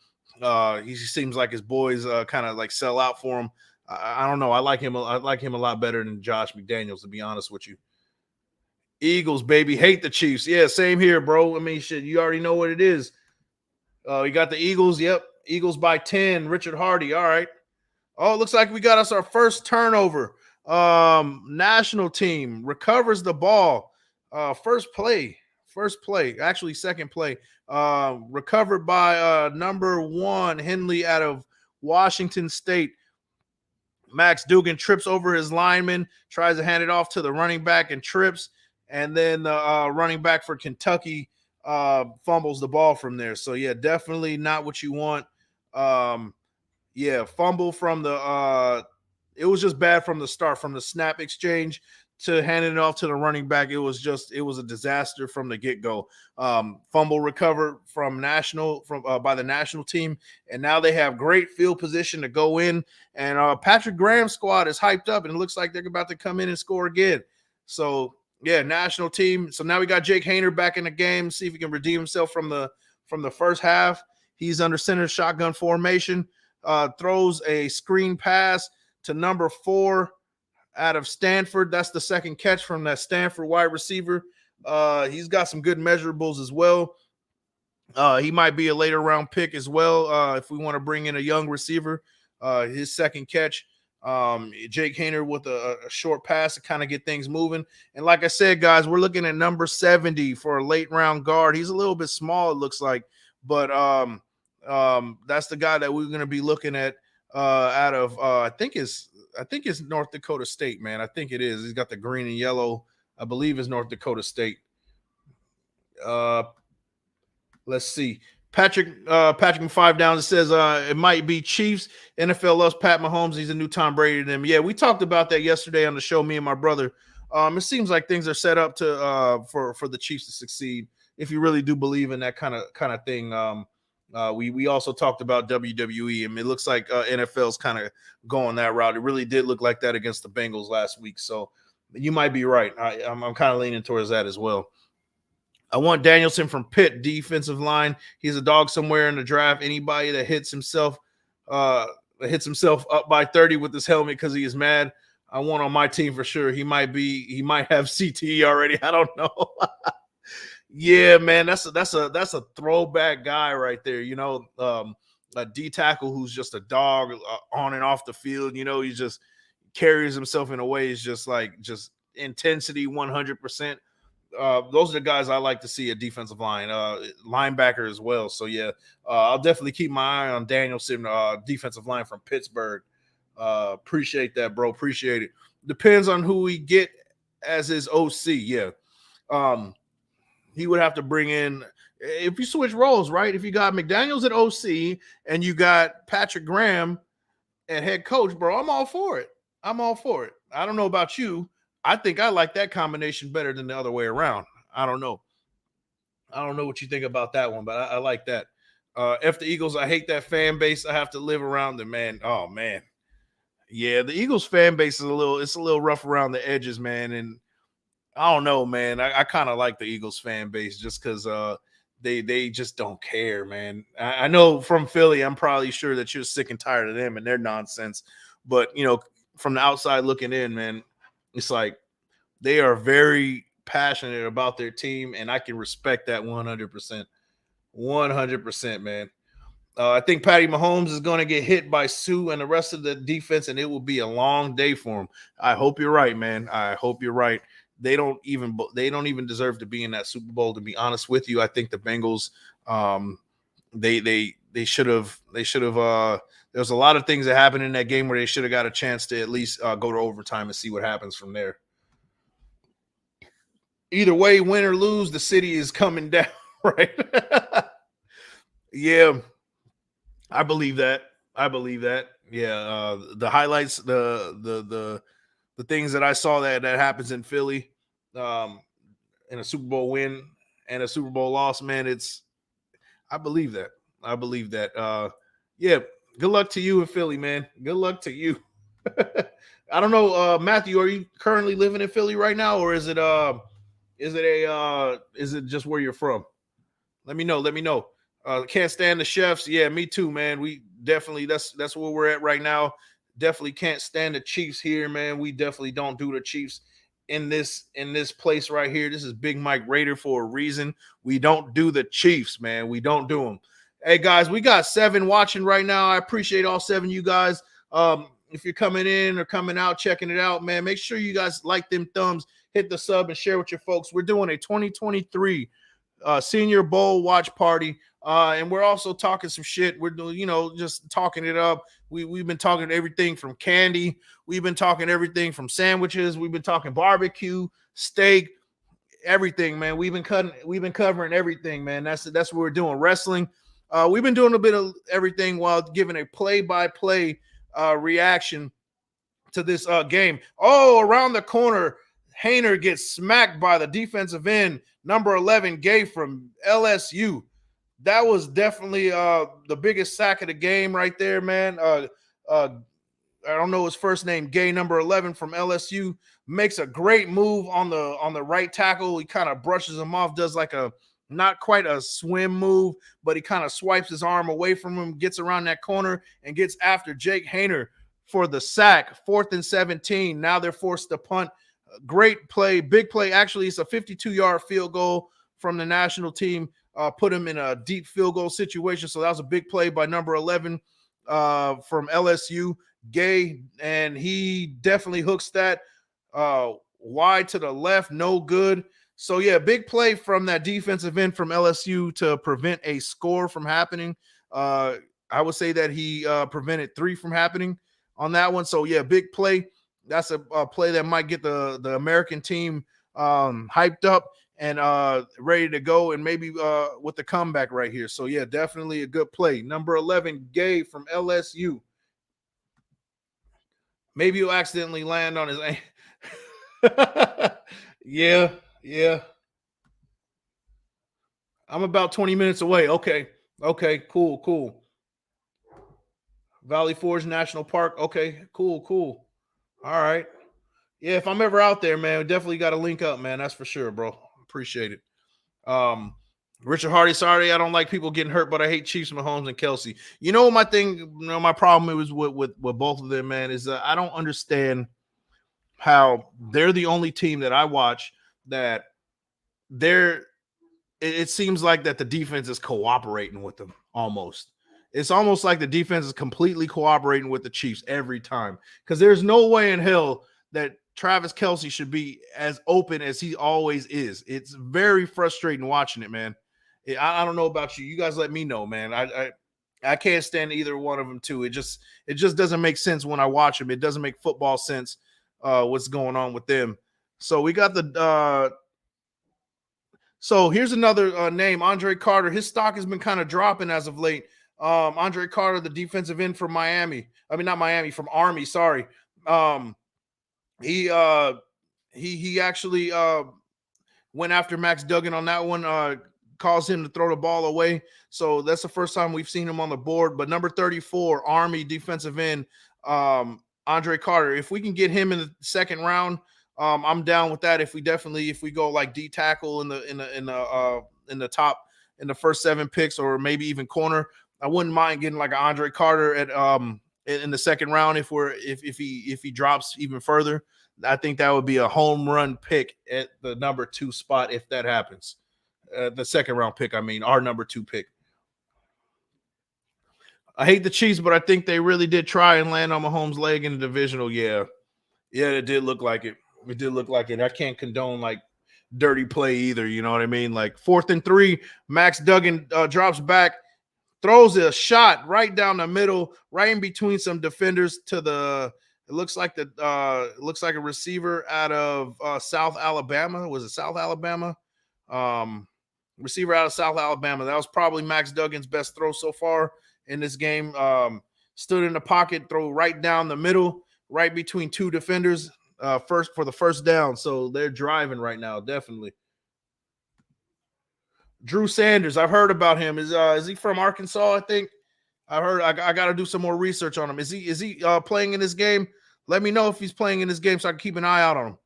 He seems like his boys kind of like sell out for him. I don't know. I like him a lot better than Josh McDaniels, to be honest with you. Eagles, baby. Hate the Chiefs. Yeah, same here, bro. I mean, shit, you already know what it is. You got the Eagles. Yep. Eagles by 10. Richard Hardy. All right. Oh, it looks like we got us our first turnover. National team recovers the ball. First play. first play, actually second play, recovered by number 1 Henley out of Washington State. Max Dugan trips over his lineman, tries to hand it off to the running back and trips, and then the running back for Kentucky fumbles the ball from there. So yeah, definitely not what you want. Yeah, fumble from the it was just bad from the start, from the snap exchange to handing it off to the running back. It was a disaster from the get-go. Fumble recovered from by the national team, and now they have great field position to go in. And Patrick Graham's squad is hyped up, and it looks like they're about to come in and score again. So yeah, national team. So now we got Jake Hayner back in the game. See if he can redeem himself from the first half. He's under center shotgun formation. Throws a screen pass to number 4 out of Stanford. That's the second catch from that Stanford wide receiver. He's got some good measurables as well. He might be a later round pick as well if we want to bring in a young receiver. His second catch, Jake Hayner with a short pass to kind of get things moving. And like I said, guys, we're looking at number 70 for a late round guard. He's a little bit small, it looks like, but that's the guy that we're going to be looking at out of I think it's North Dakota State, man. I think it is. He's got the green and yellow. I believe it's North Dakota State. Let's see. Patrick from 5 Downs says it might be Chiefs. NFL loves Pat Mahomes. He's a new Tom Brady to them. Yeah, we talked about that yesterday on the show, me and my brother. It seems like things are set up to for the Chiefs to succeed if you really do believe in that kind of thing. We also talked about WWE, and it looks like NFL's kind of going that route. It really did look like that against the Bengals last week. So you might be right. I'm kind of leaning towards that as well. I want Danielson from Pitt, defensive line. He's a dog somewhere in the draft. Anybody that hits himself up by 30 with his helmet because he is mad, I want on my team for sure. He might have CTE already. I don't know. Yeah, man, that's a throwback guy right there. You know, a D tackle who's just a dog on and off the field. You know, he just carries himself in a way is just intensity 100%. Those are the guys I like to see at defensive line, linebacker as well. So yeah, I'll definitely keep my eye on Danielson, defensive line from Pittsburgh. Appreciate that, bro. Appreciate it. Depends on who we get as his OC. Yeah. He would have to bring in, if you switch roles, right? If you got McDaniels at OC and you got Patrick Graham at head coach, bro, I'm all for it. I don't know about you. I think I like that combination better than the other way around. I don't know what you think about that one, but I like that. F the Eagles, I hate that fan base. I have to live around them, man. Oh, man. Yeah, the Eagles fan base is a little rough around the edges, man. And I don't know, man. I kind of like the Eagles fan base just because they just don't care, man. I know from Philly, I'm probably sure that you're sick and tired of them and their nonsense. But, you know, from the outside looking in, man, it's like they are very passionate about their team, and I can respect that 100%. 100%, man. I think Patty Mahomes is going to get hit by Sue and the rest of the defense, and it will be a long day for him. I hope you're right, man. I hope you're right. They don't even deserve to be in that Super Bowl, to be honest with you. I think the Bengals, they should have. There's a lot of things that happened in that game where they should have got a chance to at least go to overtime and see what happens from there. Either way, win or lose, the city is coming down, right? Yeah, I believe that. Yeah, the highlights, the things that I saw that happens in Philly, in a Super Bowl win and a Super Bowl loss, man. I believe that. Yeah. Good luck to you in Philly, man. Good luck to you. I don't know, Matthew. Are you currently living in Philly right now, or is it just where you're from? Let me know. Can't stand the chefs. Yeah, me too, man. We definitely that's where we're at right now. Definitely can't stand the Chiefs here, man. We definitely don't do the Chiefs in this place right here. This is Big Mike Raider for a reason. We don't do the Chiefs, man. We don't do them. Hey guys, we got 7 watching right now. I appreciate all 7 of you guys. If you're coming in or coming out, checking it out, man, make sure you guys like them thumbs, hit the sub, and share with your folks. We're doing a 2023 Senior Bowl watch party. And we're also talking some shit. We're doing, just talking it up. We've been talking everything from candy. We've been talking everything from sandwiches. We've been talking barbecue, steak, everything, man. We've been covering everything, man. That's what we're doing. Wrestling. We've been doing a bit of everything while giving a play-by-play reaction to this game. Oh, around the corner, Hayner gets smacked by the defensive end, number 11, Gay from LSU. That was definitely the biggest sack of the game right there, man. I don't know his first name, Gay, number 11 from LSU, makes a great move on the right tackle. He kind of brushes him off, does like a not quite a swim move, but he kind of swipes his arm away from him, gets around that corner, and gets after Jake Hayner for the sack. 4th and 17. Now they're forced to punt. Great play, big play. Actually, it's a 52-yard field goal from the national team. Put him in a deep field goal situation. So that was a big play by number 11 from LSU, Gay, and he definitely hooks that wide to the left, no good. So yeah, big play from that defensive end from LSU to prevent a score from happening. I would say that he prevented 3 from happening on that one. So yeah, big play. That's a play that might get the American team hyped up and ready to go, and maybe with the comeback right here. So yeah, definitely a good play. Number 11, Gay from LSU. Maybe you'll accidentally land on his yeah. I'm about 20 minutes away. Okay, cool. Valley Forge National Park. Okay, cool. All right. Yeah, if I'm ever out there, man, we definitely got to link up, man. That's for sure, bro. Appreciate it. Richard Hardy, sorry, I don't like people getting hurt, but I hate Chiefs, Mahomes, and Kelsey. You know, my thing, my problem is with both of them, man, is I don't understand how they're the only team that I watch that it seems like that the defense is cooperating with them almost. It's almost like the defense is completely cooperating with the Chiefs every time, because there's no way in hell that Travis Kelsey should be as open as he always is. It's very frustrating watching it, man. I don't know about you. You guys let me know, man. I can't stand either one of them too. It just doesn't make sense when I watch them. It doesn't make football sense what's going on with them. So we got the so here's another name, Andre Carter. His stock has been kind of dropping as of late. Andre Carter, the defensive end from Miami. I mean, not Miami, from Army. Sorry. He actually went after Max Duggan on that one. Caused him to throw the ball away. So that's the first time we've seen him on the board. But number 34, Army defensive end, Andre Carter. If we can get him in the second round, I'm down with that. If we go like D tackle in the top in the first 7 picks, or maybe even corner, I wouldn't mind getting like an Andre Carter at in the second round if he drops even further. I think that would be a home run pick at the number 2 spot if that happens. The second round pick, I mean, our number 2 pick. I hate the Chiefs, but I think they really did try and land on Mahomes' leg in the divisional. Yeah, it did look like it. It did look like it. I can't condone like dirty play either. You know what I mean? Like 4th and 3, Max Duggan drops back, throws a shot right down the middle, right in between some defenders to the. It looks like a receiver out of South Alabama. Was it South Alabama? Receiver out of South Alabama. That was probably Max Duggan's best throw so far in this game. Stood in the pocket, throw right down the middle, right between 2 defenders. First for the first down. So they're driving right now, definitely. Drew Sanders, I've heard about him. Is he from Arkansas? I think I heard. I got to do some more research on him. Is he playing in this game? Let me know if he's playing in this game so I can keep an eye out on him.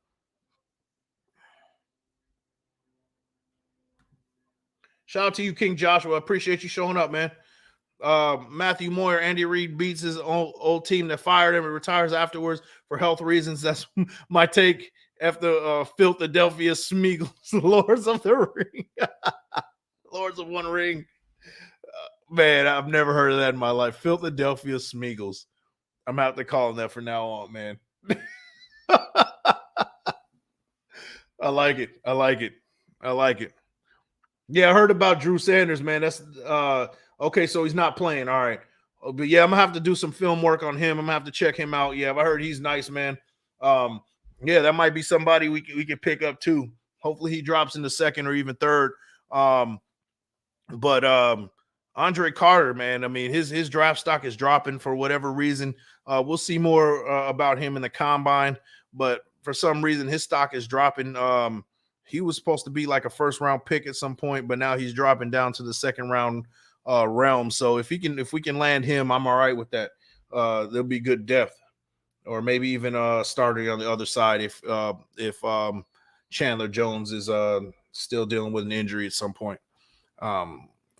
Shout out to you, King Joshua. I appreciate you showing up, man. Matthew Moyer, Andy Reid beats his old team that fired him and retires afterwards for health reasons. That's my take after Philadelphia Smeagol's Lords of the Ring. Lords of One Ring. Man, I've never heard of that in my life. Philadelphia Smeagol's. I'm out to call him that from now on, man. I like it. Yeah, I heard about Drew Sanders, man. That's okay. So he's not playing. All right. But yeah, I'm gonna have to do some film work on him. I'm gonna have to check him out. Yeah, I heard he's nice, man. Um, yeah, that might be somebody we could pick up too. Hopefully he drops in the second or even third. Um, but Andre Carter, man, I mean his draft stock is dropping for whatever reason. We'll see more about him in the combine, but for some reason his stock is dropping. He was supposed to be like a first round pick at some point, but now he's dropping down to the second round realm. So if we can land him, I'm all right with that. There'll be good depth, or maybe even starting on the other side if Chandler Jones is still dealing with an injury at some point. I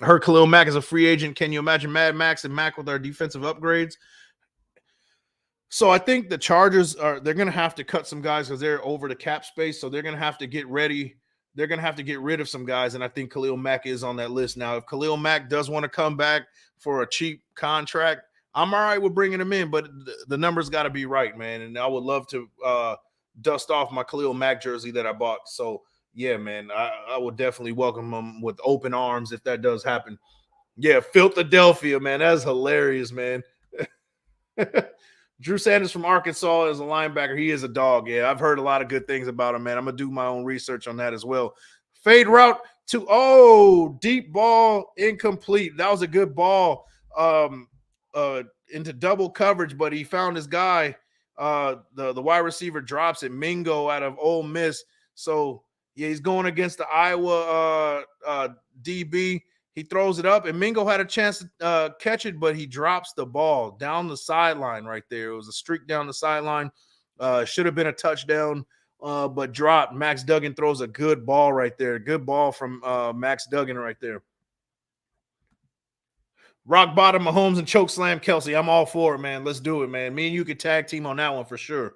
heard Khalil Mack is a free agent. Can you imagine Mad Max and Mack with our defensive upgrades? So I think the Chargers they're going to have to cut some guys because they're over the cap space. So they're going to have to get ready. They're going to have to get rid of some guys, and I think Khalil Mack is on that list now. If Khalil Mack does want to come back for a cheap contract, I'm all right with bringing him in, but the numbers got to be right, man. And I would love to dust off my Khalil Mack jersey that I bought. So yeah, man, I would definitely welcome him with open arms if that does happen. Yeah, Philadelphia, man, that's hilarious, man. Drew Sanders from Arkansas is a linebacker. He is a dog. Yeah, I've heard a lot of good things about him, man. I'm gonna do my own research on that as well. Fade route to deep ball, incomplete. That was a good ball into double coverage, but he found his guy. The wide receiver drops it. Mingo out of Ole Miss. So yeah, he's going against the Iowa DB. He throws it up, and Mingo had a chance to catch it, but he drops the ball down the sideline right there. It was a streak down the sideline. Should have been a touchdown, but dropped. Max Duggan throws a good ball right there. Good ball from Max Duggan right there. Rock bottom, Mahomes, and choke slam Kelsey. I'm all for it, man. Let's do it, man. Me and you could tag team on that one for sure.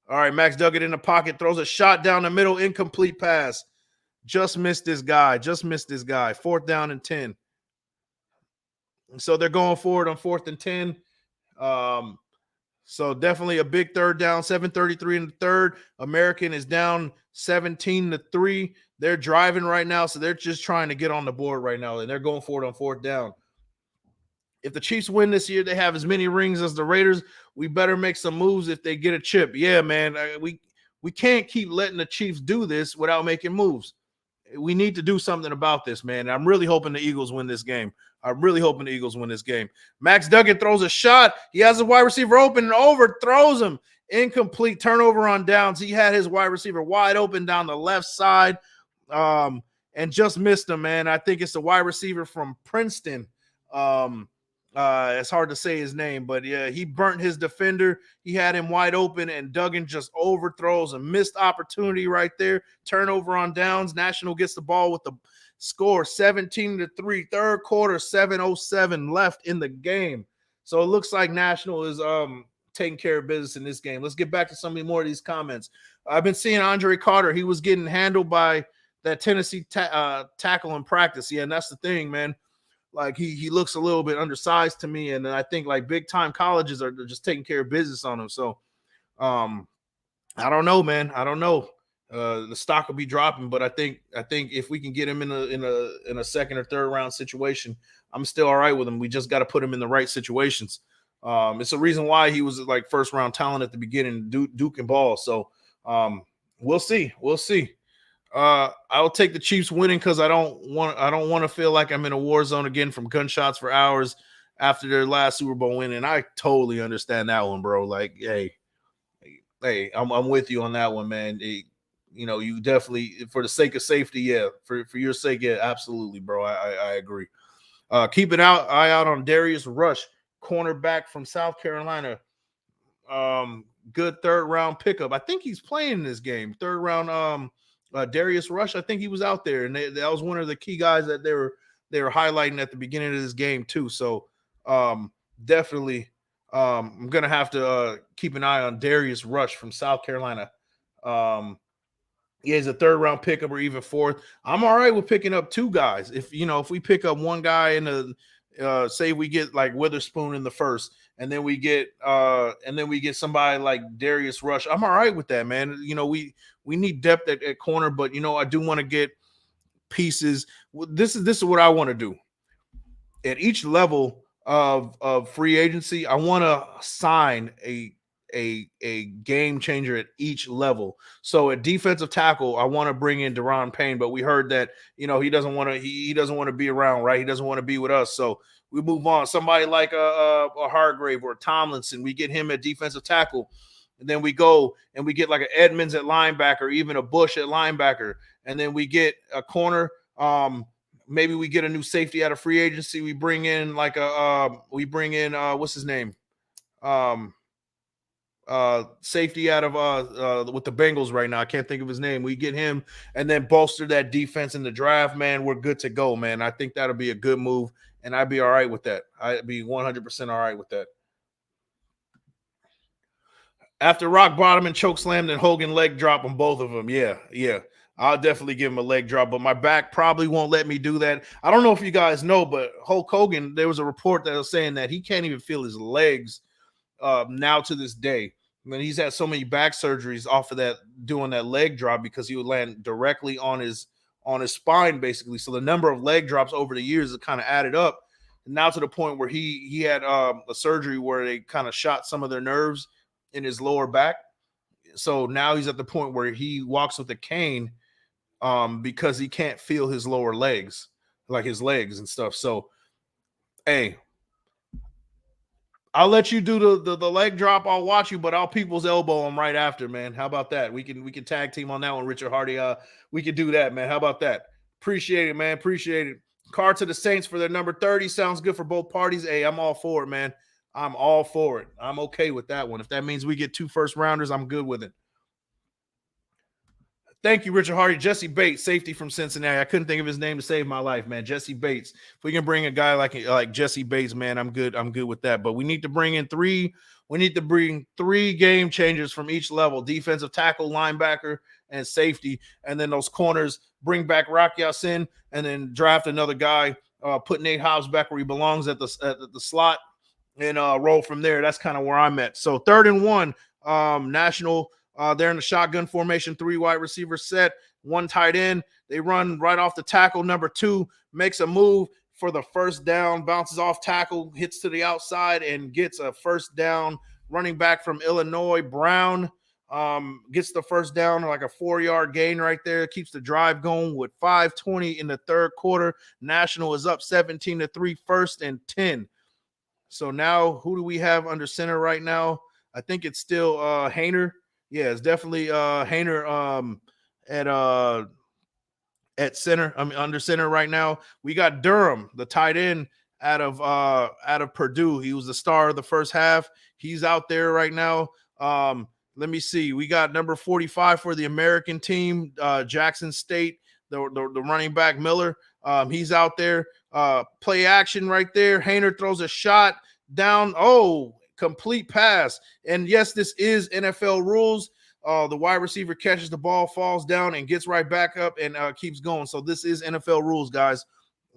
All right, Max Duggan in the pocket, throws a shot down the middle, incomplete pass. Just missed this guy. Just missed this guy. 4th down and 10. So they're going forward on 4th and 10. So definitely a big third down, 7:33 in the third. American is down 17-3. They're driving right now, so they're just trying to get on the board right now, and they're going forward on 4th down. If the Chiefs win this year, they have as many rings as the Raiders. We better make some moves if they get a chip. Yeah, man, we can't keep letting the Chiefs do this without making moves. We need to do something about this, man. I'm really hoping the Eagles win this game. I'm really hoping the Eagles win this game. Max Duggan throws a shot. He has a wide receiver open and overthrows him. Incomplete turnover on downs. He had his wide receiver wide open down the left side and just missed him, man. I think it's the wide receiver from Princeton. It's hard to say his name, but yeah, he burnt his defender. He had him wide open, and Duggan just overthrows a missed opportunity right there. Turnover on downs. National gets the ball with the score 17-3. Third quarter, 7:07 left in the game. So it looks like National is taking care of business in this game. Let's get back to some more of these comments. I've been seeing Andre Carter. He was getting handled by that Tennessee tackle in practice. Yeah, and that's the thing, man. Like he looks a little bit undersized to me, and I think like big time colleges are just taking care of business on him. So I don't know, man. I don't know. The stock will be dropping, but I think if we can get him in a second or third round situation, I'm still all right with him. We just got to put him in the right situations. It's a reason why he was like first round talent at the beginning, Duke and ball. So we'll see. We'll see. I'll take the Chiefs winning because I don't want to feel like I'm in a war zone again from gunshots for hours after their last Super Bowl win. And I totally understand that one, bro. Like, hey, I'm with you on that one, man. You definitely, for the sake of safety, yeah. For your sake, yeah, absolutely, bro. I agree. Keep an eye out on Darius Rush, cornerback from South Carolina. Good third round pickup. I think he's playing in this game. Third round. Darius Rush, I think he was out there, and that was one of the key guys that they were highlighting at the beginning of this game too. So definitely, I'm gonna have to keep an eye on Darius Rush from South Carolina. He is a third round pickup or even fourth. I'm all right with picking up 2 guys. If we pick up one guy in the say we get like Witherspoon in the first, and then we get somebody like Darius Rush, I'm all right with that, man. We need depth at corner, but I do want to get pieces. This is what I want to do. At each level of free agency, I want to sign a game changer at each level. So at defensive tackle, I want to bring in Deron Payne, but we heard that he doesn't want to he doesn't want to be around, right? He doesn't want to be with us. So we move on. Somebody like a Hargrave or a Tomlinson, we get him at defensive tackle. And then we go and we get like an Edmonds at linebacker, even a Bush at linebacker. And then we get a corner. Maybe we get a new safety out of free agency. We bring in like what's his name? Safety out of with the Bengals right now. I can't think of his name. We get him and then bolster that defense in the draft, man. We're good to go, man. I think that'll be a good move, and I'd be all right with that. I'd be 100% all right with that. After rock bottom and choke slammed and Hogan leg drop on both of them. Yeah. I'll definitely give him a leg drop, but my back probably won't let me do that. I don't know if you guys know, but Hulk Hogan, there was a report that was saying that he can't even feel his legs now to this day. I mean, he's had so many back surgeries off of that, doing that leg drop, because he would land directly on his spine, basically. So the number of leg drops over the years has kind of added up. And now to the point where he had a surgery where they kind of shot some of their nerves in his lower back. So now he's at the point where he walks with a cane because he can't feel his lower legs, like his legs and stuff. So, hey, I'll let you do the leg drop. I'll watch you, but I'll people's elbow him right after, man. How about that? We can tag team on that one, Richard Hardy. We can do that, man. How about that? Appreciate it, man. Appreciate it. Card to the Saints for their number 30. Sounds good for both parties. Hey, I'm all for it, man. I'm all for it. I'm okay with that one. If that means we get 2 first rounders, I'm good with it. Thank you, Richard Hardy. Jesse Bates, safety from Cincinnati. I couldn't think of his name to save my life, man. Jesse Bates. If we can bring a guy like Jesse Bates, man, I'm good. I'm good with that. But we need to bring in 3. We need to bring 3 game changers from each level: defensive tackle, linebacker, and safety. And then those corners, bring back Rock Ya-Sin, and then draft another guy. Put Nate Hobbs back where he belongs at the slot, and roll from there. That's kind of where I'm at. So 3rd and 1, National. They're in the shotgun formation, 3 wide receiver set, 1 tight end. They run right off the tackle. Number 2 makes a move for the first down, bounces off tackle, hits to the outside, and gets a first down. Running back from Illinois, Brown, gets the first down, like a 4-yard gain right there. Keeps the drive going with 5:20 in the 3rd quarter. National is up 17-3, 1st and 10. So now who do we have under center right now? I think it's still Haener. Yeah, it's definitely Haener at center. I mean, under center right now. We got Durham, the tight end out of Purdue. He was the star of the first half. He's out there right now. Let me see. We got number 45 for the American team, Jackson State, the running back Miller. He's out there. Play action right there. Haener throws a shot down. Oh, complete pass. And yes, this is NFL rules. The wide receiver catches the ball, falls down, and gets right back up and keeps going. So this is NFL rules, guys.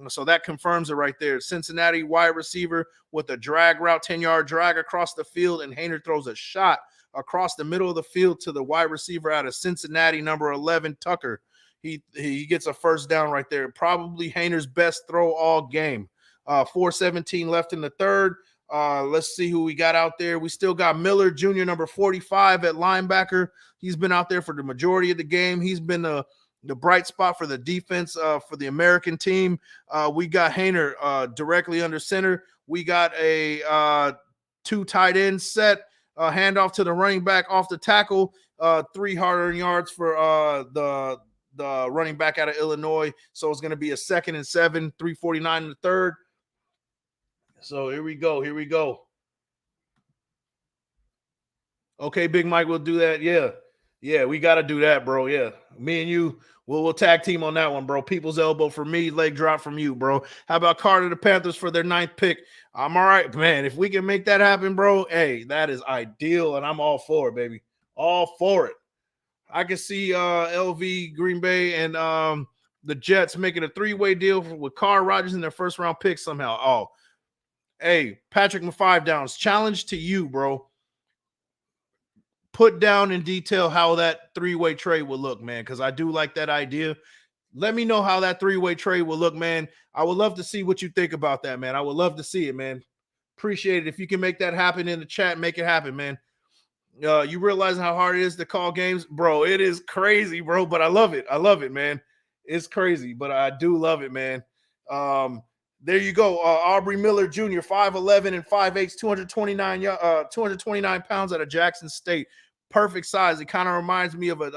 So that confirms it right there. Cincinnati wide receiver with a drag route, 10-yard drag across the field, and Haener throws a shot across the middle of the field to the wide receiver out of Cincinnati, number 11, Tucker. He gets a first down right there. Probably Haener's best throw all game. 4:17 left in the 3rd. Let's see who we got out there. We still got Miller Jr., number 45 at linebacker. He's been out there for the majority of the game. He's been the bright spot for the defense for the American team. We got Haener directly under center. We got a 2 tight end set. Handoff to the running back off the tackle. 3 hard yards for the running back out of Illinois. So it's going to be a 2nd and 7, 3:49 in the 3rd. So here we go. Okay, Big Mike, we'll do that. Yeah, we got to do that, bro. Yeah, me and you, we'll tag team on that one, bro. People's elbow for me, leg drop from you, bro. How about Carter the Panthers for their 9th pick? I'm all right, man. If we can make that happen, bro, hey, that is ideal, and I'm all for it, baby. All for it. I can see LV, Green Bay, and the Jets making a 3-way deal with Carr, Rodgers in their first-round pick somehow. Oh, hey, Patrick Mafive Downs, challenge to you, bro. Put down in detail how that 3-way trade will look, man, because I do like that idea. Let me know how that three-way trade will look, man. I would love to see what you think about that, man. I would love to see it, man. Appreciate it. If you can make that happen in the chat, make it happen, man. You realize how hard it is to call games, bro? It is crazy, bro. But I love it. I love it, man. It's crazy, but I do love it, man. There you go. Aubrey Miller Jr., 5'11" and 5'8", 229 pounds out of Jackson State. Perfect size. It kind of reminds me of a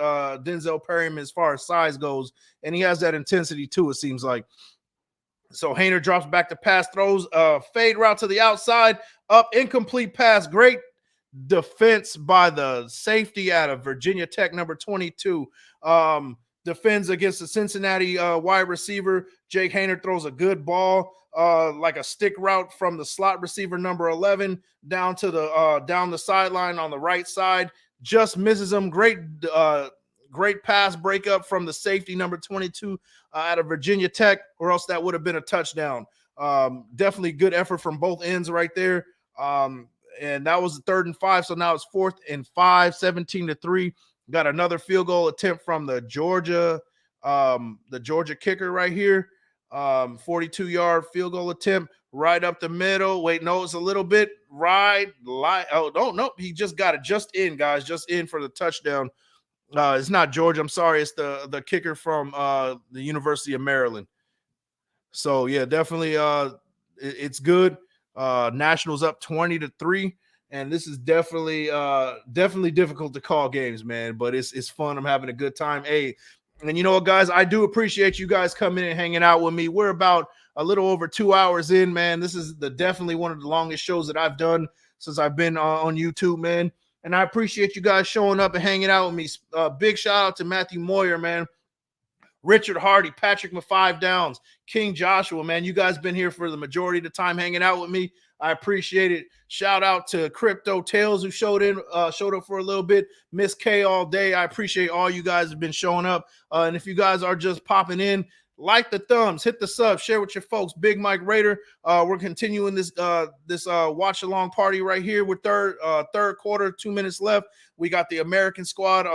Denzel Perryman as far as size goes, and he has that intensity too, it seems like. So Hainer drops back to pass, throws fade route to the outside, up, incomplete pass. Great defense by the safety out of Virginia Tech, number 22. Defends against the Cincinnati wide receiver. Jake Hainer throws a good ball, like a stick route from the slot receiver, number 11, down to the down the sideline on the right side. Just misses him. Great pass breakup from the safety, number 22, out of Virginia Tech, or else that would have been a touchdown. Definitely good effort from both ends right there. And that was the 3rd and 5. So now it's 4th and 5, 17-3. Got another field goal attempt from the Georgia kicker right here. 42-yard field goal attempt right up the middle. Wait, no, it's a little bit right. Oh, no, he just got it just in, guys, just in for the touchdown. It's not Georgia. I'm sorry. It's the kicker from the University of Maryland. So, yeah, definitely it's good. Nationals up 20-3. And this is definitely difficult to call games, man. But it's fun. I'm having a good time. Hey, and you know what, guys? I do appreciate you guys coming in and hanging out with me. We're about a little over 2 hours in, man. This is definitely one of the longest shows that I've done since I've been on YouTube, man. And I appreciate you guys showing up and hanging out with me. Big shout out to Matthew Moyer, man. Richard Hardy, Patrick Five Downs, King Joshua, man. You guys been here for the majority of the time hanging out with me. I appreciate it. Shout out to Crypto Tales who showed up for a little bit. Miss K all day. I appreciate all you guys have been showing up. And if you guys are just popping in, like the thumbs, hit the sub, share with your folks. Big Mike Raider. We're continuing this watch along party right here with third quarter, 2 minutes left. We got the American squad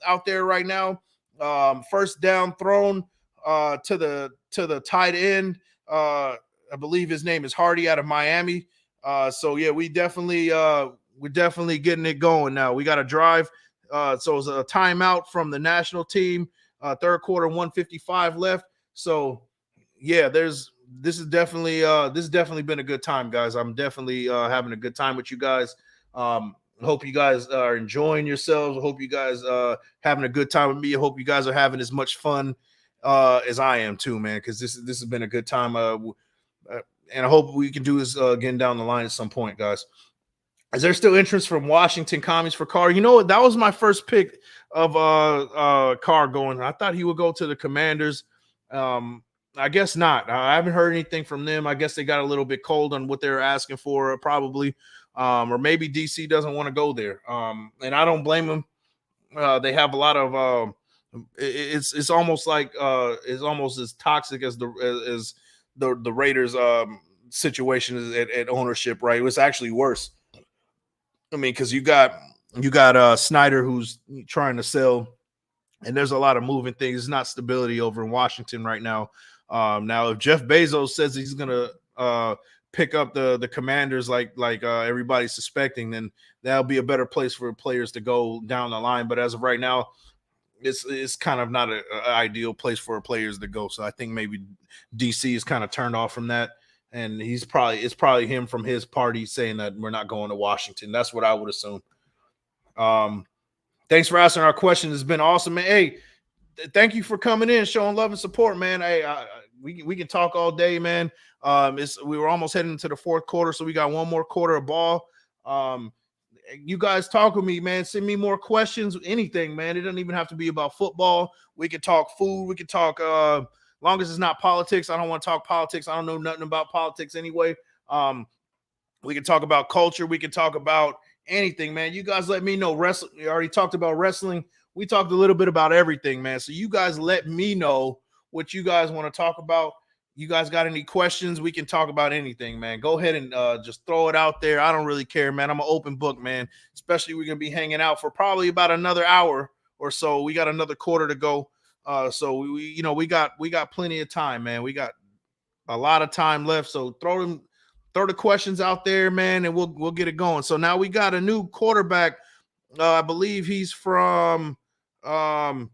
out there right now. First down thrown to the tight end. I believe his name is Hardy out of Miami. So yeah, we're definitely getting it going now. We got to drive. So it's a timeout from the national team. Third quarter, 1:55 left. So yeah, this has definitely been a good time, guys. I'm definitely having a good time with you guys. Hope you guys are enjoying yourselves. I hope you guys having a good time with me. I hope you guys are having as much fun as I am too, man, because this has been a good time. And I hope we can do this again down the line at some point, guys. Is there still interest from Washington Commies for Carr? You know what? That was my first pick of Carr going. I thought he would go to the Commanders. I guess not. I haven't heard anything from them. I guess they got a little bit cold on what they're asking for, probably. Or maybe DC doesn't want to go there. And I don't blame them. They have a lot of it's almost like it's almost as toxic as the Raiders situation at ownership, right? It was actually worse. I mean, because you got Snyder who's trying to sell, and there's a lot of moving things. There's not stability over in Washington right now. Now, if Jeff Bezos says he's gonna pick up the Commanders like everybody's suspecting, then that'll be a better place for players to go down the line. But as of right now, it's kind of not an ideal place for players to go. So I think maybe DC is kind of turned off from that. And it's probably him from his party saying that we're not going to Washington. That's what I would assume. Thanks for asking our question. It's been awesome, man. Hey, thank you for coming in, showing love and support, man. Hey, we can talk all day, man. We were almost heading into the fourth quarter, so we got one more quarter of ball. You guys talk with me, man. Send me more questions, anything, man. It doesn't even have to be about football. We can talk food. We can talk long as it's not politics. I don't want to talk politics. I don't know nothing about politics anyway. We can talk about culture. We can talk about anything, man. You guys let me know. Wrestling. We already talked about wrestling. We talked a little bit about everything, man. So you guys let me know what you guys want to talk about. You guys got any questions? We can talk about anything, man. Go ahead and just throw it out there. I don't really care, man. I'm an open book, man. Especially we're going to be hanging out for probably about another hour or so. We got another quarter to go. So we got plenty of time, man. We got a lot of time left. So throw the questions out there, man, and we'll get it going. So now we got a new quarterback. I believe he's from um,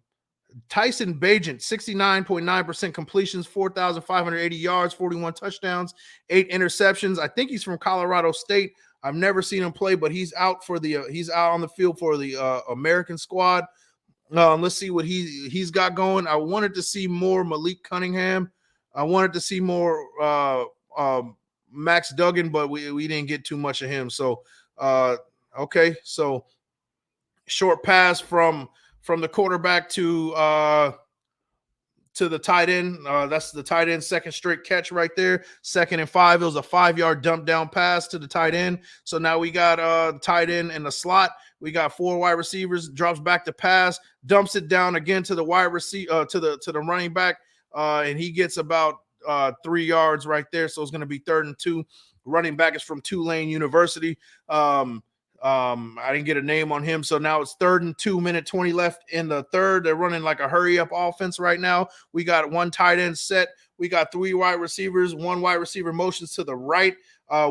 Tyson Bagent, 69.9% completions, 4,580 yards, 41 touchdowns, 8 interceptions. I think he's from Colorado State. I've never seen him play, but he's out on the field for the American squad. Let's see what he's got going. I wanted to see more Malik Cunningham. I wanted to see more Max Duggan, but we didn't get too much of him. So okay, so short pass from the quarterback to the tight end. That's the tight end second straight catch right there. 2nd and 5. It was a 5-yard dump down pass to the tight end. So now we got tight end in the slot. We got 4 wide receivers. Drops back to pass. Dumps it down again to the wide receiver to the running back, and he gets about 3 yards right there. So it's going to be 3rd and 2. Running back is from Tulane University. I didn't get a name on him. So now it's 3rd and 2, minute 20 left in the third. They're running like a hurry up offense right now. We got 1 tight end set. We got 3 wide receivers, 1 wide receiver motions to the right.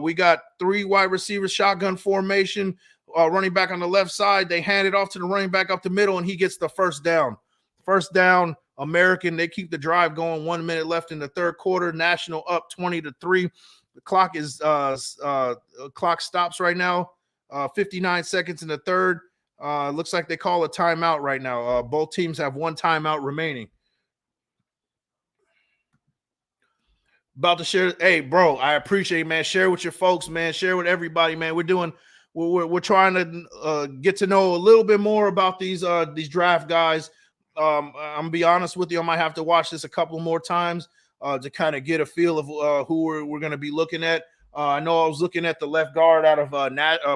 We got 3 wide receivers, shotgun formation, running back on the left side. They hand it off to the running back up the middle, and he gets the first down. First down, American. They keep the drive going. 1 minute left in the third quarter. National up 20-3. The clock is clock stops right now. 59 seconds in the third. Looks like they call a timeout right now. Both teams have 1 timeout remaining. About to share. Hey, bro, I appreciate it, man. Share with your folks, man. Share with everybody, man. We're trying to get to know a little bit more about these draft guys. I'm gonna be honest with you. I might have to watch this a couple more times to kind of get a feel of who we're going to be looking at. I know I was looking at the left guard out of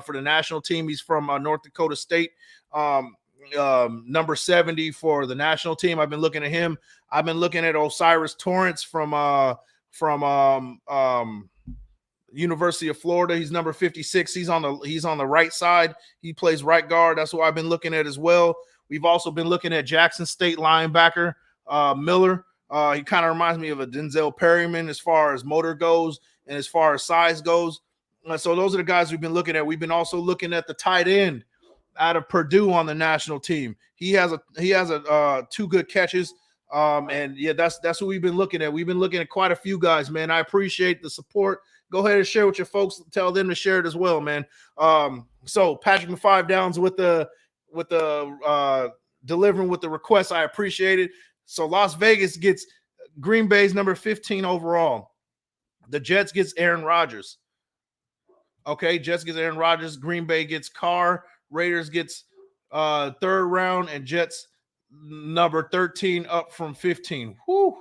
for the national team. He's from North Dakota State, number 70 for the national team. I've been looking at him. I've been looking at Osiris Torrance from University of Florida. He's number 56. He's on the right side. He plays right guard. That's what I've been looking at as well. We've also been looking at Jackson State linebacker Miller. He kind of reminds me of a Denzel Perryman as far as motor goes and as far as size goes. So those are the guys we've been looking at. We've been also looking at the tight end out of Purdue on the national team. He has 2 good catches. And yeah, that's what we've been looking at. We've been looking at quite a few guys, man. I appreciate the support. Go ahead and share with your folks. Tell them to share it as well, man. So Patrick with 5 downs with the delivering with the request. I appreciate it. So Las Vegas gets Green Bay's number 15 overall. The Jets gets Aaron Rodgers. Okay, Jets gets Aaron Rodgers. Green Bay gets Carr. Raiders gets 3rd round, and Jets number 13 up from 15. Whew.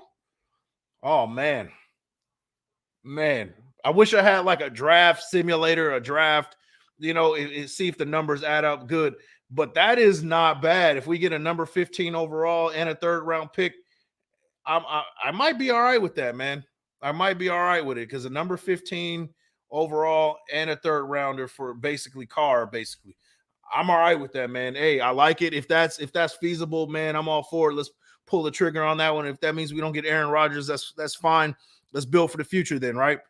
Oh, man. I wish I had like a draft simulator, see if the numbers add up good. But that is not bad. If we get a number 15 overall and a 3rd round pick, I might be all right with that, man. I might be all right with it because a number 15 overall and a 3rd rounder for basically Carr, basically. I'm all right with that, man. Hey, I like it. If that's feasible, man, I'm all for it. Let's pull the trigger on that one. If that means we don't get Aaron Rodgers, that's fine. Let's build for the future then, right?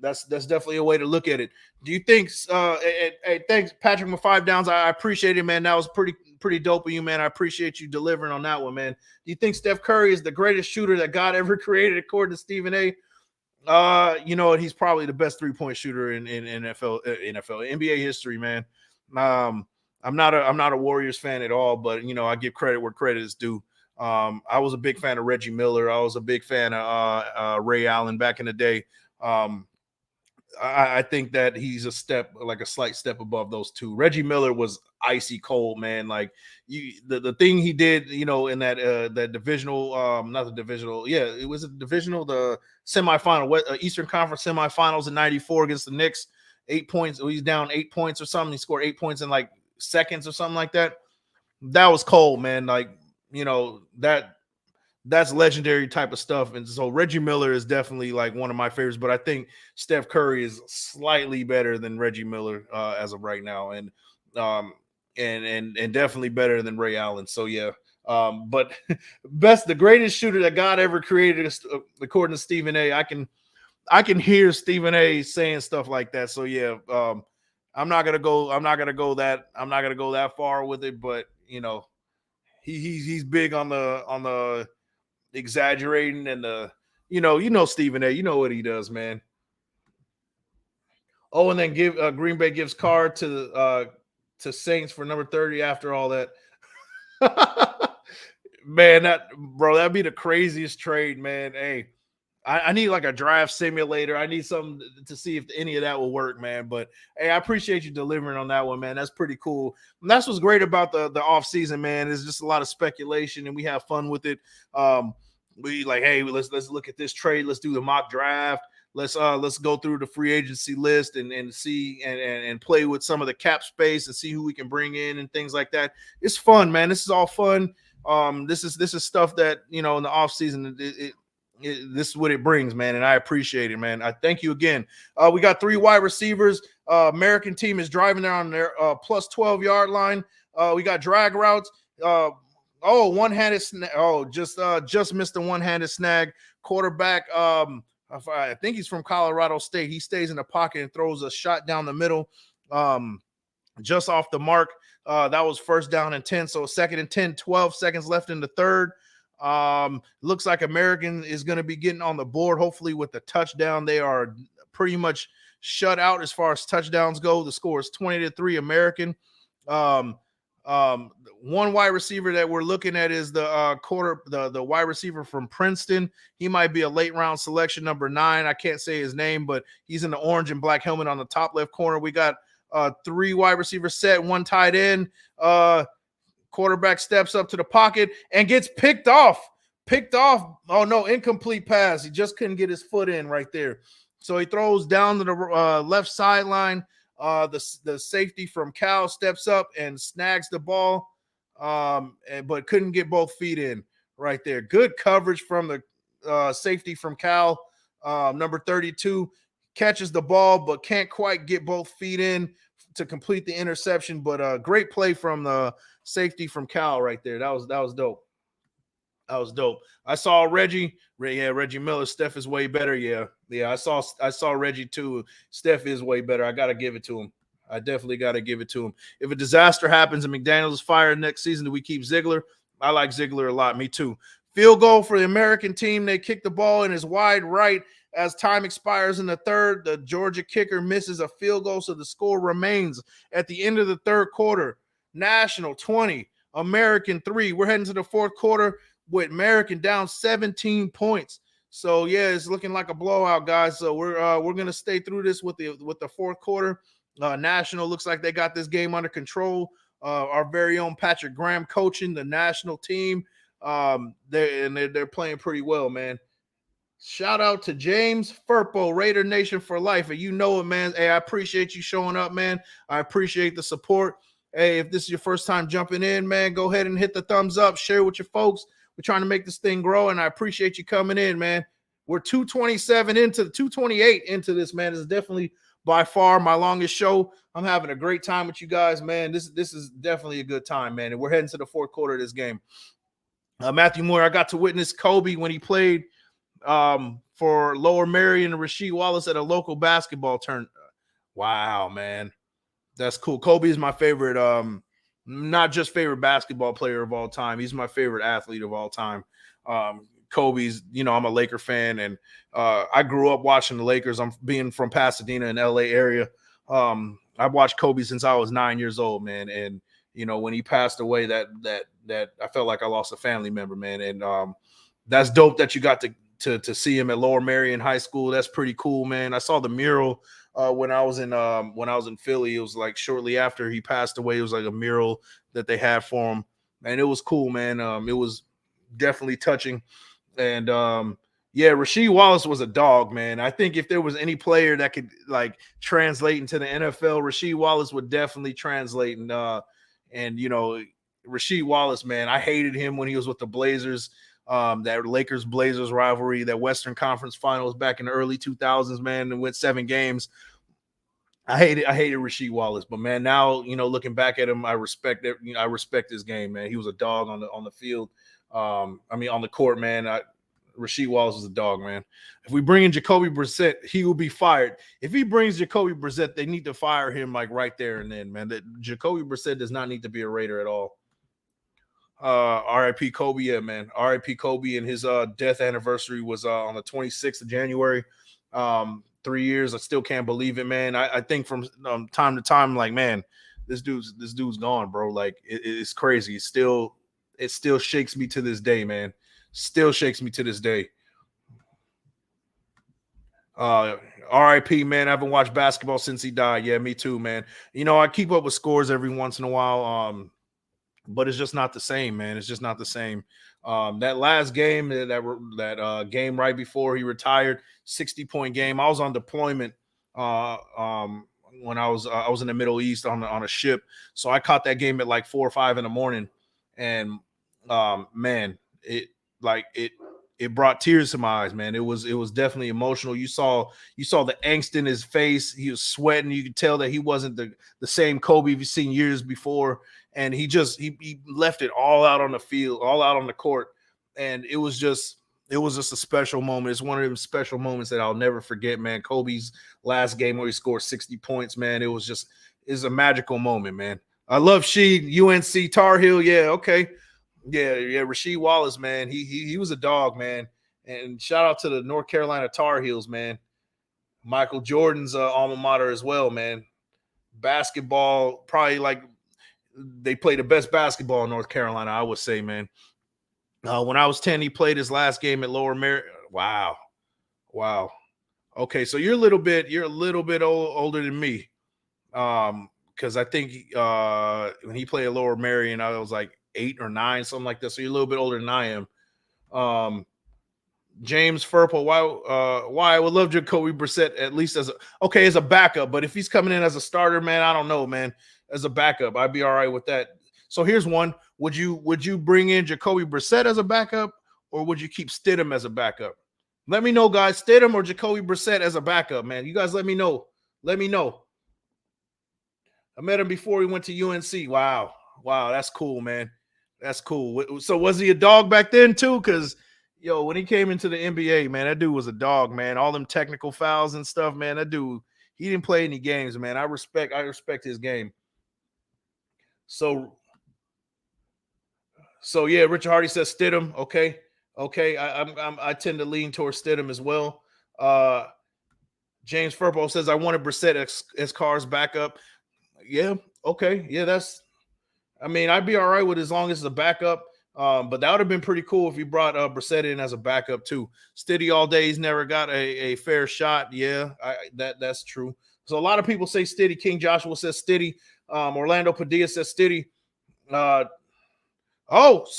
That's definitely a way to look at it. Do you think? Hey, thanks, Patrick, with 5 downs. I appreciate it, man. That was pretty dope of you, man. I appreciate you delivering on that one, man. Do you think Steph Curry is the greatest shooter that God ever created, according to Stephen A? He's probably the best 3-point shooter in NBA history, man. I'm not a Warriors fan at all, but I give credit where credit is due. I was a big fan of Reggie Miller. I was a big fan of Ray Allen back in the day. I think that he's a slight step above those two. Reggie Miller was icy cold, man. Like the thing he did, in that divisional, not the divisional, yeah, it was a divisional, the semifinal, Eastern Conference semifinals in '94 against the Knicks. 8 points. He's down 8 points or something. He scored 8 points in like seconds or something like that. That was cold, man. Like that's legendary type of stuff. And so Reggie Miller is definitely like one of my favorites, but I think Steph Curry is slightly better than Reggie Miller as of right now. And definitely better than Ray Allen. So yeah, But the greatest shooter that God ever created, according to Stephen A. I can hear Stephen A. saying stuff like that. So yeah, I'm not gonna go that far with it, but he's big on the exaggerating and the Stephen A. You know what he does, man. Oh, and then Green Bay gives card to Saints for number 30 after all that. Man, that'd be the craziest trade, man. Hey, I need like a draft simulator. I need something to see if any of that will work, man. But hey, I appreciate you delivering on that one, man. That's pretty cool. And that's what's great about the off season, man. It's just a lot of speculation, and we have fun with it. We like, hey, let's look at this trade. Let's do the mock draft. Let's go through the free agency list and see and play with some of the cap space and see who we can bring in and things like that. It's fun, man. This is all fun. This is stuff that in the off season this is what it brings, man, and I appreciate it, man. I thank you again. We got 3 wide receivers. American team is driving there on their plus 12-yard line. We got drag routes. One-handed snag. Just missed the one-handed snag. Quarterback. I think he's from Colorado State. He stays in the pocket and throws a shot down the middle, just off the mark. That was first down and 10. So 2nd and 10, 12 seconds left in the third. Looks like American is going to be getting on the board, hopefully with the touchdown. They are pretty much shut out as far as touchdowns go. The score is 20-3 American. One wide receiver that we're looking at is the wide receiver from Princeton. He might be a late round selection, number 9. I can't say his name, but he's in the orange and black helmet on the top left corner. We got 3 wide receivers set, 1 tight end. Quarterback steps up to the pocket and gets picked off. Oh, no, incomplete pass. He just couldn't get his foot in right there. So he throws down to the left sideline. The safety from Cal steps up and snags the ball, but couldn't get both feet in right there. Good coverage from the safety from Cal. Number 32 catches the ball, but can't quite get both feet in to complete the interception. But great play from the safety from Cal right there. That was dope. That was dope. I saw Reggie Miller. Steph is way better. Yeah. I saw Reggie too. Steph is way better. I gotta give it to him. I definitely gotta give it to him. If a disaster happens and McDaniels is fired next season, do we keep Ziegler? I like Ziegler a lot. Me too. Field goal for the American team. They kick the ball in his wide right as time expires in the third. The Georgia kicker misses a field goal, so the score remains at the end of the third quarter. National 20, American 3. We're heading to the fourth quarter with American down 17 points. So yeah, it's looking like a blowout, guys. So we're gonna stay through this with the fourth quarter. National looks like they got this game under control. Our very own Patrick Graham coaching the national team. They're playing pretty well, man. Shout out to James Furpo, Raider Nation for life. And you know it, man. Hey, I appreciate you showing up, man. I appreciate the support. Hey, if this is your first time jumping in, man, go ahead and hit the thumbs up, share with your folks. We're trying to make this thing grow, and I appreciate you coming in, man. We're 228 into this, man. This is definitely by far my longest show. I'm having a great time with you guys, man. This is definitely a good time, man. And we're heading to the fourth quarter of this game. Matthew Moore, I got to witness Kobe when he played for Lower Merion and Rasheed Wallace at a local basketball tournament. Wow, man. That's cool. Kobe is my favorite, not just favorite basketball player of all time. He's my favorite athlete of all time. Kobe's, I'm a Laker fan, and I grew up watching the Lakers. I'm being from Pasadena in LA area. I've watched Kobe since I was 9 years old, man. And, when he passed away, that I felt like I lost a family member, man. And that's dope that you got to see him at Lower Merion High School. That's pretty cool, man. I saw the mural when I was in Philly. It was like shortly after he passed away. It was like a mural that they had for him, and it was cool, man. It was definitely touching. And Rasheed Wallace was a dog, man. I think if there was any player that could like translate into the NFL, Rasheed Wallace would definitely translate. And Rasheed Wallace, man, I hated him when he was with the Blazers. That Lakers-Blazers rivalry, that Western Conference Finals back in the early 2000s, man, and went 7 games. I hated Rasheed Wallace, but man, now looking back at him, I respect it. I respect his game, man. He was a dog on the field. I mean, on the court, man. Rasheed Wallace is a dog, man. If we bring in Jacoby Brissett, he will be fired. If he brings Jacoby Brissett, they need to fire him like right there and then, man. That Jacoby Brissett does not need to be a Raider at all. RIP Kobe, yeah, man. RIP Kobe, and his death anniversary was on the 26th of January. 3 years. I still can't believe it, man. I think from time to time, like, man, this dude's gone, bro. Like, it's crazy. It still shakes me to this day, man. Still shakes me to this day. RIP, man. I haven't watched basketball since he died. Yeah, me too, man. I keep up with scores every once in a while. But it's just not the same, man. It's just not the same. That last game, that game right before he retired, 60-point game. I was on deployment when I was in the Middle East on a ship, so I caught that game at like 4 or 5 in the morning, and man, it brought tears to my eyes, man. It was definitely emotional. You saw the angst in his face. He was sweating. You could tell that he wasn't the same Kobe you've seen years before. And he left it all out on the field, all out on the court. And it was just a special moment. It's one of those special moments that I'll never forget, man. Kobe's last game where he scored 60 points, man. It's a magical moment, man. I love Sheed, UNC Tar Heel. Yeah, okay. Yeah, Rasheed Wallace, man. He was a dog, man. And shout out to the North Carolina Tar Heels, man. Michael Jordan's alma mater as well, man. Basketball, probably like they play the best basketball in North Carolina, I would say, man. When I was 10, he played his last game at Lower Mary. Wow. Okay, so you're a little bit older than me. Because I think when he played at Lower Marion, I was like 8 or 9, something like that. So you're a little bit older than I am. James Furple, why I would love Jacoby Brissett at least as a backup, but if he's coming in as a starter, man, I don't know, man. As a backup, I'd be all right with that. So here's one: would you bring in Jacoby Brissett as a backup, or would you keep Stidham as a backup? Let me know, guys. Stidham or Jacoby Brissett as a backup, man. You guys, let me know. Let me know. I met him before he went to UNC. Wow, that's cool, man. That's cool. So was he a dog back then too? Because when he came into the NBA, man, that dude was a dog, man. All them technical fouls and stuff, man. That dude, he didn't play any games, man. I respect his game. So yeah, Richard Hardy says Stidham. Okay. I tend to lean towards Stidham as well. James Furpo says I wanted Brissett as Carr's backup. Yeah. Okay. Yeah, I'd be all right with it as long as it's a backup. But that would have been pretty cool if you brought Brissett in as a backup too. Stiddy all day, he's never got a fair shot. Yeah, that's true. So a lot of people say Stiddy. King Joshua says Stiddy. Orlando Padilla says Stiddy. So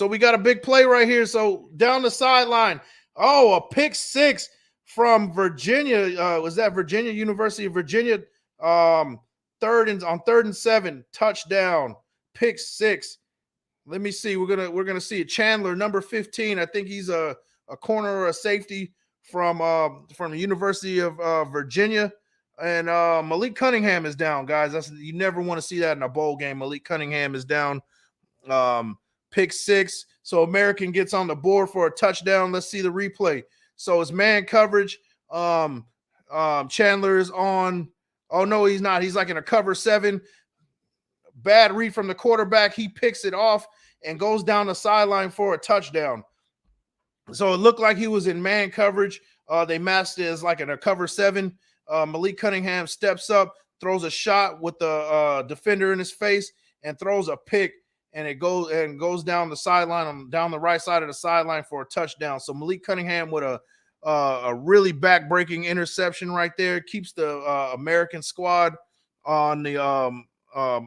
we got a big play right here. So down the sideline. Oh, a pick six from Virginia. Was that Virginia, University of Virginia? Third and 7, touchdown, pick six. Let me see. We're gonna see it. Chandler, number 15. I think he's a corner or a safety from the University of Virginia. And Malik Cunningham is down, guys. You never want to see that in a bowl game. Malik Cunningham is down. Pick six. So American gets on the board for a touchdown. Let's see the replay. So it's man coverage. Chandler is on. Oh no, he's not. He's like in a cover 7. Bad read from the quarterback. He picks it off and goes down the sideline for a touchdown. So it looked like he was in man coverage. They masked it as like in a cover 7. Malik Cunningham steps up, throws a shot with the defender in his face, and throws a pick, and it goes down the sideline, down the right side of the sideline for a touchdown. So Malik Cunningham with a really back-breaking interception right there, keeps the American squad on the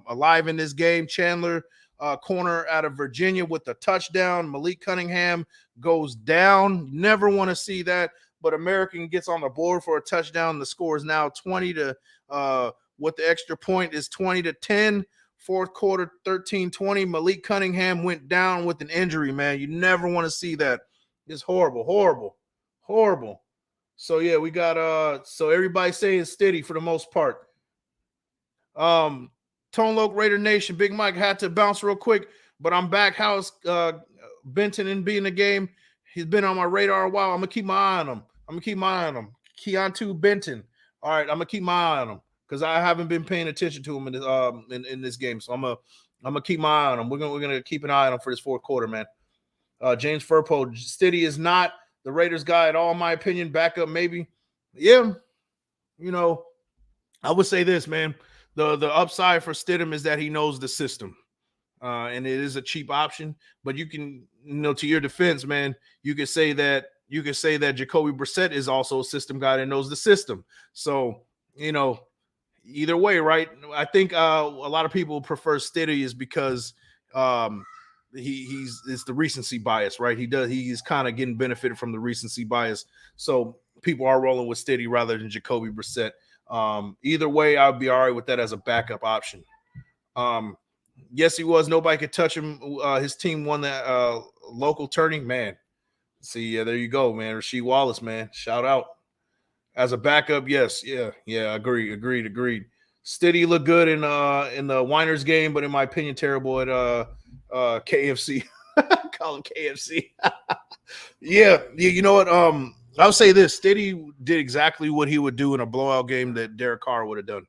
alive in this game. Chandler, corner out of Virginia, with the touchdown. Malik Cunningham goes down. Never want to see that, but American gets on the board for a touchdown. The score is now 20 to with the extra point is 20-10. Fourth quarter, 13-20. Malik Cunningham went down with an injury, man. You never want to see that. It's horrible. So yeah, we got so everybody's saying Stiddy for the most part. Tone Loc Raider Nation, Big Mike had to bounce real quick, but I'm back. How's Benton and being the game? He's been on my radar a while. I'm gonna keep my eye on him. Keontae Benton. All right, I'm gonna keep my eye on him because I haven't been paying attention to him in this game. So I'm gonna keep my eye on him. We're gonna keep an eye on him for this fourth quarter, man. James Furpo, Stiddy is not the Raiders guy at all, in my opinion. Backup, maybe. Yeah, I would say this, man. The upside for Stidham is that he knows the system. And it is a cheap option, but you can, to your defense, man, you could say that Jacoby Brissett is also a system guy that knows the system. So, either way, right? I think a lot of people prefer Stiddy is because it's the recency bias, right? He's kind of getting benefited from the recency bias. So people are rolling with Stiddy rather than Jacoby Brissett. Either way, I'd be all right with that as a backup option. Yes, he was. Nobody could touch him. His team won that local tourney, man. See, yeah, there you go, man. Rasheed Wallace, man. Shout out. As a backup, yes, yeah, agreed. Stiddy looked good in the Winers game, but in my opinion, terrible at KFC. Call him KFC. Yeah, you know what? I'll say this: Stiddy did exactly what he would do in a blowout game that Derek Carr would have done.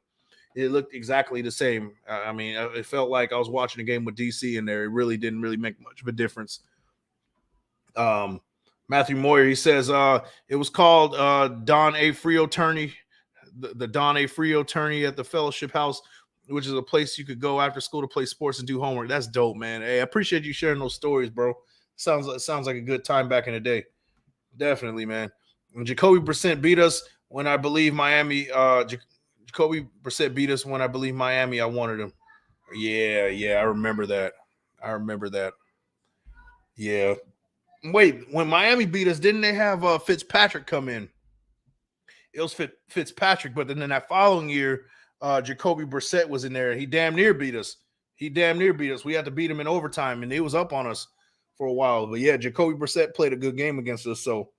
It looked exactly the same. I mean, it felt like I was watching a game with DC in there. It really didn't make much of a difference. Matthew Moyer, he says it was called Don A. Frio tourney, the Don A. Frio tourney at the Fellowship House, which is a place you could go after school to play sports and do homework. That's dope, man. Hey, I appreciate you sharing those stories, bro. Sounds like a good time back in the day. Definitely, man. And Jacoby Brissett beat us when I believe Miami. Jacoby Brissett beat us when I believe Miami. I wanted him. Yeah, I remember that. Yeah. Wait, when Miami beat us, didn't they have Fitzpatrick come in? It was Fitzpatrick, but then in that following year, Jacoby Brissett was in there. He damn near beat us. We had to beat him in overtime, and he was up on us for a while. But yeah, Jacoby Brissett played a good game against us. So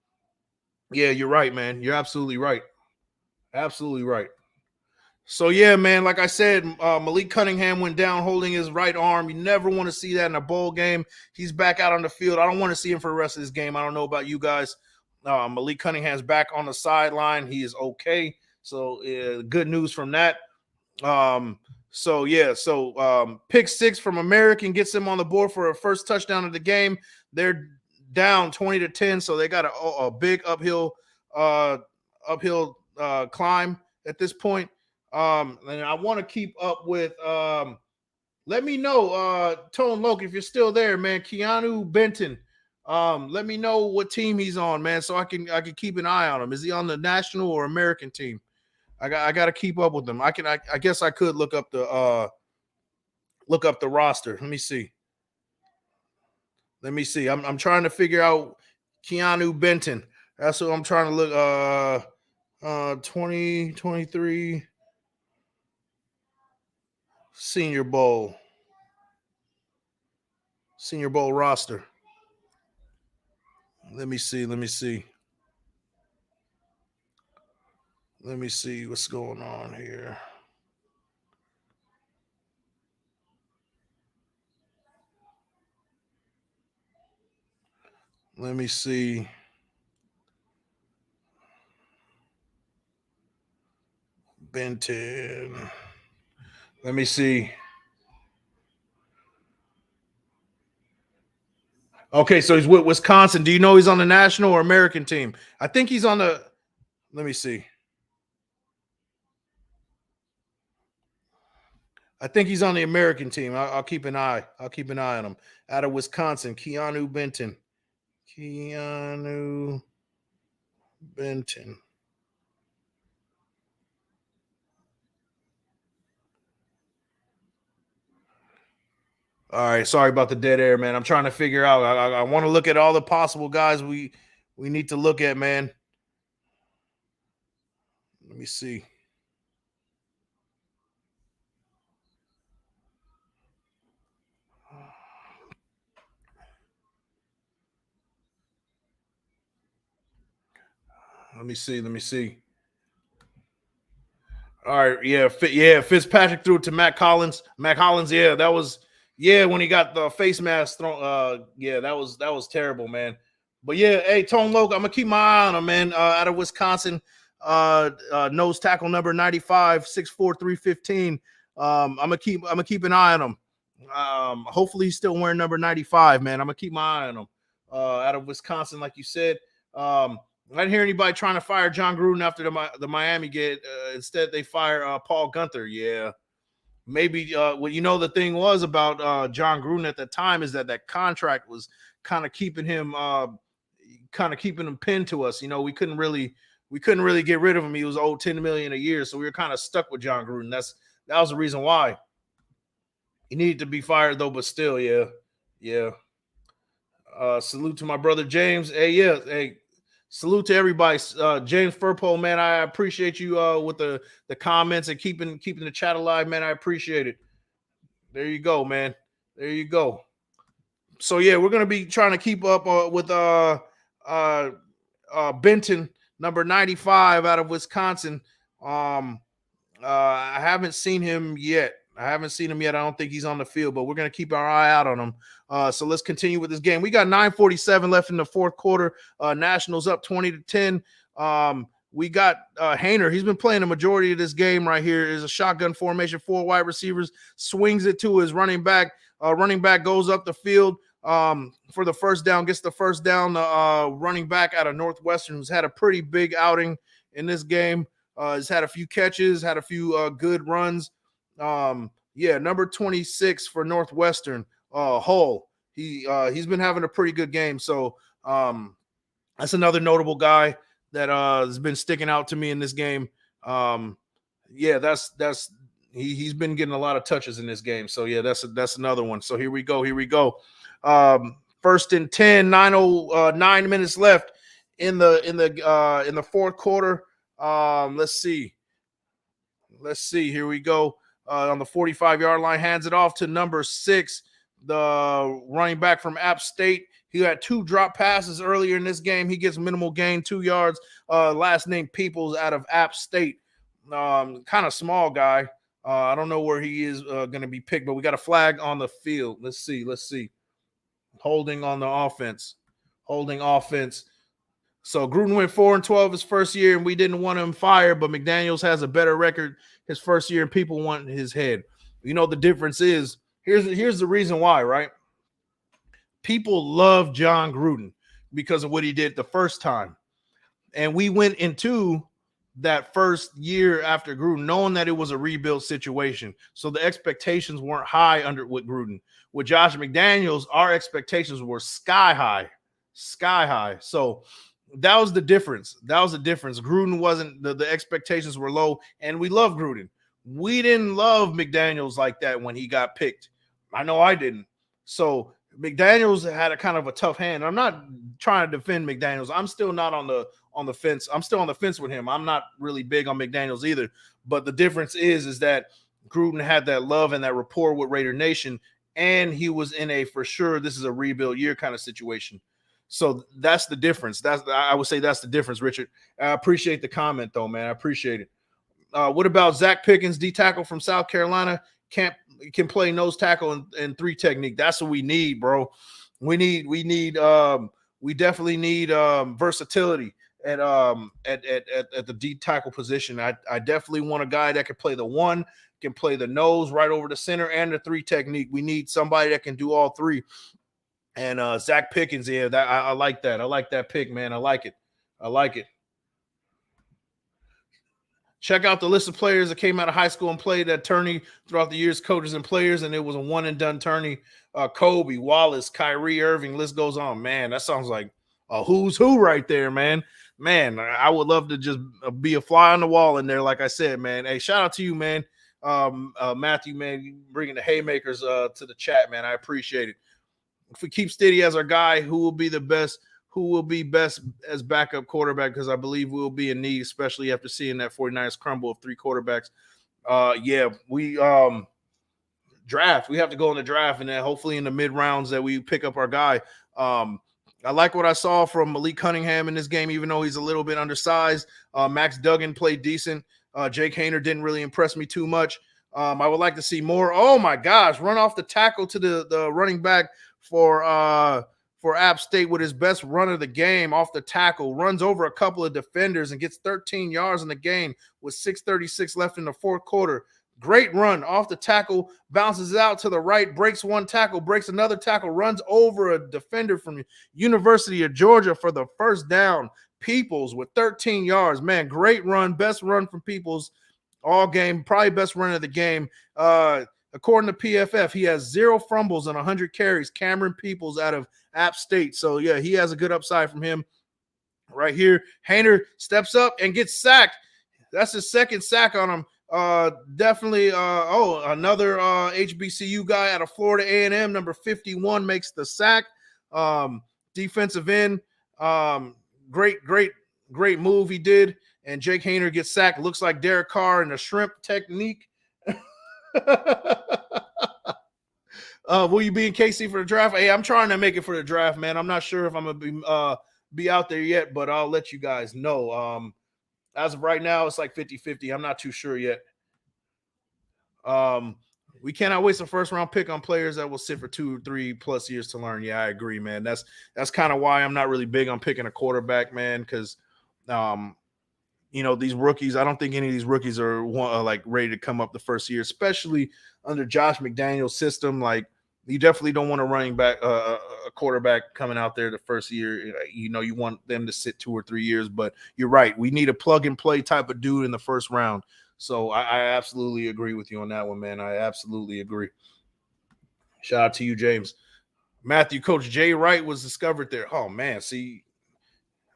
yeah, you're right, man. You're absolutely right. So yeah, man, like I said, Malik Cunningham went down holding his right arm. You never want to see that in a bowl game. He's back out on the field. I don't want to see him for the rest of this game. I don't know about you guys. Malik Cunningham's back on the sideline. He is okay. So good news from that. Pick six from American gets them on the board for a first touchdown of the game. They're down 20-10, so they got a big uphill climb at this point. And I want to keep up with let me know, Tone Loc, if you're still there, man. Keontae Benton. Let me know what team he's on, man, so I can keep an eye on him. Is he on the national or American team? I got to keep up with them. I guess I could look up the roster. Let me see. I'm trying to figure out Keontae Benton. That's what I'm trying to look. 2023 Senior Bowl roster. Let me see what's going on here. Let me see. Benton. Let me see. Okay, so he's with Wisconsin. Do you know he's on the national or American team? I think he's on the. Let me see. I think he's on the American team. I'll keep an eye. On him. Out of Wisconsin, Keontae Benton. All right, sorry about the dead air, man. I'm trying to figure out. I want to look at all the possible guys we need to look at, man. Let me see. Let me see. All right, yeah, Fitzpatrick threw it to Matt Collins. Matt Collins, yeah, that was when he got the face mask thrown. Yeah, that was terrible, man. But yeah, hey, Tone Loc, I'm gonna keep my eye on him, man. Out of Wisconsin, nose tackle number 95, 6'4", 315. I'm gonna keep an eye on him. Hopefully he's still wearing number 95, man. I'm gonna keep my eye on him. Out of Wisconsin, like you said. I didn't hear anybody trying to fire John Gruden after the Miami game. Instead, they fire Paul Gunther. Yeah, maybe. Well, the thing was about John Gruden at the time is that contract was kind of keeping him, pinned to us. We couldn't really get rid of him. He was owed $10 million a year, so we were kind of stuck with John Gruden. That was the reason why he needed to be fired, though. But still, yeah. Salute to my brother James. Hey. Salute to everybody. James Furpole, man, I appreciate you with the comments and keeping the chat alive, man. I appreciate it. There you go, man. There you go. So yeah, we're gonna be trying to keep up with Benton, number 95 out of Wisconsin. I haven't seen him yet. I don't think he's on the field, but we're going to keep our eye out on him. So let's continue with this game. We got 9:47 left in the fourth quarter. Nationals up 20-10. We got Haener. He's been playing the majority of this game right here. Is a shotgun formation, 4 wide receivers, swings it to his running back. Running back goes up the field for the first down, gets the first down. Running back out of Northwestern, who's had a pretty big outing in this game. Has had a few catches, had a few good runs. Number 26 for Northwestern, Hull. He's been having a pretty good game. So that's another notable guy that has been sticking out to me in this game. He's been getting a lot of touches in this game. So yeah, that's another one. So here we go. First and 10, 9 minutes left in the fourth quarter. Let's see. Here we go. On the 45-yard line, hands it off to number 6, the running back from App State. He had 2 drop passes earlier in this game. He gets minimal gain, 2 yards. Last name Peoples out of App State. Kind of small guy. I don't know where he is going to be picked, but we got a flag on the field. Let's see. Holding on the offense. So Gruden went 4-12 his first year, and we didn't want him fired, but McDaniels has a better record his first year, and people want his head. The difference is, here's the reason why, right? People love John Gruden because of what he did the first time. And we went into that first year after Gruden knowing that it was a rebuild situation. So the expectations weren't high with Gruden. With Josh McDaniels, our expectations were sky high. So that was the difference. Gruden wasn't, the expectations were low, and we love Gruden. We didn't love McDaniels like that when he got picked. I know I didn't. So McDaniels had a kind of a tough hand. I'm not trying to defend McDaniels. I'm still not on the fence. I'm still on the fence with him. I'm not really big on McDaniels either. But the difference is that Gruden had that love and that rapport with Raider Nation, and he was in a, for sure, this is a rebuild year kind of situation. So that's the difference. I would say that's the difference, Richard. I appreciate the comment, though, man. I appreciate it. What about Zach Pickens, D tackle from South Carolina? Can play nose tackle and 3 technique. That's what we need, bro. We definitely need versatility at the D tackle position. I definitely want a guy that can play the 1, can play the nose right over the center, and the 3 technique. We need somebody that can do all 3. And Zach Pickens, yeah, that I like that. I like that pick, man. I like it. Check out the list of players that came out of high school and played at tourney throughout the years, coaches and players, and it was a one-and-done tourney. Kobe, Wallace, Kyrie Irving, list goes on. Man, that sounds like a who's who right there, man. Man, I would love to just be a fly on the wall in there, like I said, man. Hey, shout out to you, man. Matthew, man, you bringing the haymakers to the chat, man. I appreciate it. If we keep Stiddy as our guy, who will be best as backup quarterback? Because I believe we'll be in need, especially after seeing that 49ers crumble of 3 quarterbacks. We draft. We have to go in the draft, and then hopefully in the mid rounds that we pick up our guy. I like what I saw from Malik Cunningham in this game, even though he's a little bit undersized. Max Duggan played decent. Jake Haener didn't really impress me too much. I would like to see more. Oh my gosh, run off the tackle to the running back for App State with his best run of the game off the tackle, runs over a couple of defenders and gets 13 yards in the game with 6:36 left in the fourth quarter. Great run off the tackle, bounces out to the right, breaks one tackle, breaks another tackle, runs over a defender from University of Georgia for the first down. Peoples with 13 yards. Man, great run, best run from Peoples all game, probably best run of the game. According to PFF, he has 0 fumbles and 100 carries. Cameron Peoples out of App State. So, yeah, he has a good upside from him right here. Haener steps up and gets sacked. That's his second sack on him. Definitely, another HBCU guy out of Florida A&M, number 51, makes the sack. Defensive end, great move he did. And Jake Haener gets sacked. Looks like Derek Carr in a shrimp technique. Will you be in KC for the draft? Hey, I'm trying to make it for the draft, man. I'm not sure if I'm gonna be out there yet, but I'll let you guys know. As of right now, it's like 50-50. I'm not too sure yet. We cannot waste a first-round pick on players that will sit for 2 or 3 plus years to learn. Yeah, I agree, man. That's kind of why I'm not really big on picking a quarterback, man, because these rookies, I don't think any of these rookies are like ready to come up the first year, especially under Josh McDaniel's system. Like, you definitely don't want a quarterback coming out there the first year. You want them to sit 2 or 3 years, but you're right. We need a plug and play type of dude in the first round. So I absolutely agree with you on that one, man. I absolutely agree. Shout out to you, James. Matthew, Coach Jay Wright was discovered there. Oh, man. See,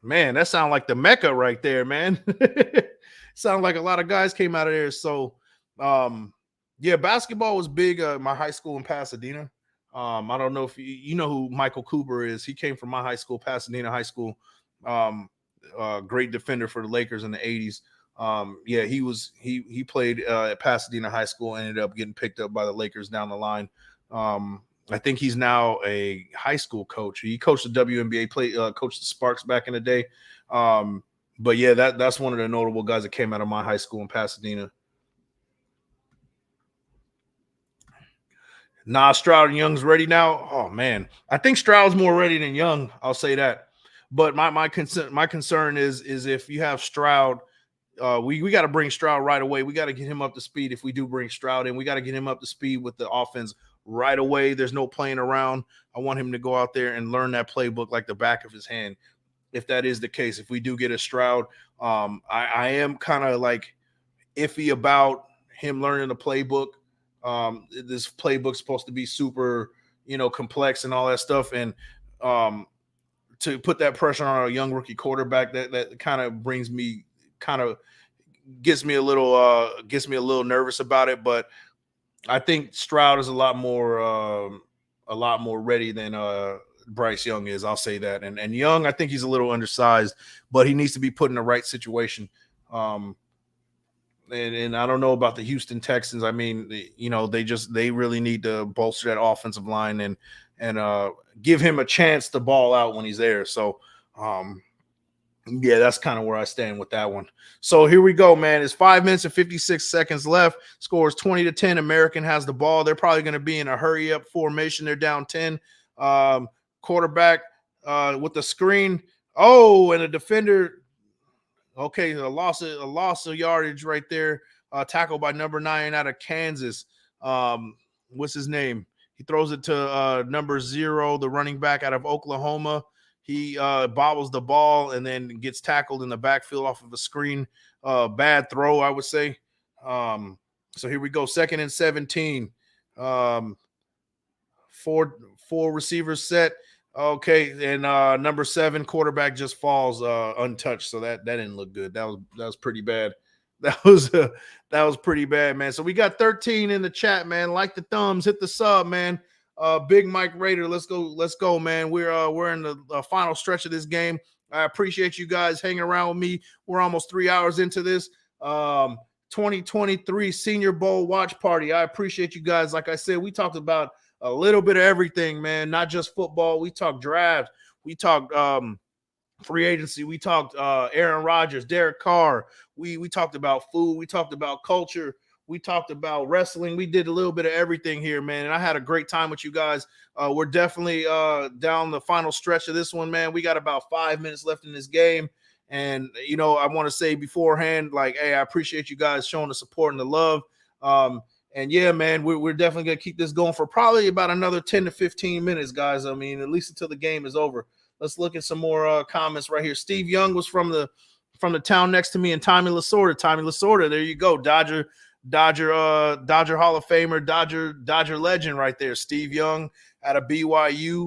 man, that sounds like the Mecca right there, man. Sound like a lot of guys came out of there. So, yeah, basketball was big at my high school in Pasadena. I don't know if you know who Michael Cooper is. He came from my high school, Pasadena High School. Great defender for the Lakers in the 80s. Yeah, he played at Pasadena High School, ended up getting picked up by the Lakers down the line. I think he's now a high school coach. He coached the WNBA, coached the Sparks back in the day. But yeah, that's one of the notable guys that came out of my high school in Pasadena. Stroud and Young's ready now. Oh man, I think Stroud's more ready than Young. I'll say that. But my concern is if you have Stroud, we got to bring Stroud right away. We got to get him up to speed. If we do bring Stroud in, we got to get him up to speed with the offense right away. There's no playing around. I want him to go out there and learn that playbook like the back of his hand. If that is the case, if we do get a Stroud, I am kind of like iffy about him learning the playbook. This playbook's supposed to be super, complex and all that stuff. And to put that pressure on a young rookie quarterback, that kind of gets me a little nervous about it. But I think Stroud is a lot more ready than Bryce Young is. I'll say that. And Young, I think he's a little undersized, but he needs to be put in the right situation. And I don't know about the Houston Texans. I mean, they really need to bolster that offensive line and give him a chance to ball out when he's there. So, yeah, that's kind of where I stand with that one. So here we go, man. It's 5 minutes and 56 seconds left. Scores 20-10. American has the ball. They're probably going to be in a hurry up formation. They're down 10. Quarterback with the screen. Oh, and a defender. Okay, a loss of yardage right there. Tackled by number 9 out of Kansas. What's his name? He throws it to number 0, the running back out of Oklahoma. He bobbles the ball and then gets tackled in the backfield off of a screen. Bad throw, I would say. So here we go. 2nd and 17. Four receivers set. Okay, and number 7 quarterback just falls untouched. So that didn't look good. That was pretty bad. That was pretty bad, man. So we got 13 in the chat, man. Like the thumbs, hit the sub, man. Big Mike Raider, let's go, man. We're in the final stretch of this game. I appreciate you guys hanging around with me. We're almost 3 hours into this 2023 Senior Bowl watch party. I appreciate you guys. Like I said, we talked about a little bit of everything, man. Not just football. We talked draft. We talked free agency. We talked Aaron Rodgers, Derek Carr. We talked about food. We talked about culture. We talked about wrestling. We did a little bit of everything here, man. And I had a great time with you guys. We're definitely down the final stretch of this one, man. We got about 5 minutes left in this game. And, I want to say beforehand, like, hey, I appreciate you guys showing the support and the love. And yeah, man, we're definitely going to keep this going for probably about another 10 to 15 minutes, guys. I mean, at least until the game is over. Let's look at some more comments right here. Steve Young was from the town next to me in Tommy Lasorda. Tommy Lasorda, there you go. Dodger Hall of Famer, Dodger legend right there. Steve Young out of BYU,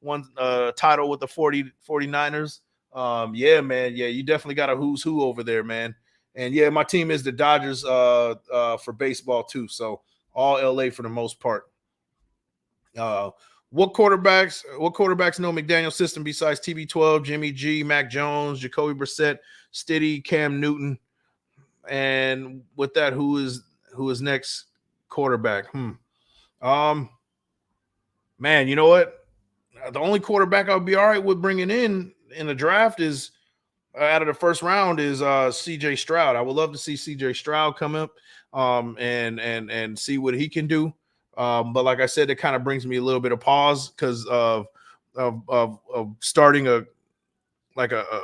one title with the 49ers. Yeah, man. Yeah, you definitely got a who's who over there, man. And yeah, my team is the Dodgers for baseball too. So all LA for the most part. What quarterbacks know McDaniel's system besides TB12, Jimmy G, Mac Jones, Jacoby Brissett, Stiddy, Cam Newton? And with that, who is next quarterback? Man, you know what? The only quarterback I'll be all right with bringing in the draft is out of the first round is CJ Stroud. I would love to see CJ Stroud come up and see what he can do. But like I said, it kind of brings me a little bit of pause because of starting a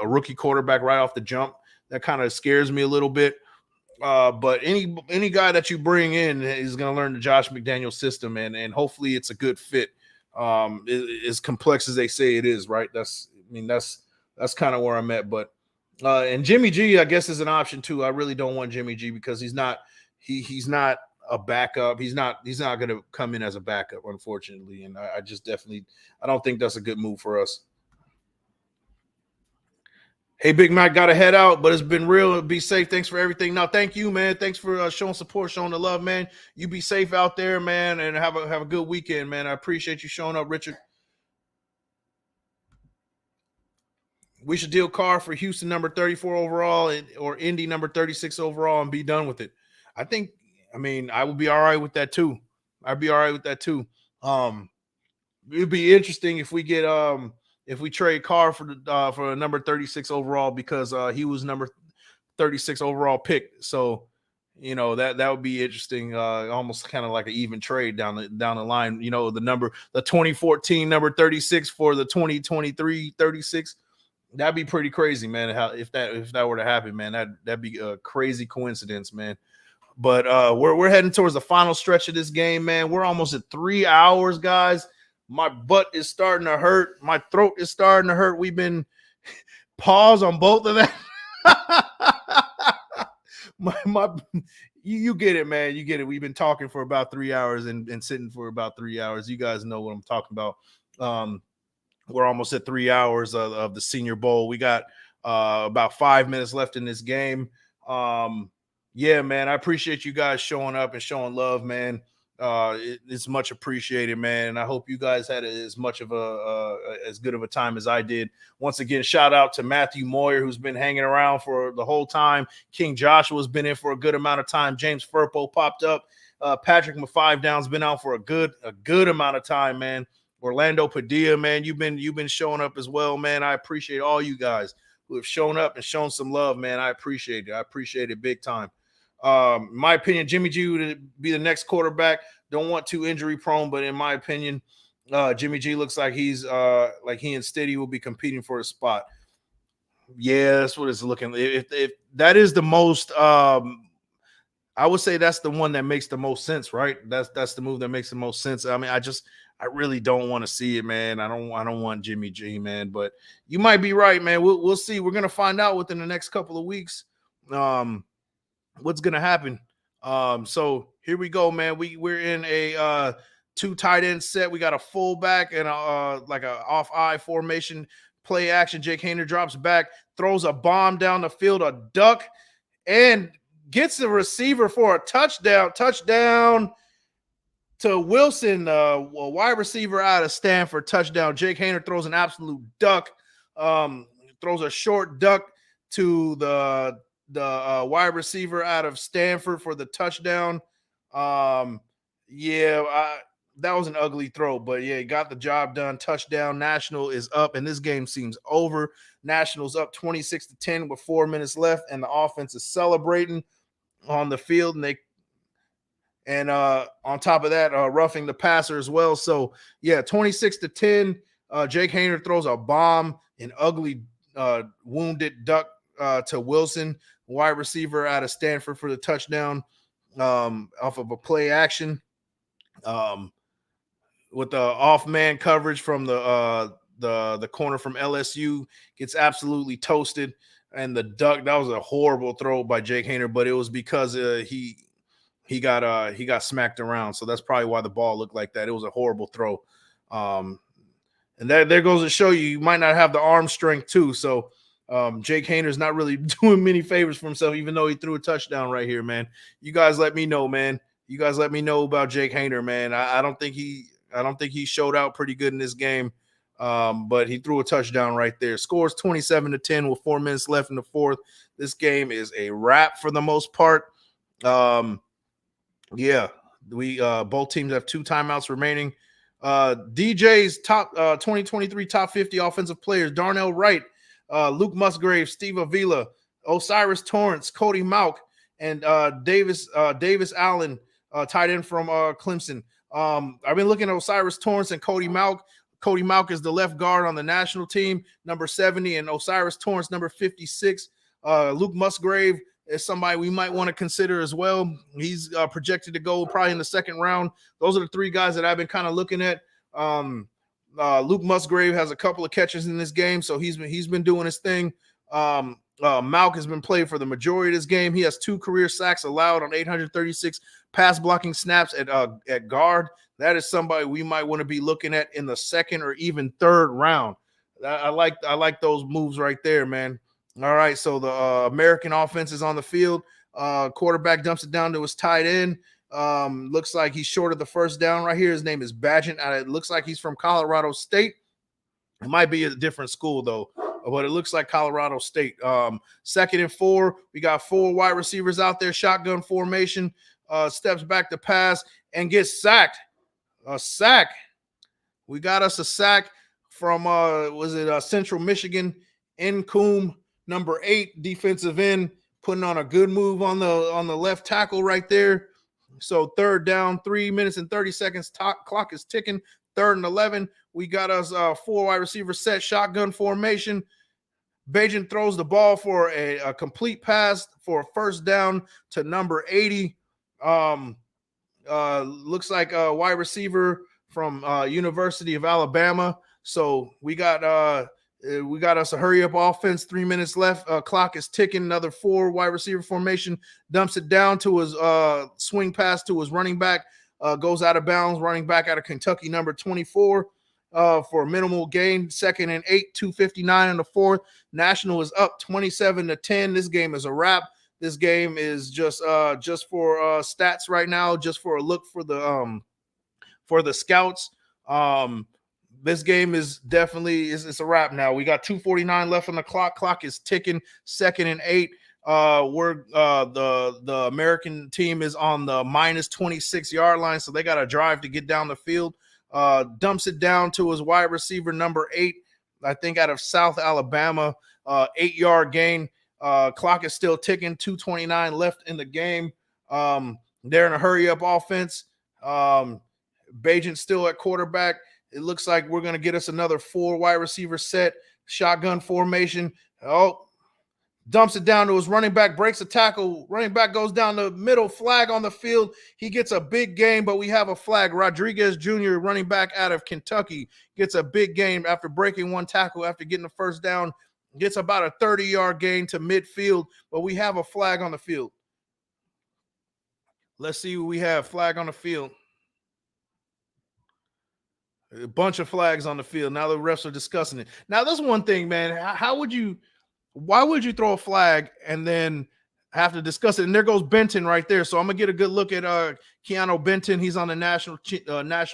rookie quarterback right off the jump. That kind of scares me a little bit. But any guy that you bring in is going to learn the Josh McDaniels system, and hopefully it's a good fit. As complex as they say it is, right? That's kind of where I'm at. But and Jimmy G, I guess, is an option too. I really don't want Jimmy G because he's not a backup. He's not going to come in as a backup, unfortunately. And I don't think that's a good move for us. Hey, Big Mike, got to head out, but it's been real. Be safe. Thanks for everything. No, thank you, man. Thanks for showing support, showing the love, man. You be safe out there, man, and have a good weekend, man. I appreciate you showing up, Richard. We should deal Carr for Houston number 34 overall or Indy number 36 overall and be done with it. I would be all right with that too. I'd be all right with that too. It'd be interesting if we get if we trade Carr for a number 36 overall because he was number 36 overall pick. So, that would be interesting. Almost kind of like an even trade down the line. The 2014 number 36 for the 2023 36. That'd be pretty crazy, man. If that were to happen, man, that'd be a crazy coincidence, man. But we're heading towards the final stretch of this game, man. We're almost at 3 hours, guys. My butt is starting to hurt. My throat is starting to hurt. We've been pause on both of that. You get it, man. You get it. We've been talking for about 3 hours and sitting for about 3 hours. You guys know what I'm talking about. We're almost at 3 hours of the Senior Bowl. We got about 5 minutes left in this game. Yeah, man, I appreciate you guys showing up and showing love, man. It's much appreciated, man. And I hope you guys had as much of as good of a time as I did. Once again, shout out to Matthew Moyer, who's been hanging around for the whole time. King Joshua's been in for a good amount of time. James Furpo popped up. Patrick Five Down's been out for a good amount of time, man. Orlando Padilla, man, you've been showing up as well, man. I appreciate all you guys who have shown up and shown some love, man. I appreciate it. I appreciate it big time. In my opinion, Jimmy G would be the next quarterback. Don't want too injury prone, but in my opinion, Jimmy G looks like he's like he and Stiddy will be competing for a spot. Yeah, that's what it's looking like. If that is the most, I would say that's the one that makes the most sense, right? That's the move that makes the most sense. I mean, I really don't want to see it, man. I don't want Jimmy G, man. But you might be right, man. We'll see. We're gonna find out within the next couple of weeks. What's gonna happen? So here we go, man. We're in a 2 tight end set. We got a fullback and like a off eye formation play action. Jake Haener drops back, throws a bomb down the field, a duck, and gets the receiver for a touchdown. Touchdown to Wilson, a wide receiver out of Stanford. Touchdown. Jake Haener throws an absolute duck. Throws a short duck to the wide receiver out of Stanford for the touchdown. that was an ugly throw, but yeah, he got the job done. Touchdown. National is up, and this game seems over. National's up 26-10 with 4 minutes left, and the offense is celebrating on the field, and on top of that, roughing the passer as well. So yeah, 26-10. Jake Haener throws a bomb, an ugly wounded duck to Wilson, wide receiver out of Stanford, for the touchdown off of a play action. With the off man coverage from the corner from LSU, gets absolutely toasted, and the duck, that was a horrible throw by Jake Haener, but it was because he got smacked around, so that's probably why the ball looked like that. It was a horrible throw, and there goes to show you might not have the arm strength too. So Jake Haener's not really doing many favors for himself, even though he threw a touchdown right here, man. You guys let me know, man. You guys let me know about Jake Haener, man. I don't think he showed out pretty good in this game, but he threw a touchdown right there. Scores 27-10 with 4 minutes left in the fourth. This game is a wrap for the most part. Yeah, we both teams have 2 timeouts remaining. DJ's top 2023 top 50 offensive players: Darnell Wright, Luke Musgrave, Steve Avila, Osiris Torrance, Cody Mauch, and Davis Allen, tight end from Clemson. I've been looking at Osiris Torrance and Cody Mauch. Cody Mauch is the left guard on the national team, number 70, and Osiris Torrance, number 56. Luke Musgrave is somebody we might want to consider as well. He's projected to go probably in the second round. Those are the 3 guys that I've been kind of looking at. Luke Musgrave has a couple of catches in this game, so he's been doing his thing. Mauch has been played for the majority of this game. He has 2 career sacks allowed on 836 pass blocking snaps at guard. That is somebody we might want to be looking at in the second or even third round. I like those moves right there, man. All right, so the American offense is on the field. Quarterback dumps it down to his tight end. Looks like he's short of the first down right here. His name is Bagent. It looks like he's from Colorado State. It might be a different school, though, but it looks like Colorado State. 2nd and 4. We got 4 wide receivers out there, shotgun formation. Steps back to pass and gets sacked. A sack. We got us a sack from, Central Michigan, Nkum, number 8, defensive end, putting on a good move on the left tackle right there. So 3rd down, 3 minutes and 30 seconds. Clock is ticking. 3rd and 11. We got us 4 wide receiver set, shotgun formation. Bagent throws the ball for a complete pass for a first down to number 80. Looks like a wide receiver from University of Alabama. So we got us a hurry up offense. 3 minutes left. Clock is ticking. Another 4 wide receiver formation. Dumps it down to his swing pass to his running back. Goes out of bounds. Running back out of Kentucky, number 24, for a minimal gain. 2nd and 8. 2:59 in the fourth. National is up 27-10. This game is a wrap. This game is just for stats right now, just for a look for the scouts. This game is definitely it's a wrap now. We got 2:49 left on the clock. Clock is ticking. 2nd and 8. We're the American team is on the minus 26-yard line, so they got to drive to get down the field. Dumps it down to his wide receiver, number 8, I think out of South Alabama. 8-yard gain. Clock is still ticking. 2:29 left in the game. They're in a hurry up offense. Bagent's still at quarterback. It looks like we're going to get us another 4 wide receiver set, shotgun formation. Oh, dumps it down to his running back, breaks a tackle. Running back goes down the middle, flag on the field. He gets a big game, but we have a flag. Rodriguez Jr., running back out of Kentucky, gets a big game after breaking 1 tackle after getting the first down. Gets about a 30-yard gain to midfield, but we have a flag on the field. Let's see what we have. Flag on the field. A bunch of flags on the field. Now the refs are discussing it. Now, that's one thing, man. Why would you throw a flag and then have to discuss it? And there goes Benton right there. So I'm going to get a good look at Keanu Benton. He's on the national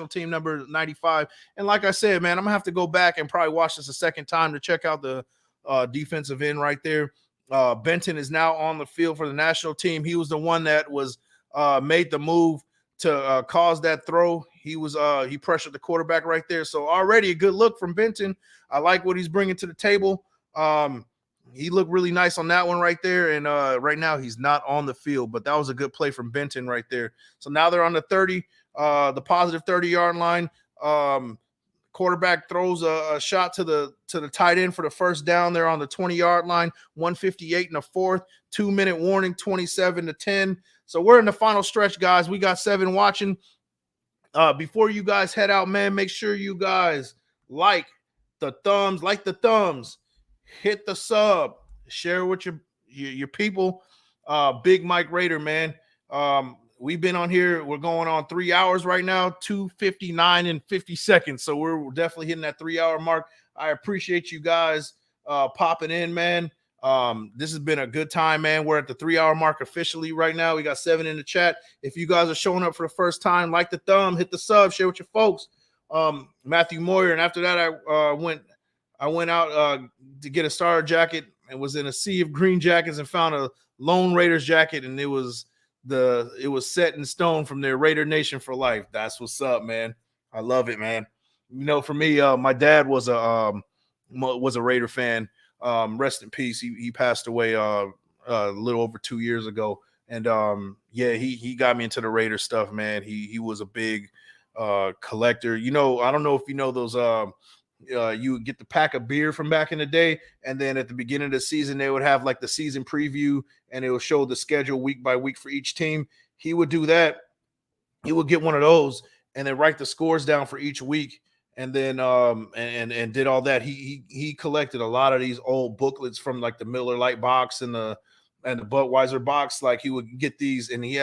team, number 95. And like I said, man, I'm going to have to go back and probably watch this a second time to check out the defensive end right there. Benton is now on the field for the national team. He was the one that was made the move to cause that throw. He pressured the quarterback right there. So already a good look from Benton. I like what he's bringing to the table. He looked really nice on that one right there. And right now he's not on the field, but that was a good play from Benton right there. So now they're on the 30, the positive 30-yard line. Quarterback throws a shot to the tight end for the first down. They're on the 20-yard line, 158 in the fourth, 2-minute warning, 27-10. So we're in the final stretch, guys. We got 7 watching. Before you guys head out, man, make sure you guys like the thumbs, hit the sub, share with your people. Big Mike Raider, man. We've been on here. We're going on 3 hours right now, 2:59 and 50 seconds. So we're definitely hitting that 3-hour mark. I appreciate you guys popping in, man. This has been a good time, man. We're at the 3-hour mark officially right now. We got 7 in the chat. If you guys are showing up for the first time, like the thumb, hit the sub, share with your folks. Matthew Moyer, and after that, I went out to get a starter jacket and was in a sea of green jackets and found a Lone Raiders jacket, and it was set in stone from their Raider Nation for life. That's what's up, man. I love it, man. You know, for me, my dad was a Raider fan. Rest in peace. He passed away a little over 2 years ago, and yeah, he got me into the Raider stuff, man. He was a big collector. You know, I don't know if you know those. You would get the pack of beer from back in the day, and then at the beginning of the season, they would have like the season preview, and it would show the schedule week by week for each team. He would do that. He would get one of those, and then write the scores down for each week, and then and did all that. He collected a lot of these old booklets from like the Miller Lite box and the Budweiser box. Like he would get these, and he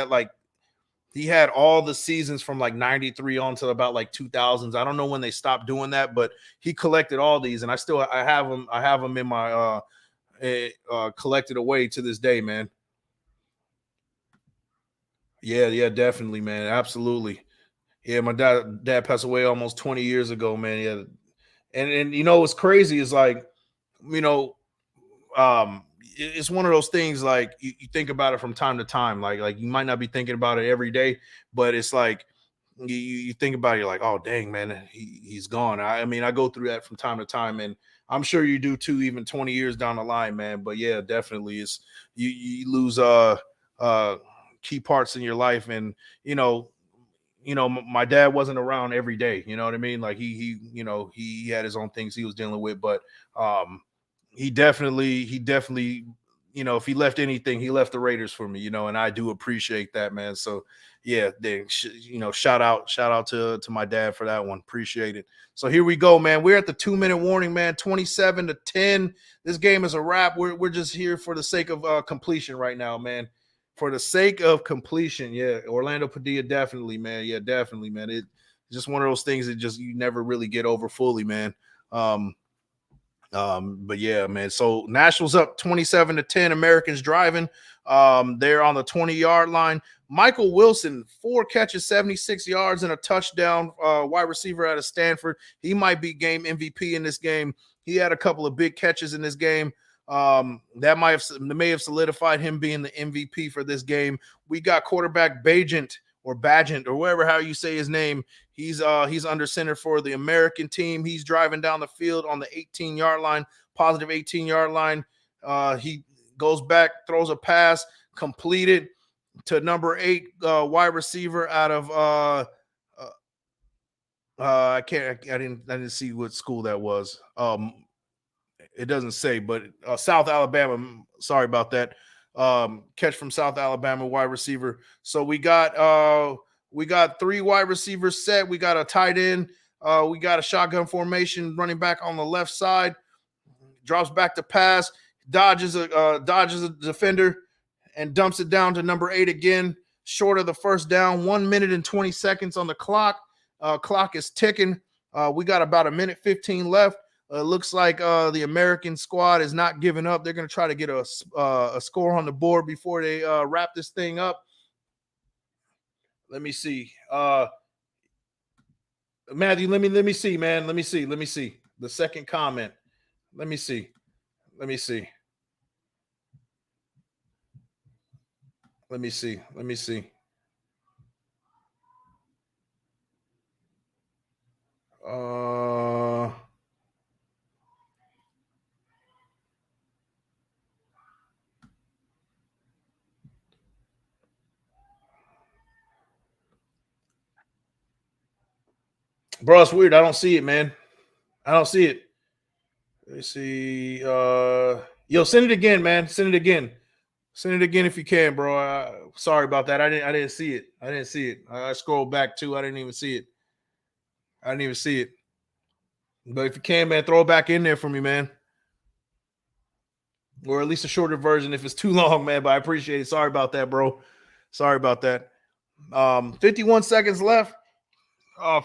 had all the seasons from like 93 on to about like 2000s. I don't know when they stopped doing that, but he collected all these, and I have them. I have them in my collected away to this day, man. Yeah, definitely, man. Absolutely. Yeah, my dad passed away almost 20 years ago, man. Yeah. And you know what's crazy is like, you know, it's one of those things like you think about it from time to time. Like you might not be thinking about it every day, but it's like you think about it, you're like, oh dang, man, he's gone. I mean, I go through that from time to time, and I'm sure you do too, even 20 years down the line, man. But yeah, definitely it's you lose key parts in your life, and my dad wasn't around every day. You know what I mean? Like he had his own things he was dealing with, but he definitely, if he left anything, he left the Raiders for me, and I do appreciate that, man. So yeah, shout out to my dad for that one. Appreciate it. So here we go, man. We're at the 2-minute warning, man. 27-10. This game is a wrap. We're just here for the sake of completion right now, man. For the sake of completion, yeah. Orlando Padilla, definitely, man. Yeah, definitely, man. It's just one of those things that just you never really get over fully, man. But yeah, man. So Nationals up 27-10. Americans driving. They're on the 20-yard line. Michael Wilson, 4 catches, 76 yards, and a touchdown. Wide receiver out of Stanford. He might be game MVP in this game. He had a couple of big catches in this game. That may have solidified him being the MVP for this game. We got quarterback Bagent or whatever how you say his name. He's under center for the American team. He's driving down the field on the 18-yard line, positive 18-yard line. He goes back, throws a pass, completed to number 8 wide receiver out of I didn't see what school that was. It doesn't say, but South Alabama. Sorry about that. Catch from South Alabama, wide receiver. So we got 3 wide receivers set. We got a tight end. We got a shotgun formation, running back on the left side. Drops back to pass, dodges a defender, and dumps it down to number 8 again, short of the first down. 1 minute and 20 seconds on the clock. Clock is ticking. We got about 1:15 left. Looks like the American squad is not giving up. They're going to try to get a score on the board before they wrap this thing up. Let me see. Matthew, let me see, man. Let me see. The second comment. Let me see. Let me see. Uh, bro, it's weird. I don't see it, man. I don't see it. Let me see. Yo, send it again, man. Send it again. Send it again if you can, bro. Sorry about that. I didn't see it. I didn't see it. I scrolled back too. I didn't even see it. I didn't even see it. But if you can, man, throw it back in there for me, man. Or at least a shorter version if it's too long, man. But I appreciate it. Sorry about that, bro. Sorry about that. 51 seconds left.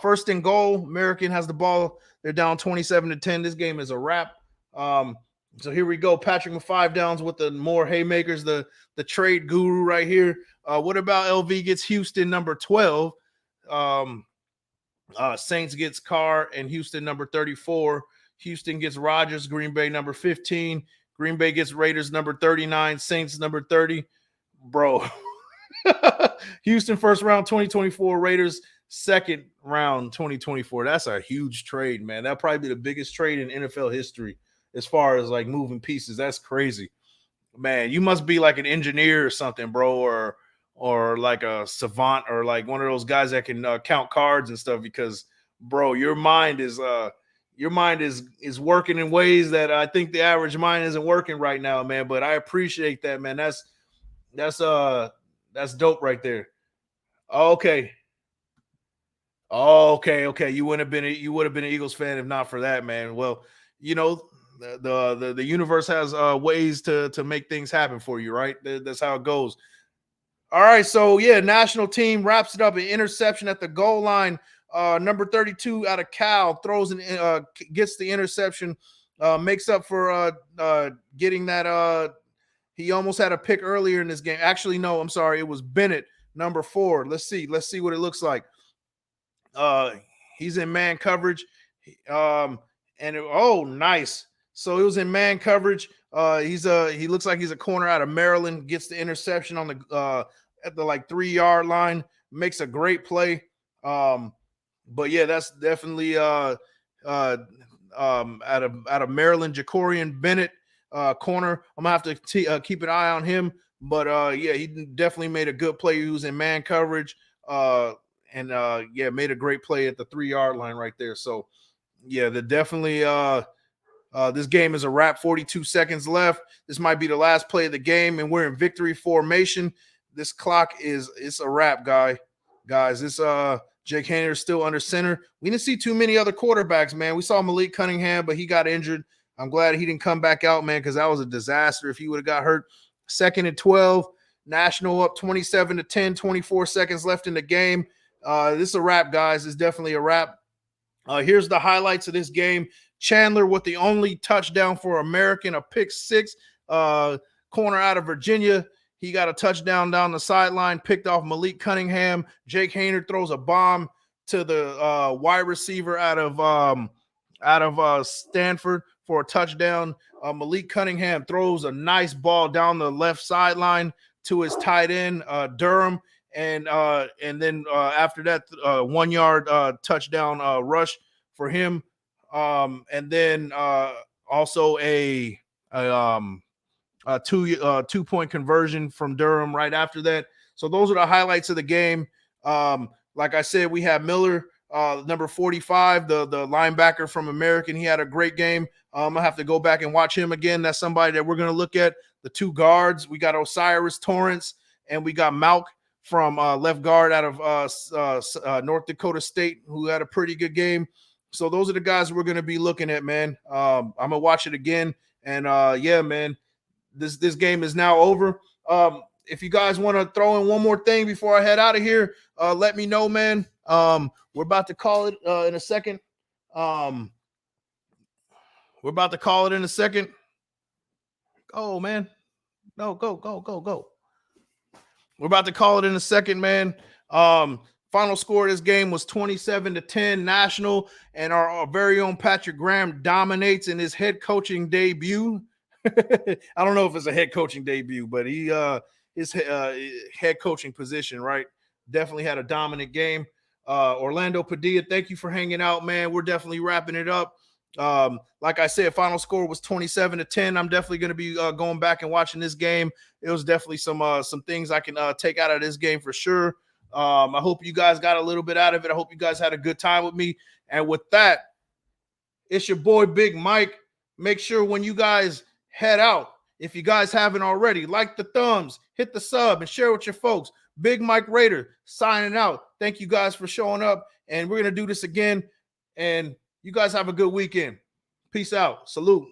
First and goal. American has the ball. They're down 27-10. This game is a wrap. So here we go. Patrick Mafive downs with the more haymakers, the trade guru right here. What about LV gets Houston number 12? Saints gets Carr and Houston number 34. Houston gets Rodgers, Green Bay number 15. Green Bay gets Raiders number 39. Saints number 30. Bro. Houston first round 2024, Raiders second round 2024. That's a huge trade, man. That'll probably be the biggest trade in NFL history as far as like moving pieces. That's crazy, man. You must be like an engineer or something, bro, or like a savant or like one of those guys that can count cards and stuff, because bro, your mind is working in ways that I think the average mind isn't working right now, man. But I appreciate that, man. That's dope right there. Okay. Okay. You would have been an Eagles fan if not for that, man. Well, you know, the universe has ways to make things happen for you, right? That's how it goes. All right, so yeah, national team wraps it up. An interception at the goal line. Number 32 out of Cal throws and gets the interception. Makes up for getting that. He almost had a pick earlier in this game. Actually, no, I'm sorry. It was Bennett, number 4. Let's see what it looks like. He's in man coverage. Nice. So he was in man coverage. He looks like he's a corner out of Maryland. Gets the interception on the at the like 3-yard line. Makes a great play. But yeah, that's definitely out of Maryland, Jacorian Bennett. Corner. I'm gonna have to keep an eye on him, but yeah, he definitely made a good play. He was in man coverage, and made a great play at the 3-yard line right there. So yeah, this game is a wrap. 42 seconds left. This might be the last play of the game, and we're in victory formation. This clock it's a wrap, guys. This Jake Haener is still under center. We didn't see too many other quarterbacks, man. We saw Malik Cunningham, but he got injured. I'm glad he didn't come back out, man, because that was a disaster if he would have got hurt. 2nd and 12. National up 27-10, 24 seconds left in the game. This is a wrap, guys. It's definitely a wrap. Here's the highlights of this game. Chandler with the only touchdown for American, a pick 6. Corner out of Virginia. He got a touchdown down the sideline, picked off Malik Cunningham. Jake Haener throws a bomb to the wide receiver out of Stanford for a touchdown. Malik Cunningham throws a nice ball down the left sideline to his tight end, Durham. And then after that, 1-yard touchdown rush for him. And then also a 2-point conversion from Durham right after that. So those are the highlights of the game. Like I said, we have Miller, number 45, the linebacker from American. He had a great game. I'm gonna have to go back and watch him again. That's somebody that we're gonna look at. The 2 guards, we got Osiris Torrance and we got Malk from left guard out of North Dakota State, who had a pretty good game. So those are the guys we're gonna be looking at, man. I'm gonna watch it again, and yeah, man, this game is now over. If you guys want to throw in one more thing before I head out of here, let me know, man. We're about to call it in a second. We're about to call it in a second. Oh, man. No, go. We're about to call it in a second, man. Final score of this game was 27-10 National, and our very own Patrick Graham dominates in his head coaching debut. I don't know if it's a head coaching debut, but his head coaching position, right? Definitely had a dominant game. Orlando Padilla, thank you for hanging out, man. We're definitely wrapping it up. Like I said, final score was 27-10. I'm definitely going to be going back and watching this game. It was definitely some things I can take out of this game for sure. I hope you guys got a little bit out of it. I hope you guys had a good time with me. And with that, it's your boy Big Mike. Make sure when you guys head out, if you guys haven't already, like the thumbs, hit the sub, and share with your folks. Big Mike Raider signing out. Thank you guys for showing up, and we're going to do this again. And you guys have a good weekend. Peace out. Salute.